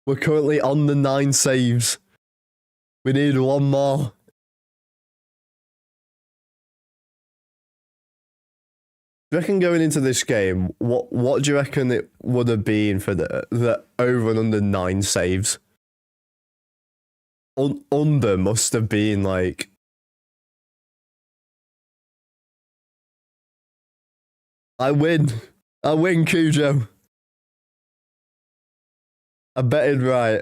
We're currently on the 9 saves. We need one more. Do you reckon going into this game, what do you reckon it would have been for the over and under 9 saves? Under must have been like... I win, Cujo. I betted right.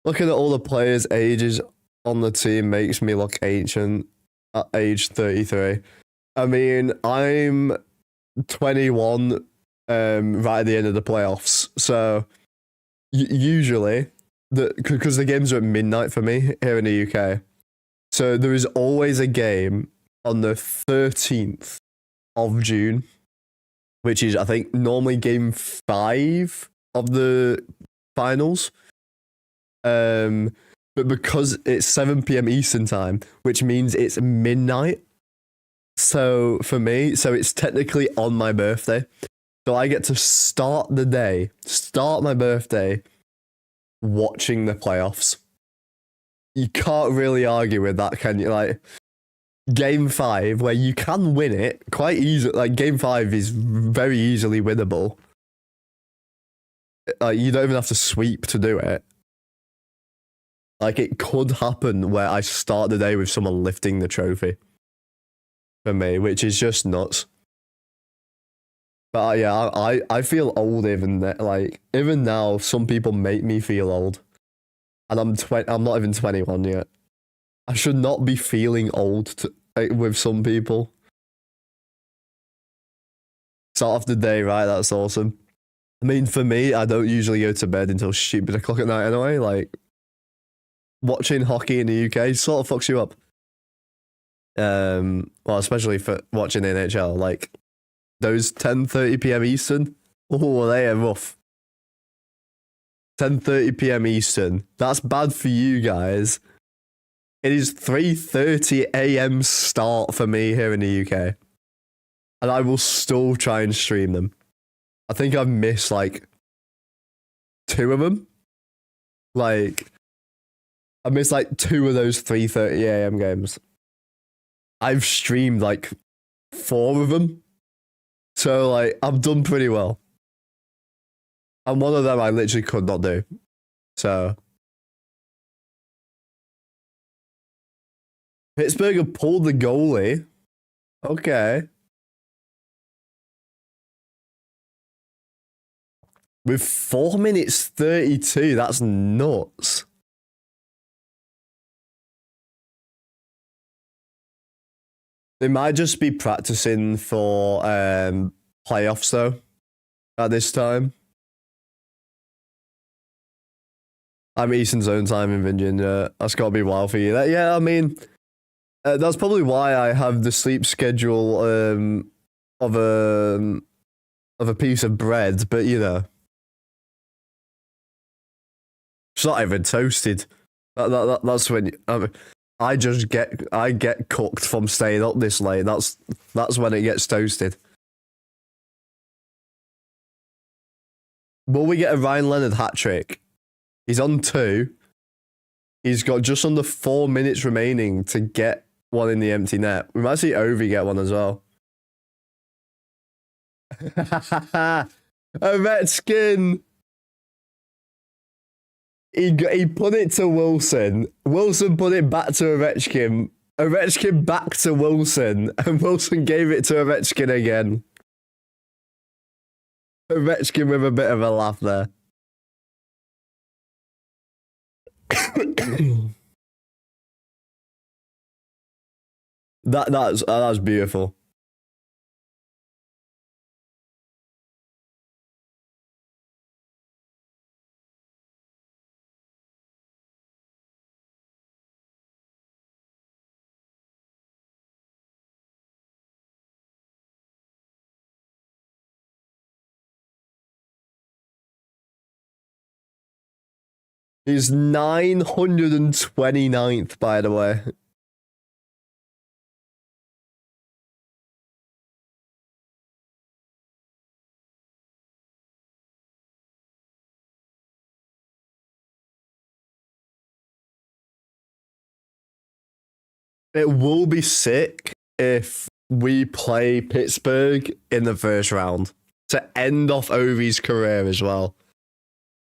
Looking at all the players' ages on the team makes me look ancient at age 33. I mean, I'm 21 right at the end of the playoffs. So usually, because the games are at midnight for me here in the UK. So there is always a game on the 13th of June, which is, I think, normally game 5 of the finals. But because it's 7 p.m. Eastern time, which means it's midnight. So for me, it's technically on my birthday. So I get to start my birthday, watching the playoffs. You can't really argue with that, can you? Like, game 5, where you can win it quite easily. Like, game 5 is very easily winnable. Like, you don't even have to sweep to do it. Like, it could happen where I start the day with someone lifting the trophy for me, which is just nuts. But yeah, I feel old even now. Some people make me feel old, and I'm not even 21 yet. I should not be feeling old with some people. Start off the day right. That's awesome. I mean, for me, I don't usually go to bed until stupid o'clock at night anyway. Like, watching hockey in the UK sort of fucks you up. Well, especially for watching the NHL, like those 10:30 p.m. Eastern. Oh, they are rough. 10:30 p.m. Eastern. That's bad for you guys. It is 3:30 a.m. start for me here in the UK, and I will still try and stream them. I think I've missed like 2 of them. Like, I missed like 2 of those 3:30 a.m. games. I've streamed like 4 of them. So like, I've done pretty well. And one of them I literally could not do. So Pittsburgh have pulled the goalie. Okay. With 4 minutes 32, that's nuts. They might just be practicing for playoffs though at this time. I'm Eastern Zone time in Virginia. That's got to be wild for you. Yeah, I mean, that's probably why I have the sleep schedule of a piece of bread. But you know, it's not even toasted. That's when I get cooked from staying up this late. That's when it gets toasted. Will we get a Ryan Leonard hat trick? He's on 2. He's got just under 4 minutes remaining to get one in the empty net. We might see Ovi get one as well. Ovechkin. He put it to Wilson. Wilson put it back to Ovechkin. Ovechkin back to Wilson. And Wilson gave it to Ovechkin again. Ovechkin with a bit of a laugh there. That's beautiful. He's 929th, by the way. It will be sick if we play Pittsburgh in the first round to end off Ovi's career as well.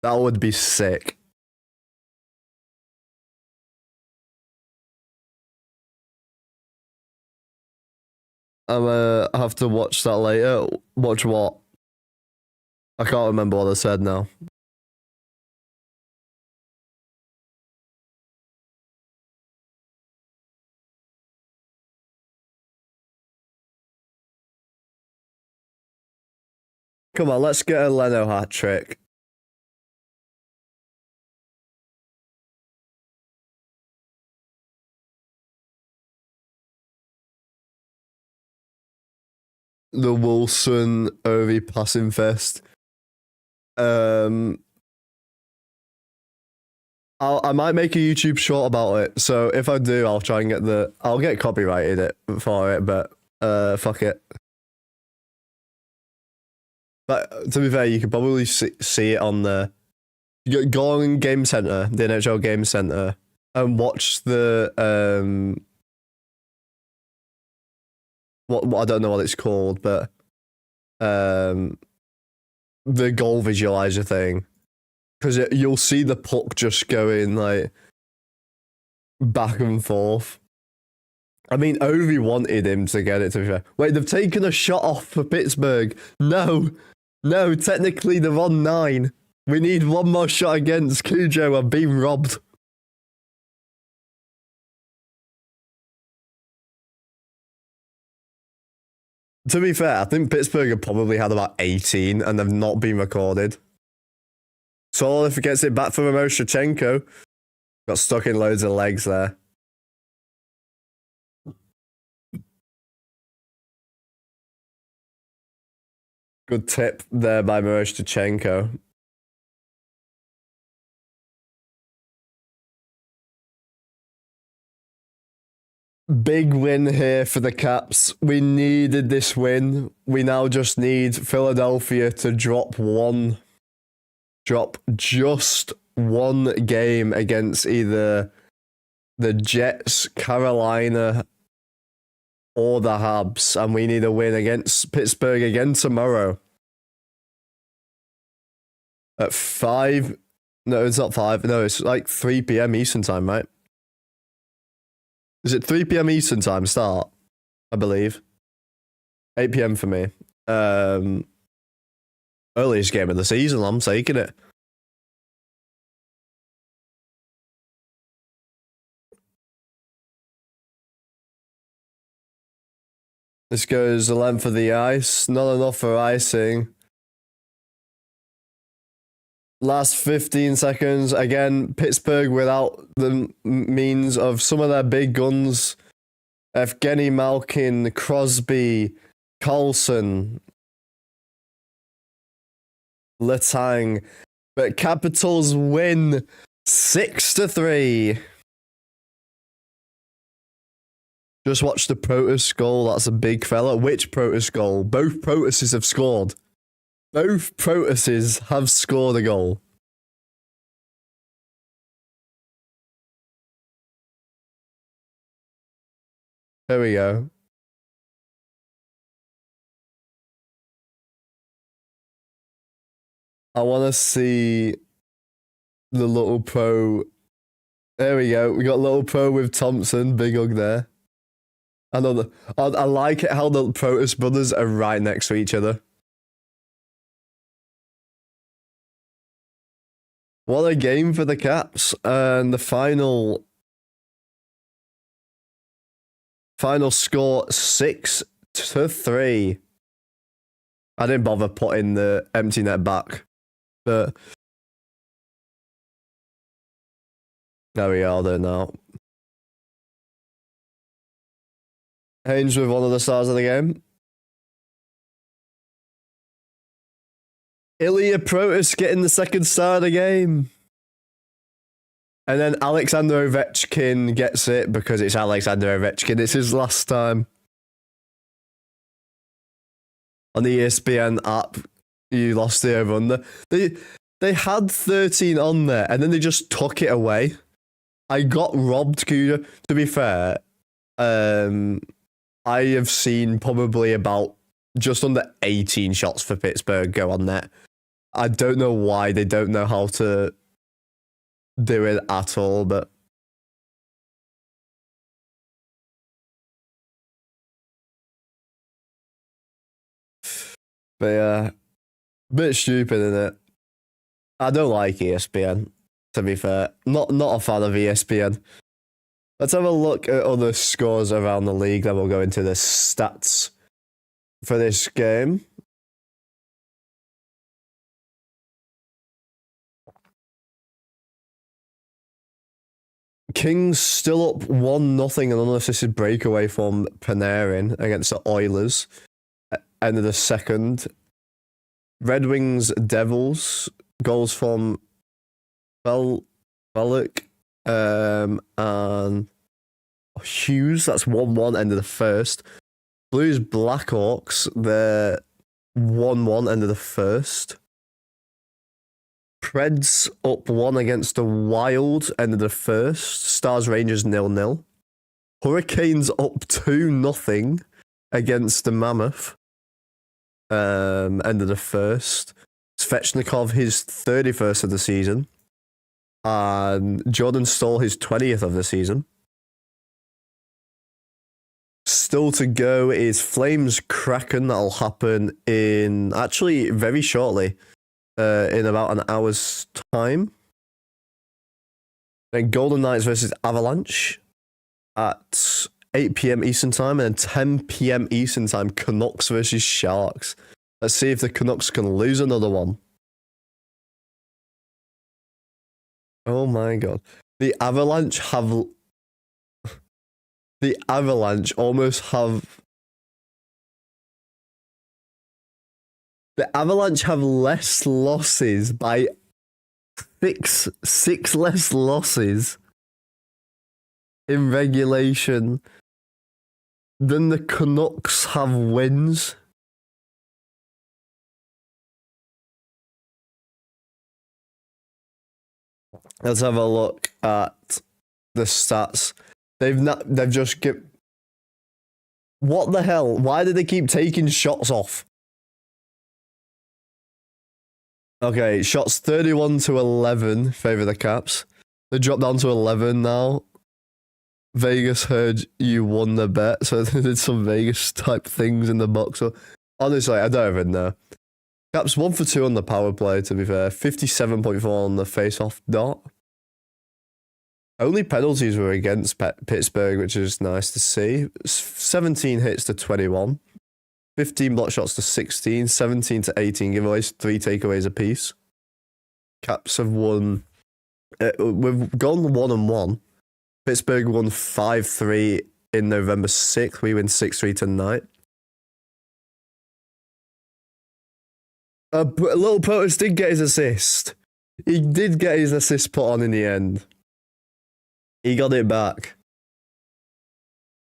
That would be sick. I'm gonna have to watch that later. Watch what? I can't remember what I said now. Come on, let's get a Leno hat trick. The Wilson Ovi passing fest. I might make a YouTube short about it. So if I do, I'll try and I'll get copyrighted it for it, but fuck it. But to be fair, you could probably see it on the go on Game Center, the NHL Game Center, and watch the what I don't know what it's called, but the goal visualizer thing, because you'll see the puck just going like back and forth. I mean, Ovi wanted him to get it, to be fair. Wait, they've taken a shot off for Pittsburgh. No, technically they're on 9. We need one more shot against Cujo. I'm being robbed. To be fair, I think Pittsburgh have probably had about 18 and they've not been recorded. So if it gets it back from Shevchenko, got stuck in loads of legs there. Good tip there by Shevchenko. Big win here for the Caps. We needed this win. We now just need Philadelphia to drop just one game against either the Jets, Carolina, or the Habs, and we need a win against Pittsburgh again tomorrow. At 5. No, it's not 5. No, it's like 3 p.m. Eastern time, right? Is it 3 p.m. Eastern time start? I believe. 8 p.m. for me. Earliest game of the season, I'm taking it. This goes the length of the ice. Not enough for icing. Last 15 seconds. Again, Pittsburgh without the means of some of their big guns. Evgeny Malkin, Crosby, Carlson, Letang. But Capitals win 6-3. Just watch the Protus goal. That's a big fella. Which Protus goal? Both Protuses have scored. Both Protuses have scored a goal. There we go. I want to see the little pro. There we go. We got little pro with Thompson. Big hug there. I know I like it how the Protus brothers are right next to each other. What a game for the Caps. And the final score 6-3. I didn't bother putting the empty net back, but there we are there now. Haynes with one of the stars of the game. Ilya Protus getting the second star of the game. And then Alexander Ovechkin gets it because it's Alexander Ovechkin. It's his last time. On the ESPN app, you lost the over-under. They had 13 on there, and then they just took it away. I got robbed, Cujo. To be fair, I have seen probably about just under 18 shots for Pittsburgh go on net. I don't know why they don't know how to do it at all, but yeah, bit stupid, isn't it? I don't like ESPN, to be fair. Not a fan of ESPN. Let's have a look at other scores around the league, then we'll go into the stats for this game. Kings still up 1-0, an unassisted breakaway from Panarin against the Oilers. End of the second. Red Wings, Devils, goals from Bellick and Hughes. That's 1-1, end of the first. Blues, Blackhawks, they're 1-1, end of the first. Preds up 1 against the Wild, end of the first. Stars, Rangers 0-0. Hurricanes up 2-0 against the Mammoth, end of the first. Svechnikov, his 31st of the season. And Jordan Staal, his 20th of the season. Still to go is Flames Kraken. That'll happen in actually very shortly, in about an hour's time. Then Golden Knights versus Avalanche at 8 p.m. Eastern Time, and then 10 p.m. Eastern Time, Canucks versus Sharks. Let's see if the Canucks can lose another one. Oh my god. The Avalanche almost have... The Avalanche have less losses by six less losses in regulation than the Canucks have wins. Let's have a look at the stats. They've just what the hell? Why do they keep taking shots off? Okay, shots 31-11 favor the Caps. They dropped down to 11 now. Vegas heard you won the bet, so they did some Vegas type things in the box. So honestly, I don't even know. Caps 1 for 2 on the power play, to be fair. 57.4 on the face-off dot. Only penalties were against Pittsburgh, which is nice to see. 17 hits to 21. 15 block shots to 16. 17 to 18 giveaways. 3 takeaways apiece. Caps have won... we've gone 1-1. Pittsburgh won 5-3 in November 6th. We win 6-3 tonight. Little Protus did get his assist. He did get his assist put on in the end. He got it back.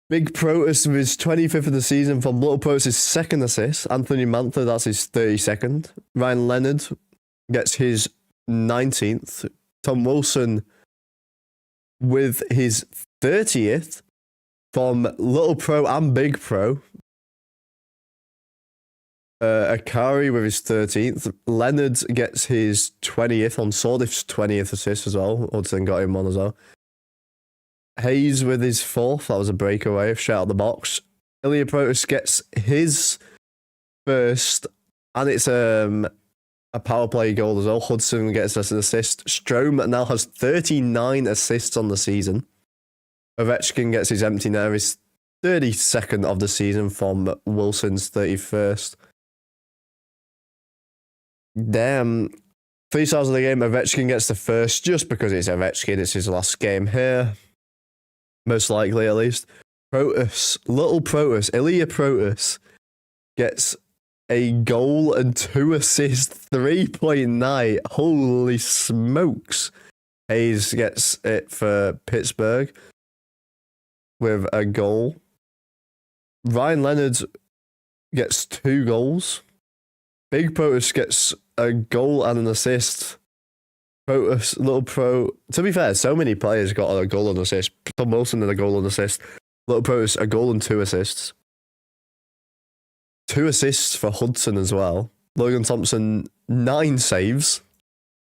Big Protus with his 25th of the season from Little Protus' second assist. Anthony Mantha, that's his 32nd. Ryan Leonard gets his 19th. Tom Wilson with his 30th from Little Pro and Big Pro. Akari with his 13th. Leonard gets his 20th on Sordif's 20th assist as well. Hudson got him on as well. Hayes with his 4th. That was a breakaway. Straight out of the box. Ilya Protus gets his first, and it's a power play goal as well. Hudson gets us an assist. Strome now has 39 assists on the season. Ovechkin gets his empty netter, his 32nd of the season from Wilson's 31st. Damn. 3 stars of the game. Ovechkin gets the first just because it's Ovechkin. It's his last game here. Most likely, at least. Protus, Little Protus, Ilya Protus gets a goal and 2 assists, 3.9. Holy smokes. Hayes gets it for Pittsburgh with a goal. Ryan Leonard gets 2 goals. Big Protus gets a goal and an assist. Protus, Little Pro. To be fair, so many players got a goal and assist. Tom Wilson had a goal and assist. Little Protus, a goal and 2 assists. 2 assists for Hudson as well. Logan Thompson, 9 saves.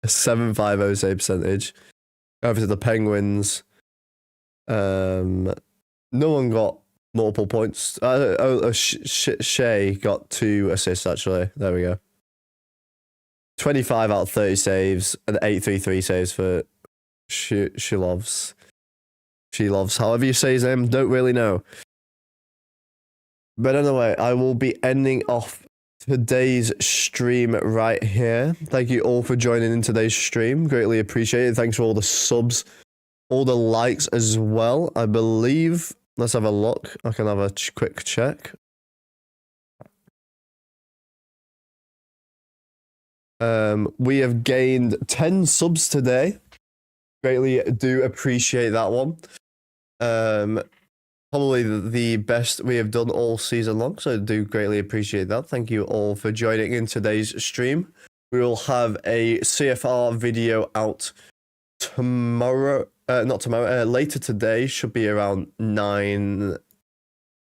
A 750 save percentage. Over to the Penguins. No one got multiple points. Shea got 2 assists, actually. There we go. 25 out of 30 saves and 833 saves for Shilovs. However you say his name, don't really know. But anyway, I will be ending off today's stream right here. Thank you all for joining in today's stream. Greatly appreciated. Thanks for all the subs, all the likes as well. I believe, let's have a look. I can have a quick check. We have gained 10 subs today. Greatly do appreciate that one. Probably the best we have done all season long, so I do greatly appreciate that. Thank you all for joining in today's stream. We will have a CFR video out tomorrow, not tomorrow, later today, should be around 9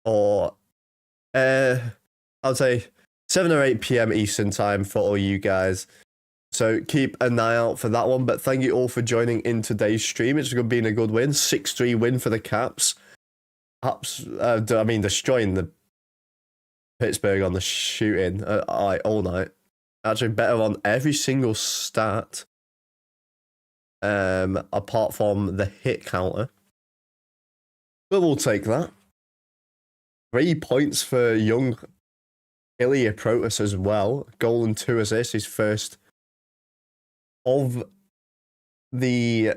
or, I would say 7 or 8 p.m. Eastern time for all you guys. So keep an eye out for that one. But thank you all for joining in today's stream. It's been a good win. 6-3 win for the Caps. Destroying the Pittsburgh on the shooting all night. Actually better on every single stat. Apart from the hit counter. But we'll take that. 3 points for young Ilya Protus as well. Goal and 2 assists. His first of his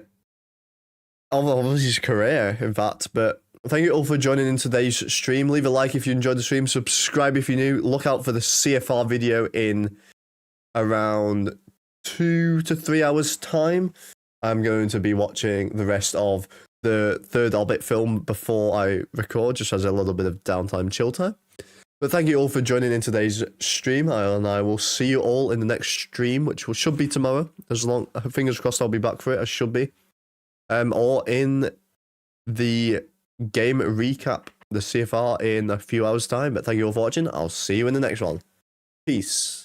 career, in fact. But thank you all for joining in today's stream. Leave a like if you enjoyed the stream. Subscribe if you're new. Look out for the CFR video in around 2 to 3 hours time. I'm going to be watching the rest of the third Albit film before I record, just as a little bit of downtime chill time. But thank you all for joining in today's stream, and I will see you all in the next stream, which should be tomorrow. Fingers crossed I'll be back for it, I should be. Or in the game recap, the CFR, in a few hours' time. But thank you all for watching. I'll see you in the next one. Peace.